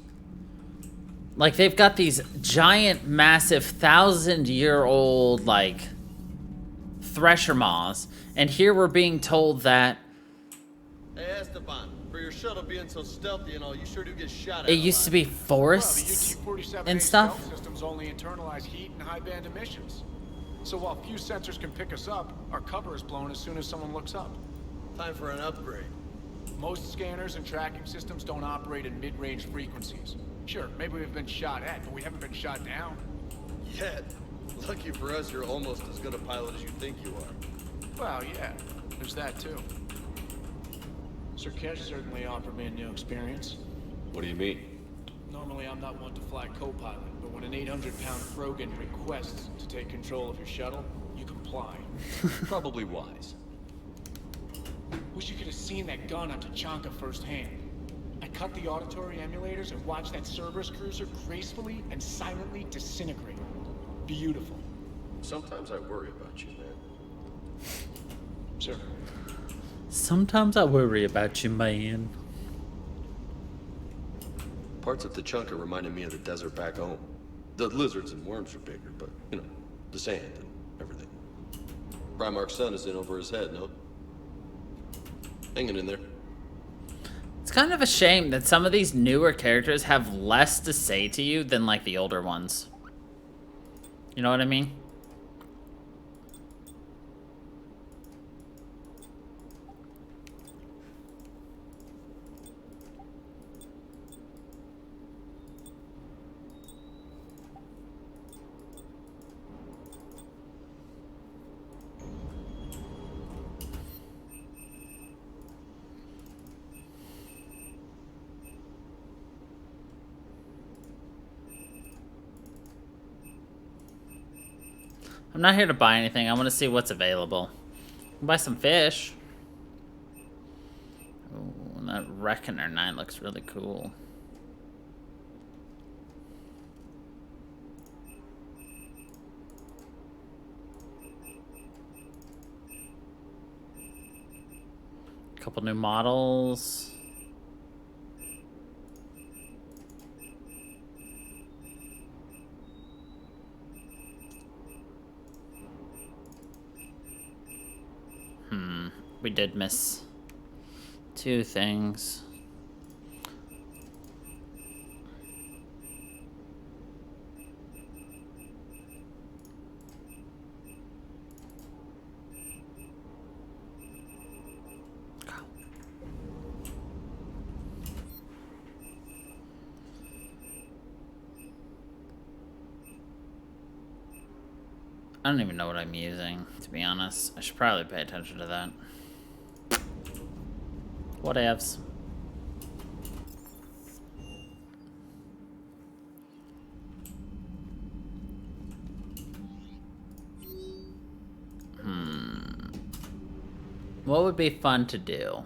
Like, they've got these giant, massive, 1,000-year-old, like, thresher maws. And here we're being told that Hey, Esteban, for your shuttle being so stealthy and all, you sure do get shot at. it used to be forests and stuff. Stealth systems only internalize heat and high band emissions. So while few sensors can pick us up, our cover is blown as soon as someone looks up. Time for an upgrade. Most scanners and tracking systems don't operate in mid-range frequencies. Sure, maybe we've been shot at, but we haven't been shot down. Yet. Lucky for us, you're almost as good a pilot as you think you are. Well, yeah, there's that too. Sir Kesh certainly offered me a new experience. What do you mean? Normally, I'm not one to fly co-pilot, but when an 800-pound Krogan requests to take control of your shuttle, you comply. Probably wise. Wish you could have seen that gun on Tuchanka firsthand. I cut the auditory emulators and watched that Cerberus cruiser gracefully and silently disintegrate. Beautiful. Sometimes I worry about you, man. Sir. Sometimes I worry about you, man. Parts of Tuchanka reminded me of the desert back home. The lizards and worms are bigger, but, you know, the sand and everything. Primarch's sun is in over his head, no? Hanging in there. It's kind of a shame that some of these newer characters have less to say to you than, like, the older ones. You know what I mean? I'm not here to buy anything. I want to see what's available. I'll buy some fish. Ooh, that Reckoner 9 looks really cool. Couple new models. We did miss 2 things. I don't even know what I'm using, to be honest. I should probably pay attention to that. Whatevs. What would be fun to do?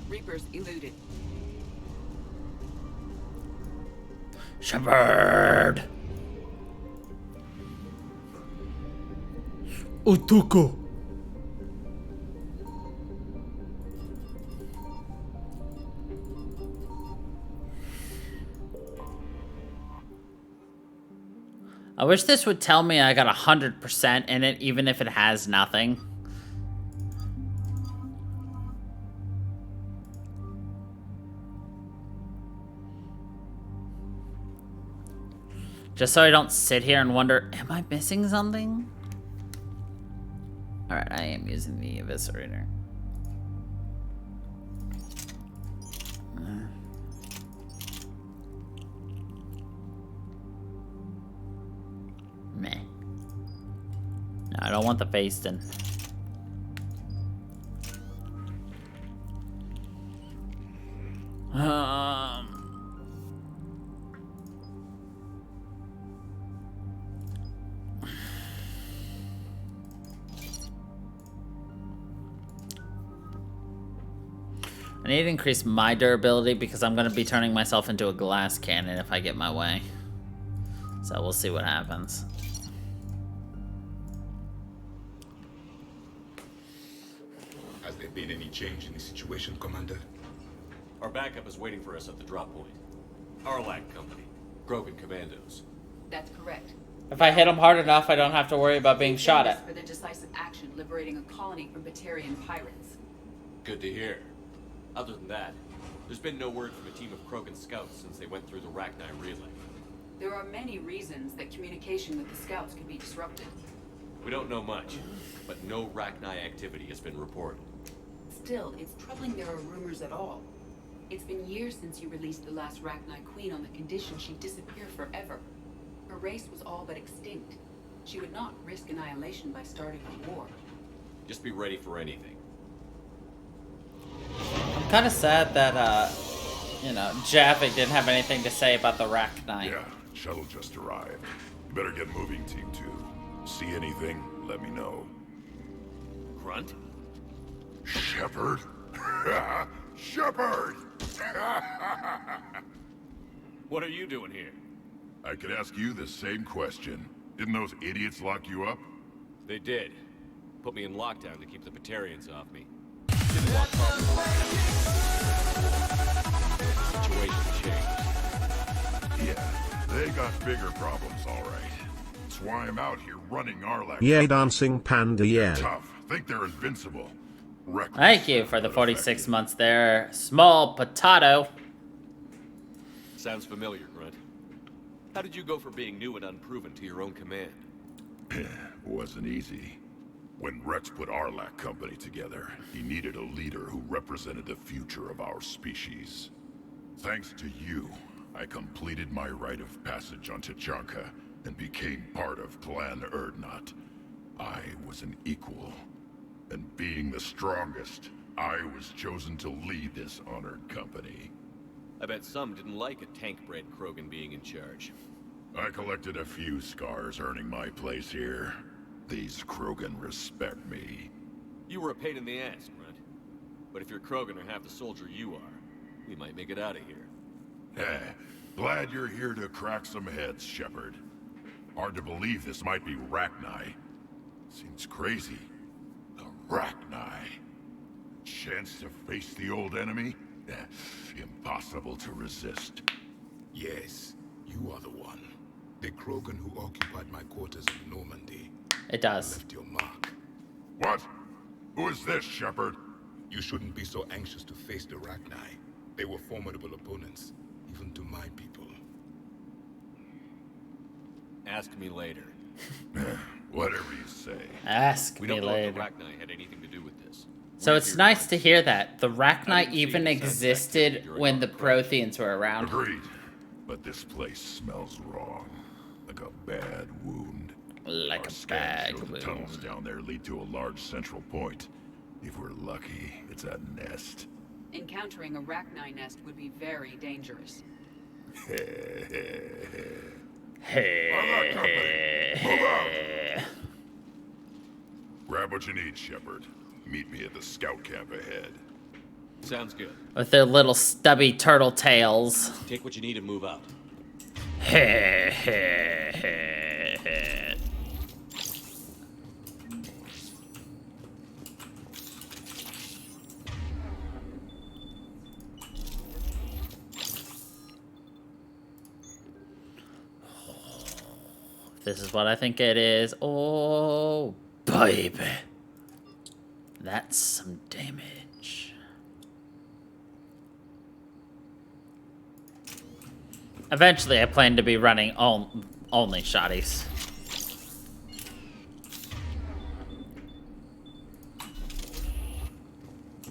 Reapers eluded. Shepard! Utuko! I wish this would tell me I got 100% in it, even if it has nothing. Just so I don't sit here and wonder, am I missing something? Alright, I am using the eviscerator. Meh. No, I don't want the Facetin. I need to increase my durability because I'm going to be turning myself into a glass cannon if I get my way. So we'll see what happens. Has there been any change in the situation, Commander? Our backup is waiting for us at the drop point. Arlac Company. Krogan Commandos. That's correct. If I hit them hard enough, I don't have to worry about being shot at. For the decisive action liberating a colony from Batarian pirates. Good to hear. Other than that, there's been no word from a team of Krogan scouts since they went through the Rachni relay. There are many reasons that communication with the scouts could be disrupted. We don't know much, but no Rachni activity has been reported. Still, it's troubling there are rumors at all. It's been years since you released the last Rachni Queen on the condition she'd disappear forever. Her race was all but extinct. She would not risk annihilation by starting a war. Just be ready for anything. I'm kind of sad that, you know, Javik didn't have anything to say about the Rachni. Yeah, shuttle just arrived. You better get moving, Team 2. See anything, let me know. Grunt? Shepard? Shepard! What are you doing here? I could ask you the same question. Didn't those idiots lock you up? They did. Put me in lockdown to keep the Batarians off me. Didn't want problems. Situation changed. Yeah, they got bigger problems, all right. That's why I'm out here running Arlac. Yeah, dancing panda, yeah. Tough. Think they're invincible. Reckless. Thank you for the 46 months there, small potato. Sounds familiar, Grunt. How did you go from being new and unproven to your own command? Wasn't easy. When Rex put Arlac Company together, he needed a leader who represented the future of our species. Thanks to you, I completed my rite of passage on Tuchanka and became part of Clan Erdnot. I was an equal, and being the strongest, I was chosen to lead this honored company. I bet some didn't like a tank-bred Krogan being in charge. I collected a few scars earning my place here. These Krogan respect me. You were a pain in the ass, Grunt. But if you're Krogan or half the soldier you are, we might make it out of here. Glad you're here to crack some heads, Shepard. Hard to believe this might be Rachni. Seems crazy. The Rachni. Chance to face the old enemy? Impossible to resist. Yes, you are the one. The Krogan who occupied my quarters in Normandy. It does. Left your mark. What? Who is this, Shepard? You shouldn't be so anxious to face the Rachni. They were formidable opponents, even to my people. Ask me later. Whatever you say. Ask we me don't know later. if the Rachni had anything to do with this. So it's nice to hear that. The Rachni even existed when the Protheans were around. Agreed. But this place smells wrong. Like a bad wound. Like Our a scans bad show the wound. tunnels down there lead to a large central point. If we're lucky, it's a nest. Encountering a Rachni nest would be very dangerous. Grab what you need, Shepard. Meet me at the scout camp ahead. Sounds good. With their little stubby turtle tails. Take what you need and move out. This is what I think it is. Oh, baby. That's some damage. Eventually, I plan to be running only shotties.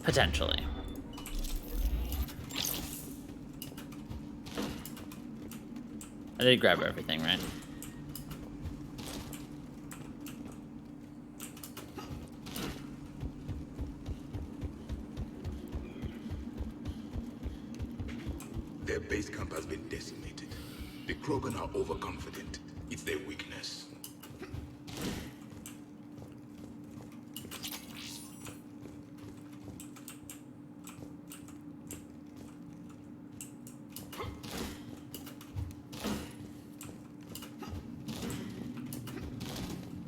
Potentially. I did grab everything, right? Their base camp has been decimated. The Krogan are overconfident. It's their weakness.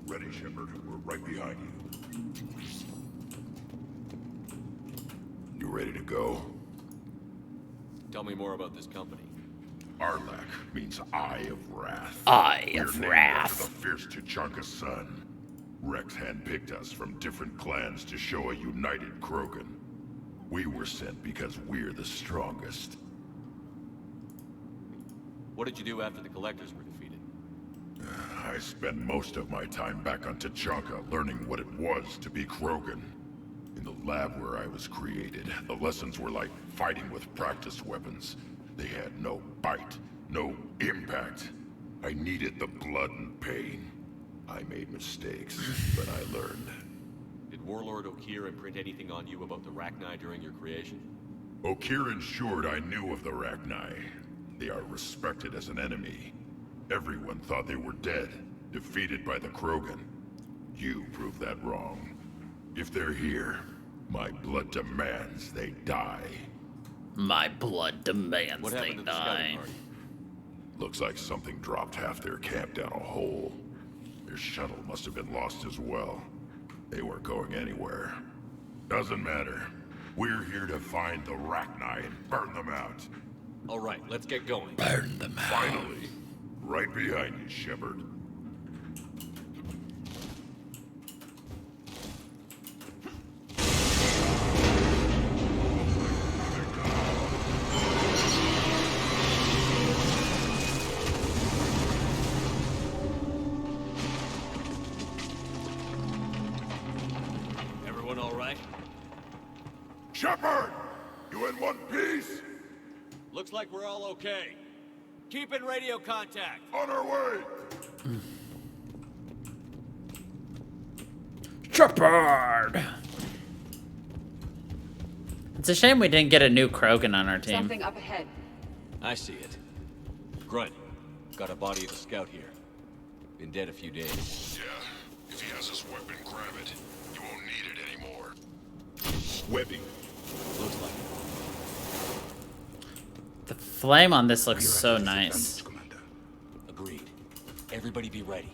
Ready, Shepard. We're right behind you. You ready to go? Tell me more about this company. Arlak means Eye of Wrath. Eye We're of named Wrath. after the fierce Tuchanka son. Rex handpicked us from different clans to show a united Krogan. We were sent because we're the strongest. What did you do after the Collectors were defeated? I spent most of my time back on Tuchanka learning what it was to be Krogan. In the lab where I was created, the lessons were like fighting with practice weapons. They had no bite, no impact. I needed the blood and pain. I made mistakes, but I learned. Did Warlord Okir imprint anything on you about the Rachni during your creation? Okir ensured I knew of the Rachni. They are respected as an enemy. Everyone thought they were dead, defeated by the Krogan. You proved that wrong. If they're here, my blood demands they die. My blood demands What they happened to the scouting die. party? Looks like something dropped half their camp down a hole. Their shuttle must have been lost as well. They weren't going anywhere. Doesn't matter. We're here to find the Rachni and burn them out. All right, let's get going. Burn them out. Finally. Right behind you, Shepard. Everyone all right? Shepard! You in one piece? Looks like we're all okay. Keep in radio contact. On our way! Shepard! It's a shame we didn't get a new Krogan on our team. Something up ahead. I see it. Grunt, got a body of a scout here. Been dead a few days. Yeah, if he has his weapon, grab it. You won't need it anymore. Webbing. Looks like The flame on this looks so nice. Agreed. Everybody be ready.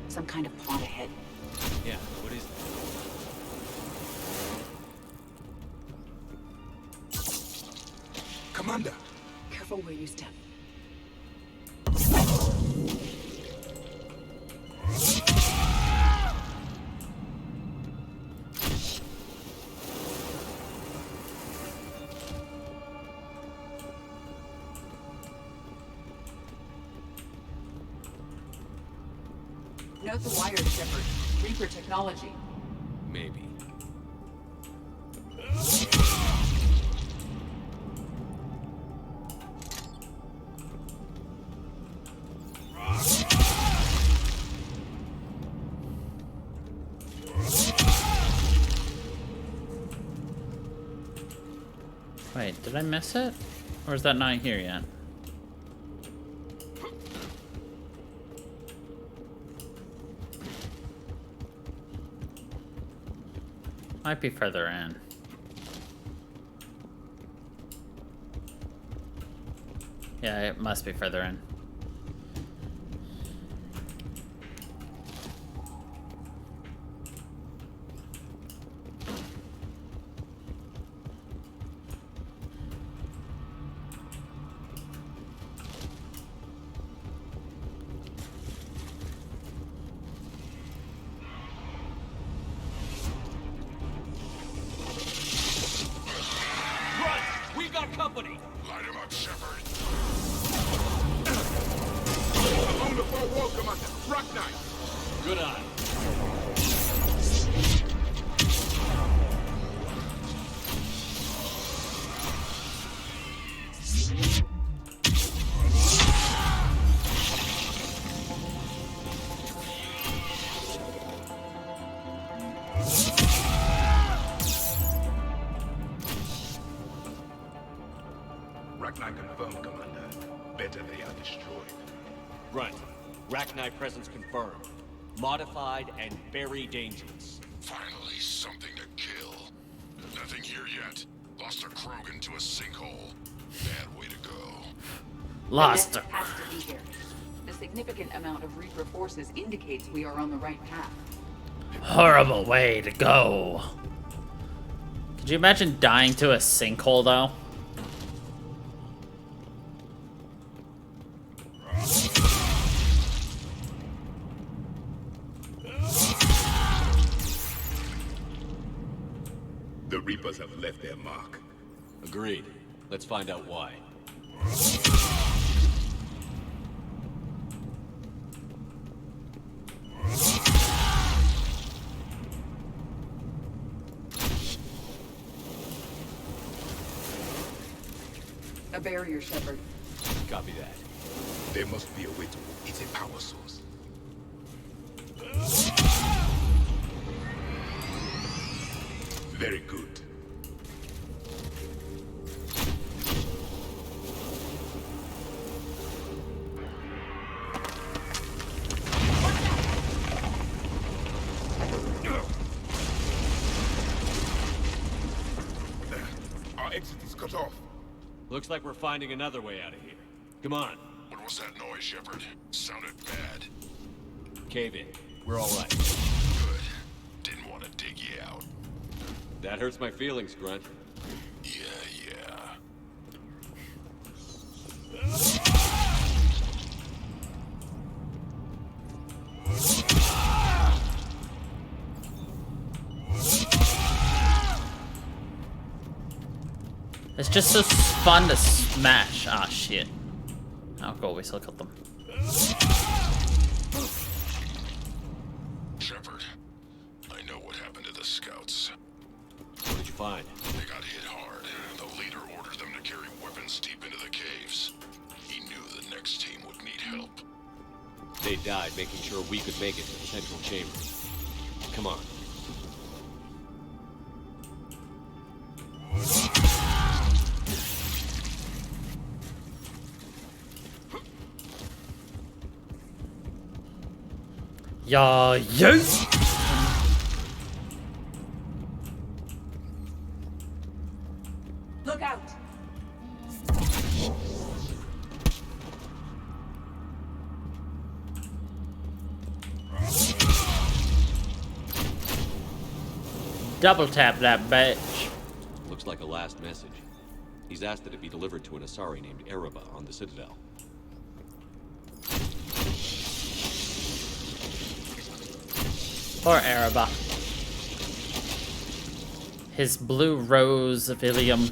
Some kind of plot ahead. Yeah, what is Commander! Careful where you step. Note the wires, Shepard. Reaper technology. Maybe. Wait, did I miss it? Or is that not here yet? Might be further in. Yeah, it must be further in. Run! We got company! Light him up, Shepard. Along the far wall, Commander. Rock Knight. Good eye. Ragnar confirmed, Commander. Better they are destroyed. Right. Rachni presence confirmed. Modified and very dangerous. Finally, something to kill. Nothing here yet. Lost a Krogan to a sinkhole. Bad way to go. Lost The her. nest has to be here. The significant amount of Reaper forces indicates we are on the right path. Horrible way to go. Could you imagine dying to a sinkhole, though? The Reapers have left their mark. Agreed. Let's find out why. A barrier, Shepard. Copy that. There must be a way to... It's a power source. Very good. Our exit is cut off. Looks like we're finding another way out of here. Come on. What was that noise, Shepard? Sounded bad. Cave in. We're all right. Good. Didn't want to dig you out. That hurts my feelings, Grunt. Yeah. It's just so fun to smash. Ah, shit. Oh, cool. We still killed them. Shepard, I know what happened to the scouts. What did you find? They got hit hard. The leader ordered them to carry weapons deep into the caves. He knew the next team would need help. They died making sure we could make it to the central chamber. Come on. Yeah, yes. Look out! Double tap that bitch. Looks like a last message. He's asked that it be delivered to an Asari named Erebba on the Citadel. Poor Erebba. His blue rose of Ilium.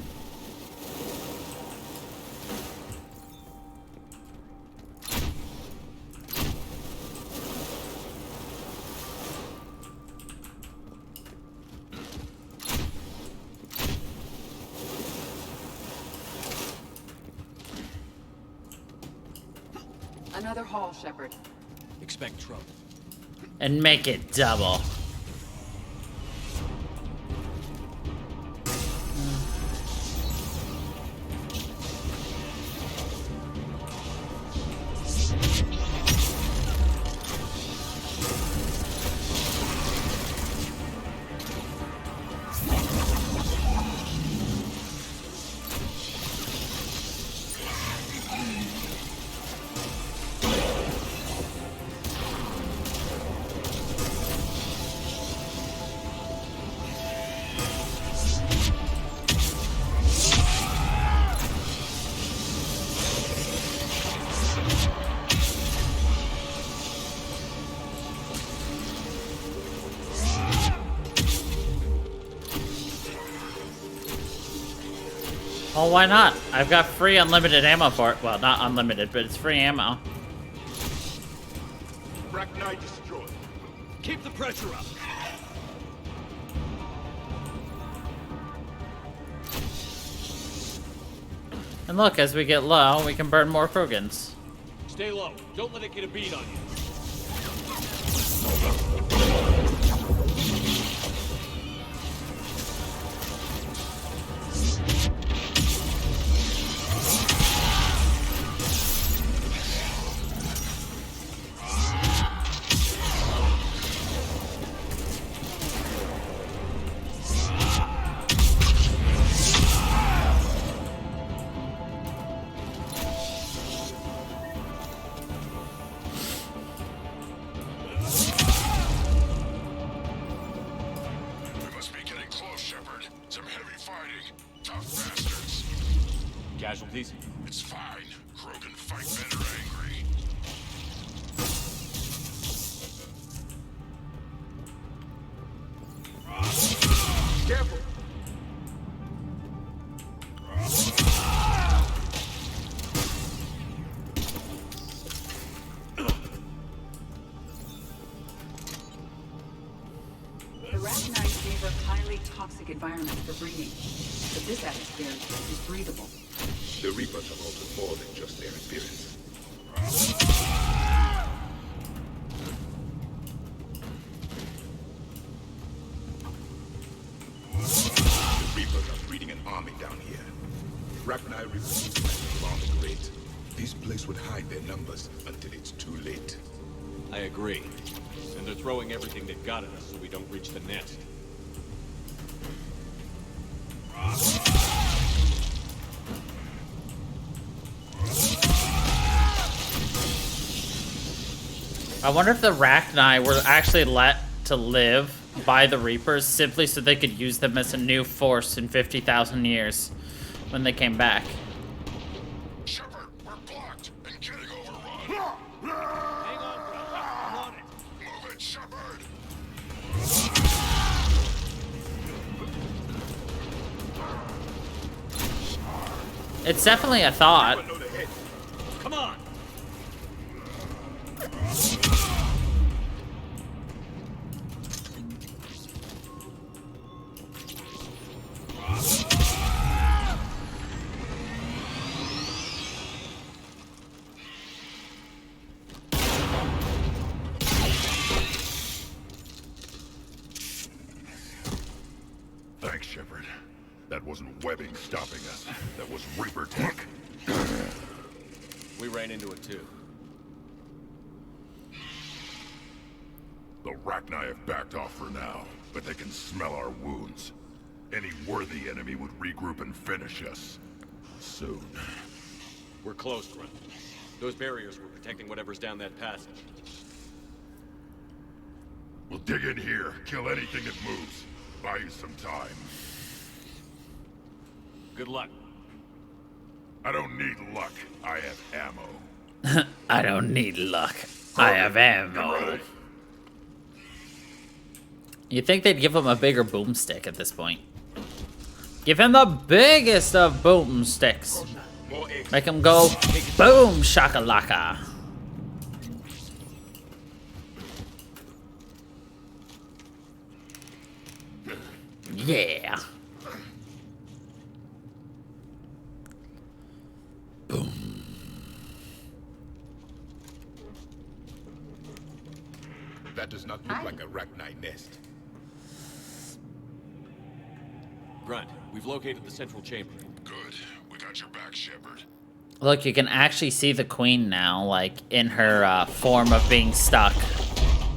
Another hall, Shepard. Expect trouble. And make it double. Oh, why not? I've got free unlimited ammo for it. Well, not unlimited, but it's free ammo. Rachni destroyed. Keep the pressure up. And look, as we get low, we can burn more Krogans. Stay low. Don't let it get a bead on you. Casualties? It's fine. Krogan fight better angry. Careful. The Rachni favor highly toxic environments for breeding, but this atmosphere is breathable. The Reapers have altered more than just their appearance. The Reapers are breeding an army down here. Rachni Reapers along the great. This place would hide their numbers until it's too late. I agree. And they're throwing everything they've got at us so we don't reach the nest. I wonder if the Rachni were actually let to live by the Reapers simply so they could use them as a new force in 50,000 years when they came back. Shepard, we're blocked and getting overrun. Hang on, brother. I'm on it. Move it, Shepard. It's definitely a thought. Come on. Thanks, Shepard. That wasn't webbing stopping us. That was Reaper tech. We ran into it too. The Rachni have backed off for now, but they can smell our wounds. Any worthy enemy would regroup and finish us. Soon. We're close, Grunt. Those barriers were protecting whatever's down that passage. We'll dig in here, kill anything that moves. Buy you some time. Good luck. I don't need luck. I have ammo. I don't need luck. I have ammo. Get ready. You'd think they'd give him a bigger boomstick at this point. Give him the biggest of boomsticks. Make him go boom shakalaka. Yeah. Boom. That does not look like a Rachni nest. Grunt, we've located the central chamber. Good. We got your back, Shepard. Look, you can actually see the queen now, like, in her form of being stuck.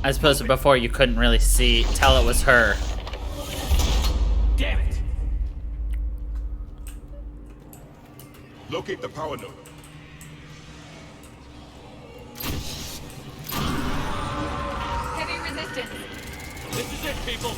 As opposed to before, you couldn't really tell it was her. Damn it! Locate the power node. Heavy resistance. This is it, people!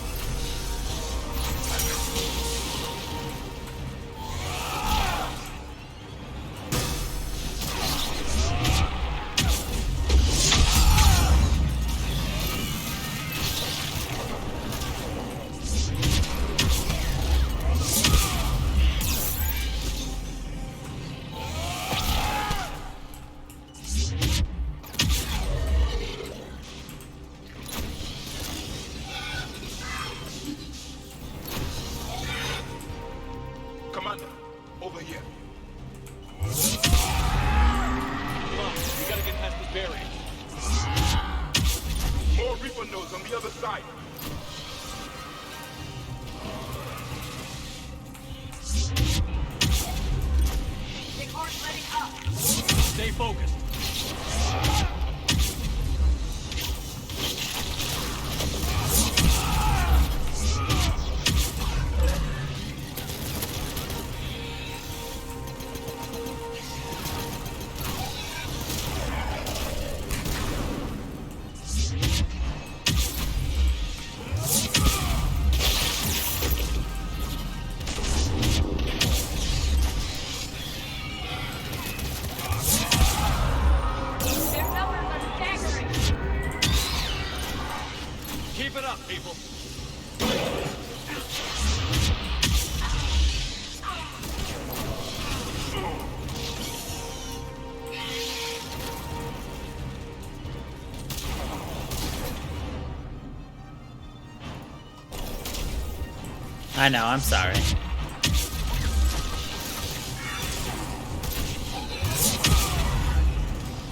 Commander. Over here. Come on, we gotta get past this barrier. More Reaper nodes on the other side. They aren't letting up. Stay focused. Their numbers are staggering. Keep it up, people. I know, I'm sorry.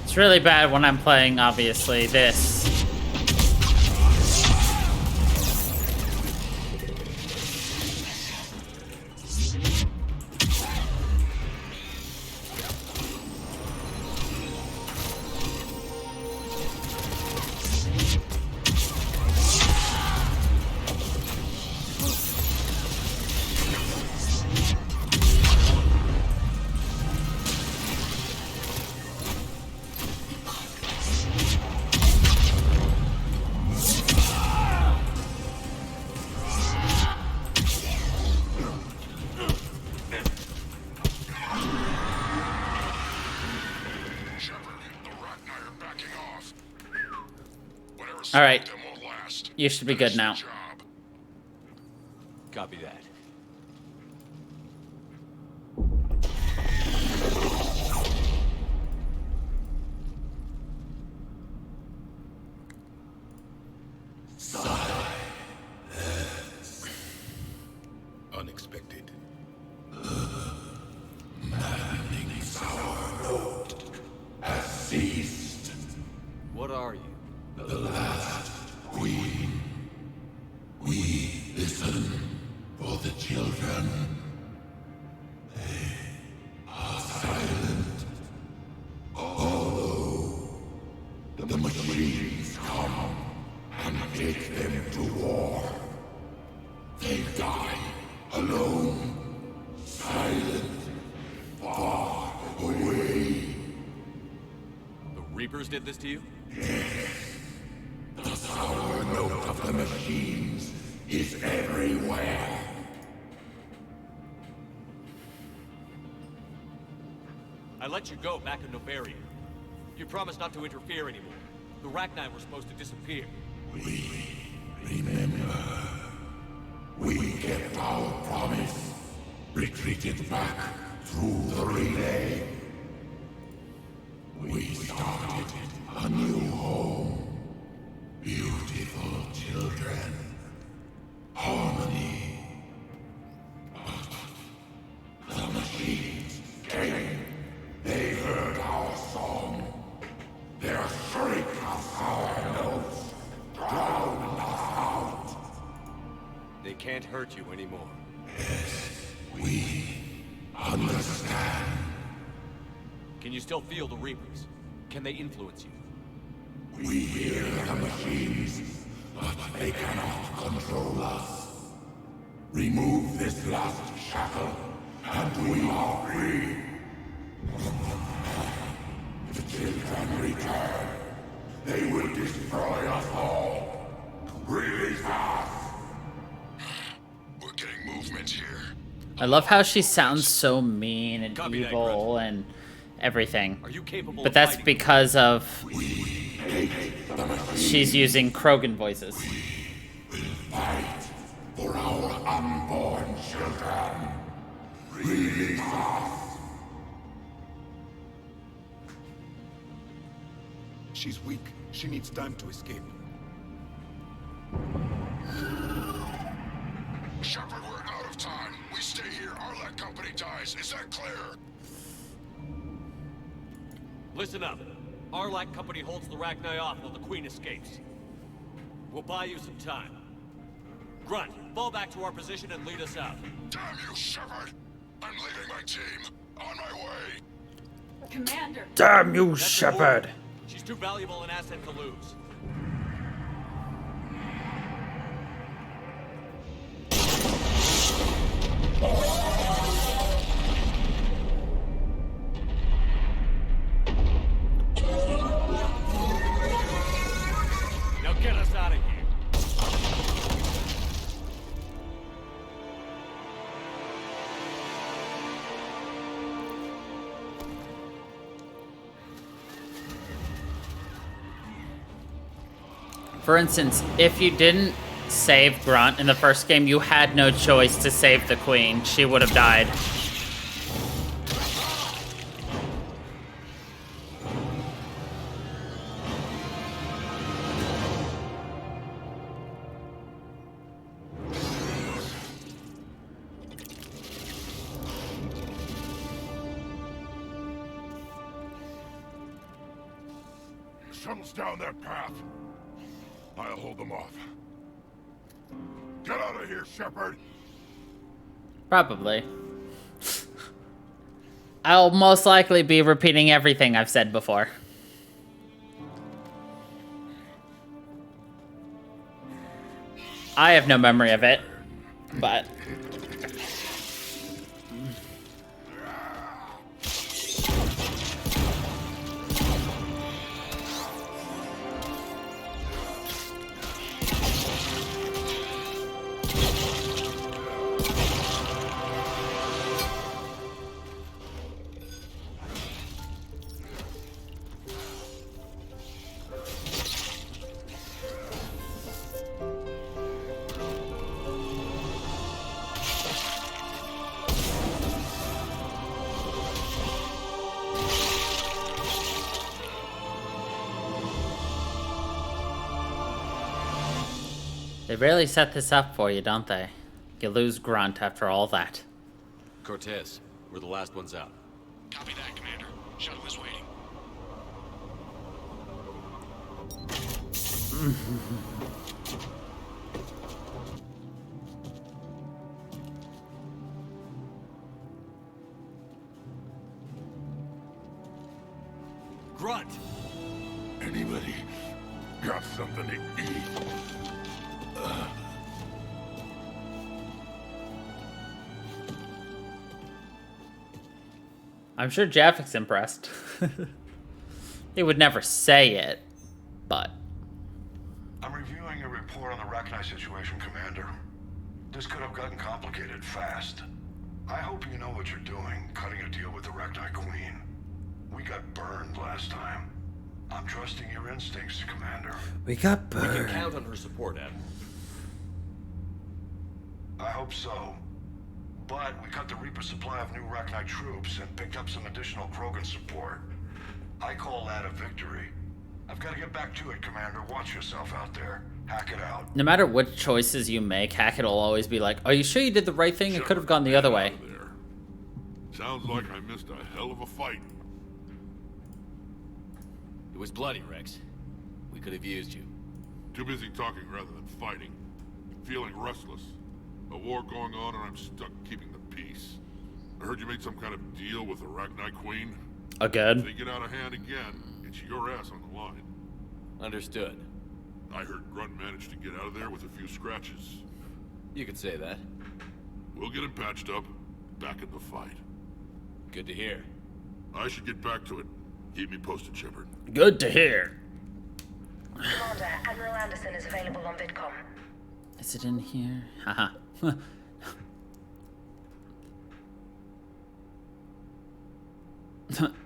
It's really bad when I'm playing, obviously, this. All right. You should be good now. Copy that. Unexpected. Maddening sour note has ceased. What are you? The last queen. We listen for the children. They are silent. Although the machines come and take them to war, they die alone, silent, far away. The Reapers did this to you? The sour note of the machines is everywhere. I let you go back in Novaria. You promised not to interfere anymore. The Rachni were supposed to disappear. We remember. We kept our promise. Retreated back through the relay. We started a new home. Beautiful children. Harmony. But the machines came. They heard our song. Their shriek of sour notes drowned us out. They can't hurt you anymore. Yes, we understand. Can you still feel the Reapers? Can they influence you? We hear the machines, but they cannot control us. Remove this last shackle, and we are free. The children return. They will destroy us all. Release us. We're getting movement here. I love how she sounds so mean and Copy that, evil and everything. Are you capable But of that's fighting? because of she's using Krogan voices. Fight for our unborn children. Release us. She's weak. She needs time to escape. Shepard, we're out of time. We stay here. Arlek, come company dies. Is that clear? Listen up. Arlac Company holds the Rachni off while the Queen escapes. We'll buy you some time. Grunt, fall back to our position and lead us out. Damn you, Shepard! I'm leaving my team. On my way. Commander! Damn you, That's Shepard! She's too valuable an asset to lose. Now get us out of here. For instance, if you didn't save Grunt in the first game, you had no choice to save the Queen. She would have died. Shuttle's down that path. I'll hold them off. Get out of here, Shepard! Probably. I'll most likely be repeating everything I've said before. I have no memory of it, but... They really set this up for you, don't they? You lose Grunt after all that. Cortez, we're the last ones out. Copy that, Commander. Shuttle is waiting. Grunt! Anybody got something to eat? I'm sure Jafik's impressed. He would never say it, but... I'm reviewing your report on the Rachni situation, Commander. This could have gotten complicated fast. I hope you know what you're doing, cutting a deal with the Rachni Queen. We got burned last time. I'm trusting your instincts, Commander. We got We burned. can count on her support, Adam. I hope so. But we cut the Reaper supply of new Rachni troops and picked up some additional Krogan support. I call that a victory. I've got to get back to it, Commander. Watch yourself out there. Hack it out. No matter what choices you make, Hackett will always be like, are you sure you did the right thing? It could have gone the other way. Sounds like I missed a hell of a fight. It was bloody, Rex. We could have used you. Too busy talking rather than fighting. Feeling restless. A war going on and I'm stuck keeping the peace. I heard you made some kind of deal with the Rachni Queen. Again? If they get out of hand again, it's your ass on the line. Understood. I heard Grunt managed to get out of there with a few scratches. You could say that. We'll get him patched up, back in the fight. Good to hear. I should get back to it. Keep me posted, Shepard. Good to hear. Commander, Admiral Anderson is available on VidCom. Is it in here? Haha.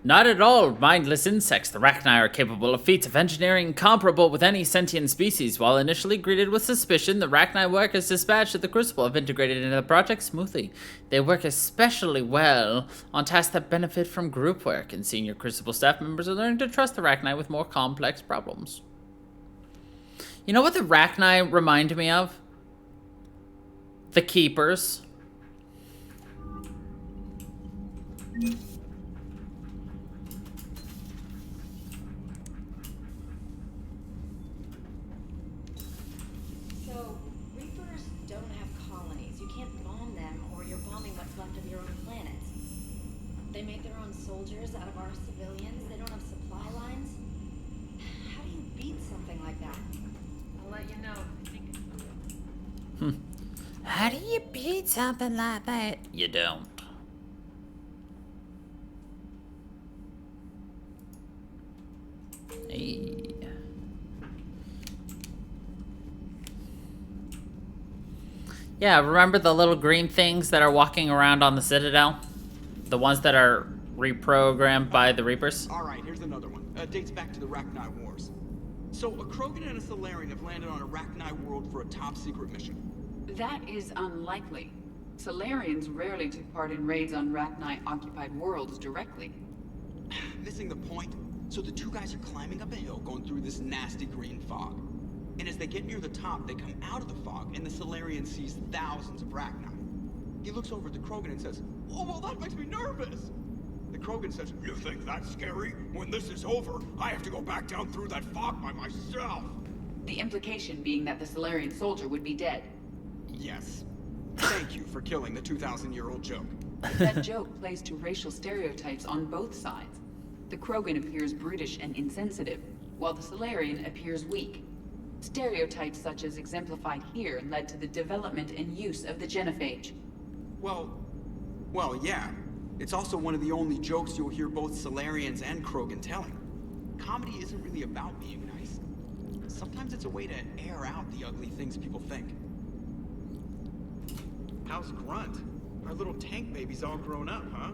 Not at all mindless insects. The Rachni are capable of feats of engineering comparable with any sentient species. While initially greeted with suspicion, the Rachni workers dispatched at the Crucible have integrated into the project smoothly. They work especially well on tasks that benefit from group work, and senior Crucible staff members are learning to trust the Rachni with more complex problems. You know what the Rachni remind me of? The Keepers. So, Reapers don't have colonies. You can't bomb them, or you're bombing what's left of your own planets. They make their own soldiers out of our civilians. They don't have supply lines. How do you beat something like that? I'll let you know. How do you beat something like that? You don't. Hey. Yeah, remember the little green things that are walking around on the Citadel? The ones that are reprogrammed by the Reapers? Alright, here's another one. Dates back to the Rachni Wars. So, a Krogan and a Solarian have landed on a Rachni world for a top-secret mission. That is unlikely. Solarians rarely took part in raids on Rachni-occupied worlds directly. Missing the point? So the two guys are climbing up a hill going through this nasty green fog. And as they get near the top, they come out of the fog, and the Solarian sees thousands of Rachni. He looks over at the Krogan and says, "Oh, well, that makes me nervous." The Krogan says, "You think that's scary? When this is over, I have to go back down through that fog by myself." The implication being that the Solarian soldier would be dead. Yes. Thank you for killing the 2,000-year-old joke. That joke plays to racial stereotypes on both sides. The Krogan appears brutish and insensitive, while the Solarian appears weak. Stereotypes such as exemplified here led to the development and use of the genophage. Well, yeah. It's also one of the only jokes you'll hear both Solarians and Krogan telling. Comedy isn't really about being nice. Sometimes it's a way to air out the ugly things people think. How's Grunt? Our little tank baby's all grown up, huh?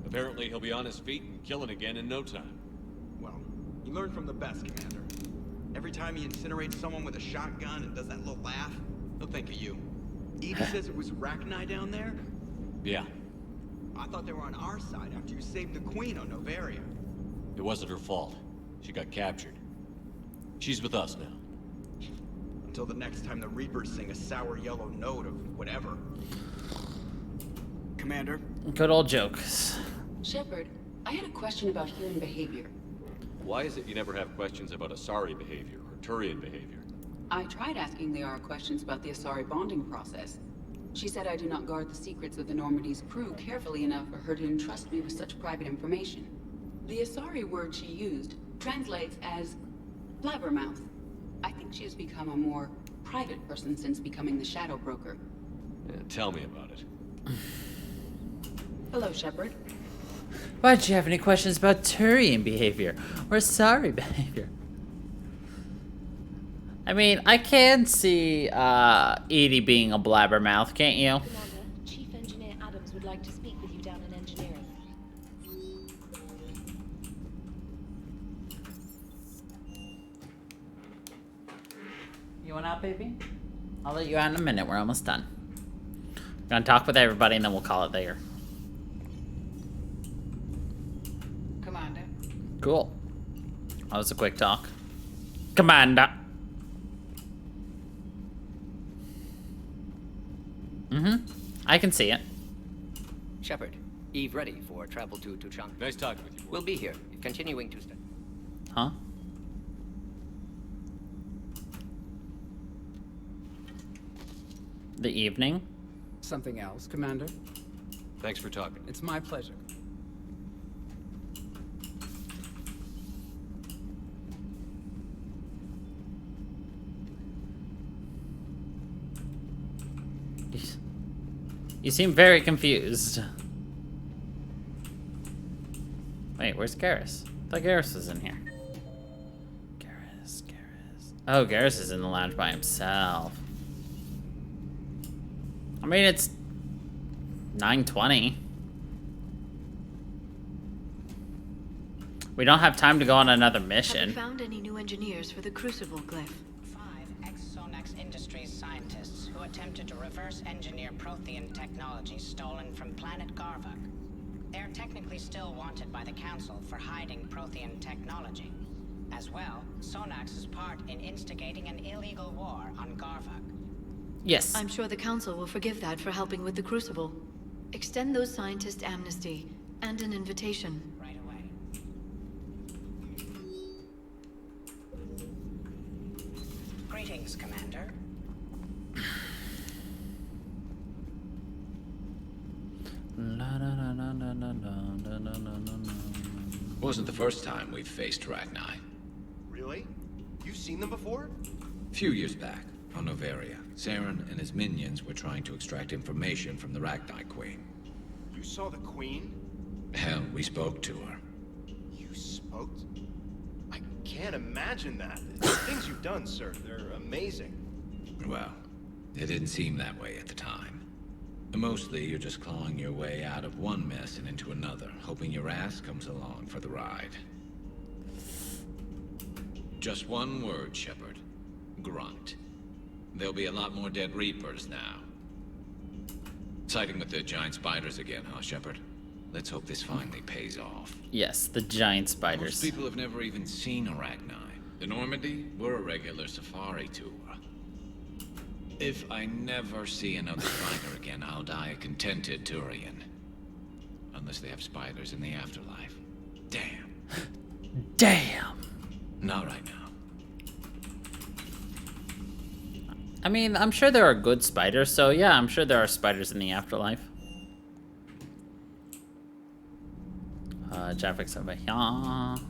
Apparently he'll be on his feet and killing again in no time. Well, you learn from the best, Commander. Every time he incinerates someone with a shotgun and does that little laugh, he'll think of you. Edie says it was Rachni down there? Yeah. I thought they were on our side after you saved the Queen on Novaria. It wasn't her fault. She got captured. She's with us now. Until the next time the Reapers sing a sour yellow note of whatever. Commander? Good old jokes. Shepard, I had a question about human behavior. Why is it you never have questions about Asari behavior or Turian behavior? I tried asking Liara questions about the Asari bonding process. She said I do not guard the secrets of the Normandy's crew carefully enough for her to entrust me with such private information. The Asari word she used translates as blabbermouth. I think she has become a more private person since becoming the Shadow Broker. Yeah, tell me about it. Hello, Shepard. Why did you have any questions about Turian behavior or Asari behavior? I mean, I can see Edie being a blabbermouth, can't you? Commander, Chief Engineer Adams would like to speak with you down in engineering. You want out, baby? I'll let you out in a minute. We're almost done. We're gonna talk with everybody and then we'll call it there. Commander. Cool. That was a quick talk. Commander. I can see it. Shepard, Eve ready for travel to Tuchanka. Nice talking with you. We'll be here, continuing to study. Huh? The evening? Something else, Commander? Thanks for talking. It's my pleasure. You seem very confused. Wait, where's Garrus? I thought Garrus was in here. Garrus. Oh, Garrus is in the lounge by himself. I mean, it's 9:20. We don't have time to go on another mission. Have you found any new engineers for the Crucible glyph? 5 ex-Sonax Industries scientists who attempted to reverse engineer Prothean technology stolen from planet Garvuk. They are technically still wanted by the Council for hiding Prothean technology. As well, Sonax's part in instigating an illegal war on Garvuk. Yes. I'm sure the Council will forgive that for helping with the Crucible. Extend those scientists amnesty. And an invitation. Right away. Greetings, Commander. Wasn't the first time we've faced Ragni. Really? You've seen them before? A few years back, on Novaria, Saren and his minions were trying to extract information from the Ragni Queen. You saw the Queen? Hell, we spoke to her. You spoke? I can't imagine that. The things you've done, sir, they're amazing. Well, it didn't seem that way at the time. Mostly, you're just clawing your way out of one mess and into another, hoping your ass comes along for the ride. Just one word, Shepard. Grunt. There'll be a lot more dead Reapers now. Siding with the giant spiders again, huh, Shepard? Let's hope this finally pays off. Yes, the giant spiders. Most people have never even seen a Ragni. The Normandy were a regular safari tour. If I never see another spider again, I'll die a contented Turian. Unless they have spiders in the afterlife. Damn. Damn. Not right now. I mean, I'm sure there are good spiders, so yeah, I'm sure there are spiders in the afterlife. Javik's over here.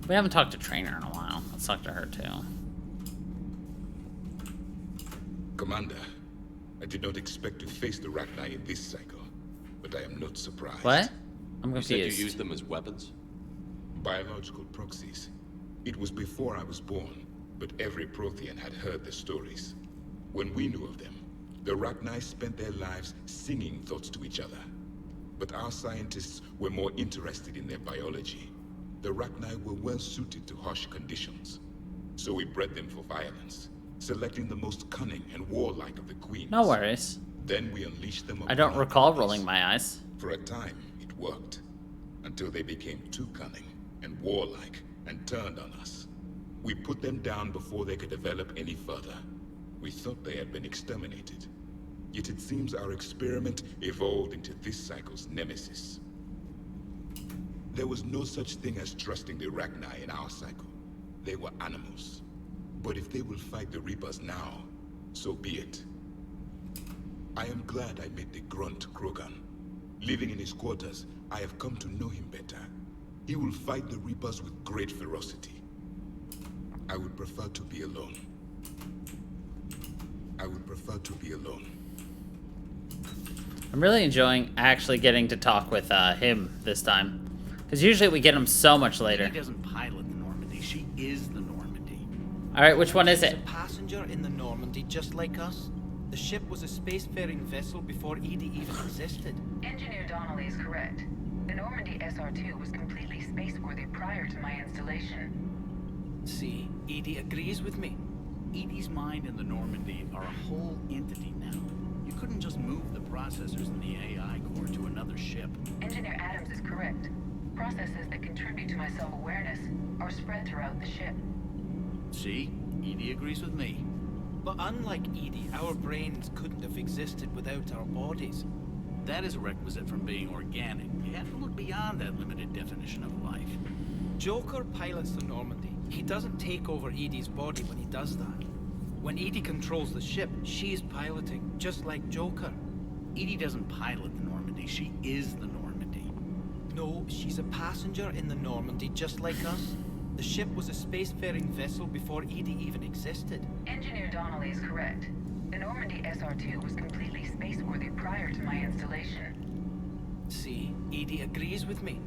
We haven't talked to Trainer in a while. Let's talk to her too. Commander, I did not expect to face the Ragni in this cycle, but I am not surprised. What? I'm You said confused. you used them as weapons? Biological proxies. It was before I was born, but every Prothean had heard the stories. When we knew of them, the Ragni spent their lives singing thoughts to each other. But our scientists were more interested in their biology. The Ragni were well suited to harsh conditions. So we bred them for violence, selecting the most cunning and warlike of the queens. No worries. Then we unleashed them I don't upon our recall enemies. rolling my eyes. For a time, it worked. Until they became too cunning and warlike and turned on us. We put them down before they could develop any further. We thought they had been exterminated. Yet it seems our experiment evolved into this cycle's nemesis. There was no such thing as trusting the Ragni in our cycle. They were animals. But if they will fight the Reapers now, so be it. I am glad I met the grunt Krogan. Living in his quarters, I have come to know him better. He will fight the Reapers with great ferocity. I would prefer to be alone. I would prefer to be alone. I'm really enjoying actually getting to talk with him this time. Because usually we get him so much later. She doesn't pilot the Normandy, she is the Normandy. Alright, which one is She's it? a passenger in the Normandy just like us. The ship was a spacefaring vessel before EDI even existed. Engineer Donnelly is correct. The Normandy SR-2 was completely spaceworthy prior to my installation. See, EDI agrees with me. EDI's mind and the Normandy are a whole entity now. You couldn't just move the processors in the AI core to another ship. Engineer Adams is correct. Processes that contribute to my self-awareness are spread throughout the ship. See, EDI agrees with me. But unlike EDI, our brains couldn't have existed without our bodies. That is a requisite from being organic. You have to look beyond that limited definition of life. Joker pilots the Normandy. He doesn't take over EDI's body when he does that. When EDI controls the ship, she's piloting, just like Joker. EDI doesn't pilot the Normandy, she is the Normandy. No, she's a passenger in the Normandy just like us. The ship was a spacefaring vessel before EDI even existed. Engineer Donnelly is correct. The Normandy SR-2 was completely spaceworthy prior to my installation. See, EDI agrees with me.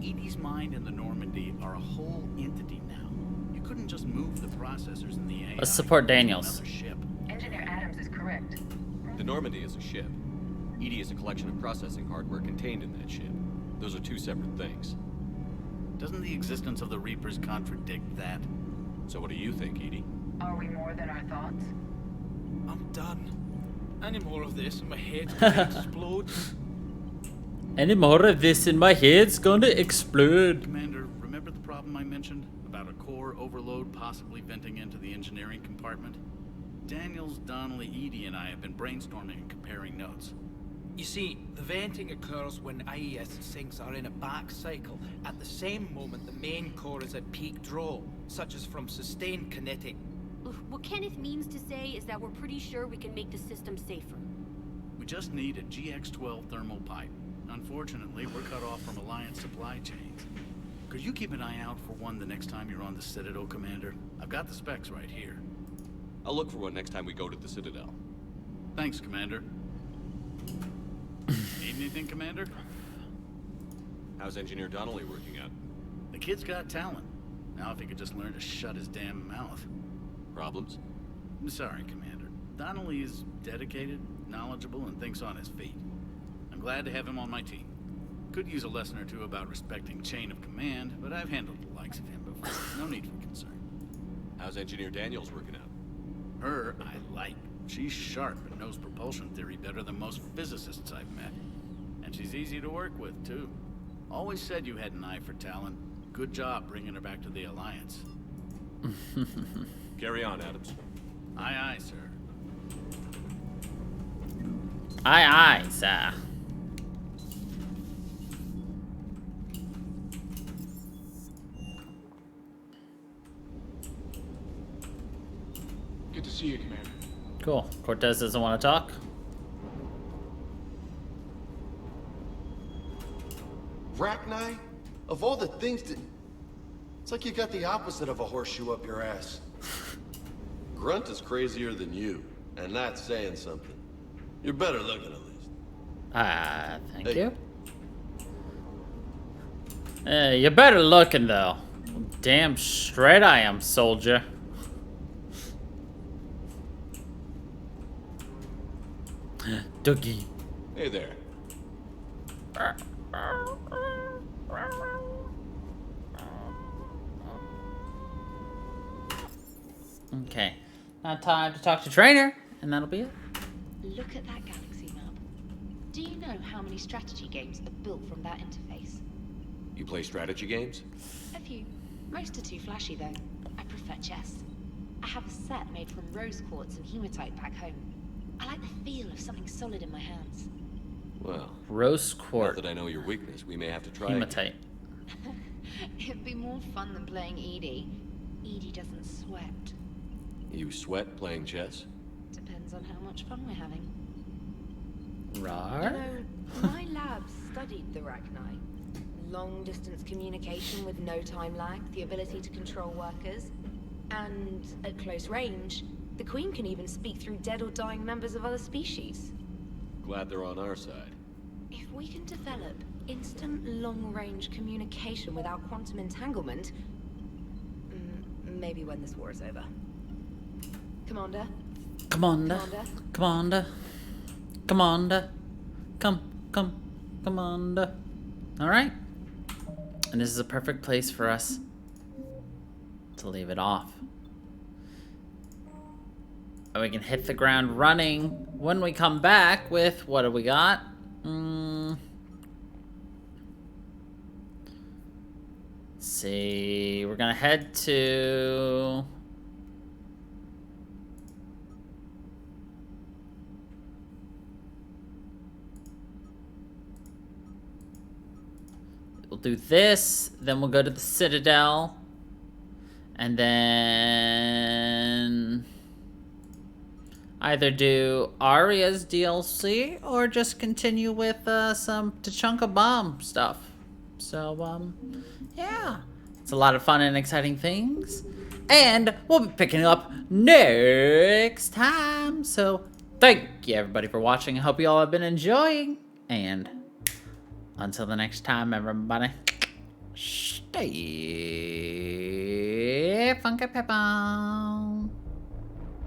EDI's mind and the Normandy are a whole entity now. You couldn't just move the processors in the AI. Let's support to Daniels. another ship. Engineer Adams is correct. The Normandy is a ship. EDI is a collection of processing hardware contained in that ship. Those are two separate things. Doesn't the existence of the Reapers contradict that? So what do you think, EDI? Are we more than our thoughts? I'm done. Any more of this and my head's gonna explode. Any more of this and my head's gonna explode. Commander, remember the problem I mentioned? About a core overload possibly venting into the engineering compartment? Daniels, Donnelly, EDI, and I have been brainstorming and comparing notes. You see, the venting occurs when IES sinks are in a back cycle. At the same moment, the main core is at peak draw, such as from sustained kinetic. What Kenneth means to say is that we're pretty sure we can make the system safer. We just need a GX-12 thermal pipe. Unfortunately, we're cut off from Alliance supply chains. Could you keep an eye out for one the next time you're on the Citadel, Commander? I've got the specs right here. I'll look for one next time we go to the Citadel. Thanks, Commander. Need anything, Commander? How's Engineer Donnelly working out? The kid's got talent. Now if he could just learn to shut his damn mouth. Problems? I'm sorry, Commander. Donnelly is dedicated, knowledgeable, and thinks on his feet. I'm glad to have him on my team. Could use a lesson or two about respecting chain of command, but I've handled the likes of him before. No need for concern. How's Engineer Daniels working out? Her, I like. She's sharp and knows propulsion theory better than most physicists I've met. And she's easy to work with, too. Always said you had an eye for talent. Good job bringing her back to the Alliance. Carry on, Adams. Aye, aye, sir. Aye, aye, sir. Good to see you, Commander. Cool. Cortez doesn't want to talk. Rachni? Of all the things to... It's like you got the opposite of a horseshoe up your ass. Grunt is crazier than you, and that's saying something. You're better looking, at least. Thank you. You're better looking, though. Damn straight I am, soldier. Dougie. Hey there. Okay. Now time to talk to Trainer, and that'll be it. Look at that galaxy map. Do you know how many strategy games are built from that interface? You play strategy games? A few. Most are too flashy, though. I prefer chess. I have a set made from rose quartz and hematite back home. I like the feel of something solid in my hands. Well, rose quartz. Now that I know your weakness, we may have to try hematite. It'd be more fun than playing Edie. Edie doesn't sweat. You sweat playing chess? Depends on how much fun we're having. Rar? You know, my lab studied the Rachni. Long-distance communication with no time lag, the ability to control workers, and at close range, the Queen can even speak through dead or dying members of other species. Glad they're on our side. If we can develop instant long-range communication without quantum entanglement, maybe when this war is over. Commander? Commander? Commander? Commander? Commander? Alright. And this is a perfect place for us to leave it off. And we can hit the ground running when we come back with, what do we got? Let's see, we're gonna head to... We'll do this, then we'll go to the Citadel, and then either do Arya's DLC or just continue with some Tachanka Bomb stuff. So, yeah, it's a lot of fun and exciting things, and we'll be picking up next time. So, thank you everybody for watching. I hope you all have been enjoying, and until the next time, everybody, stay funky pepper.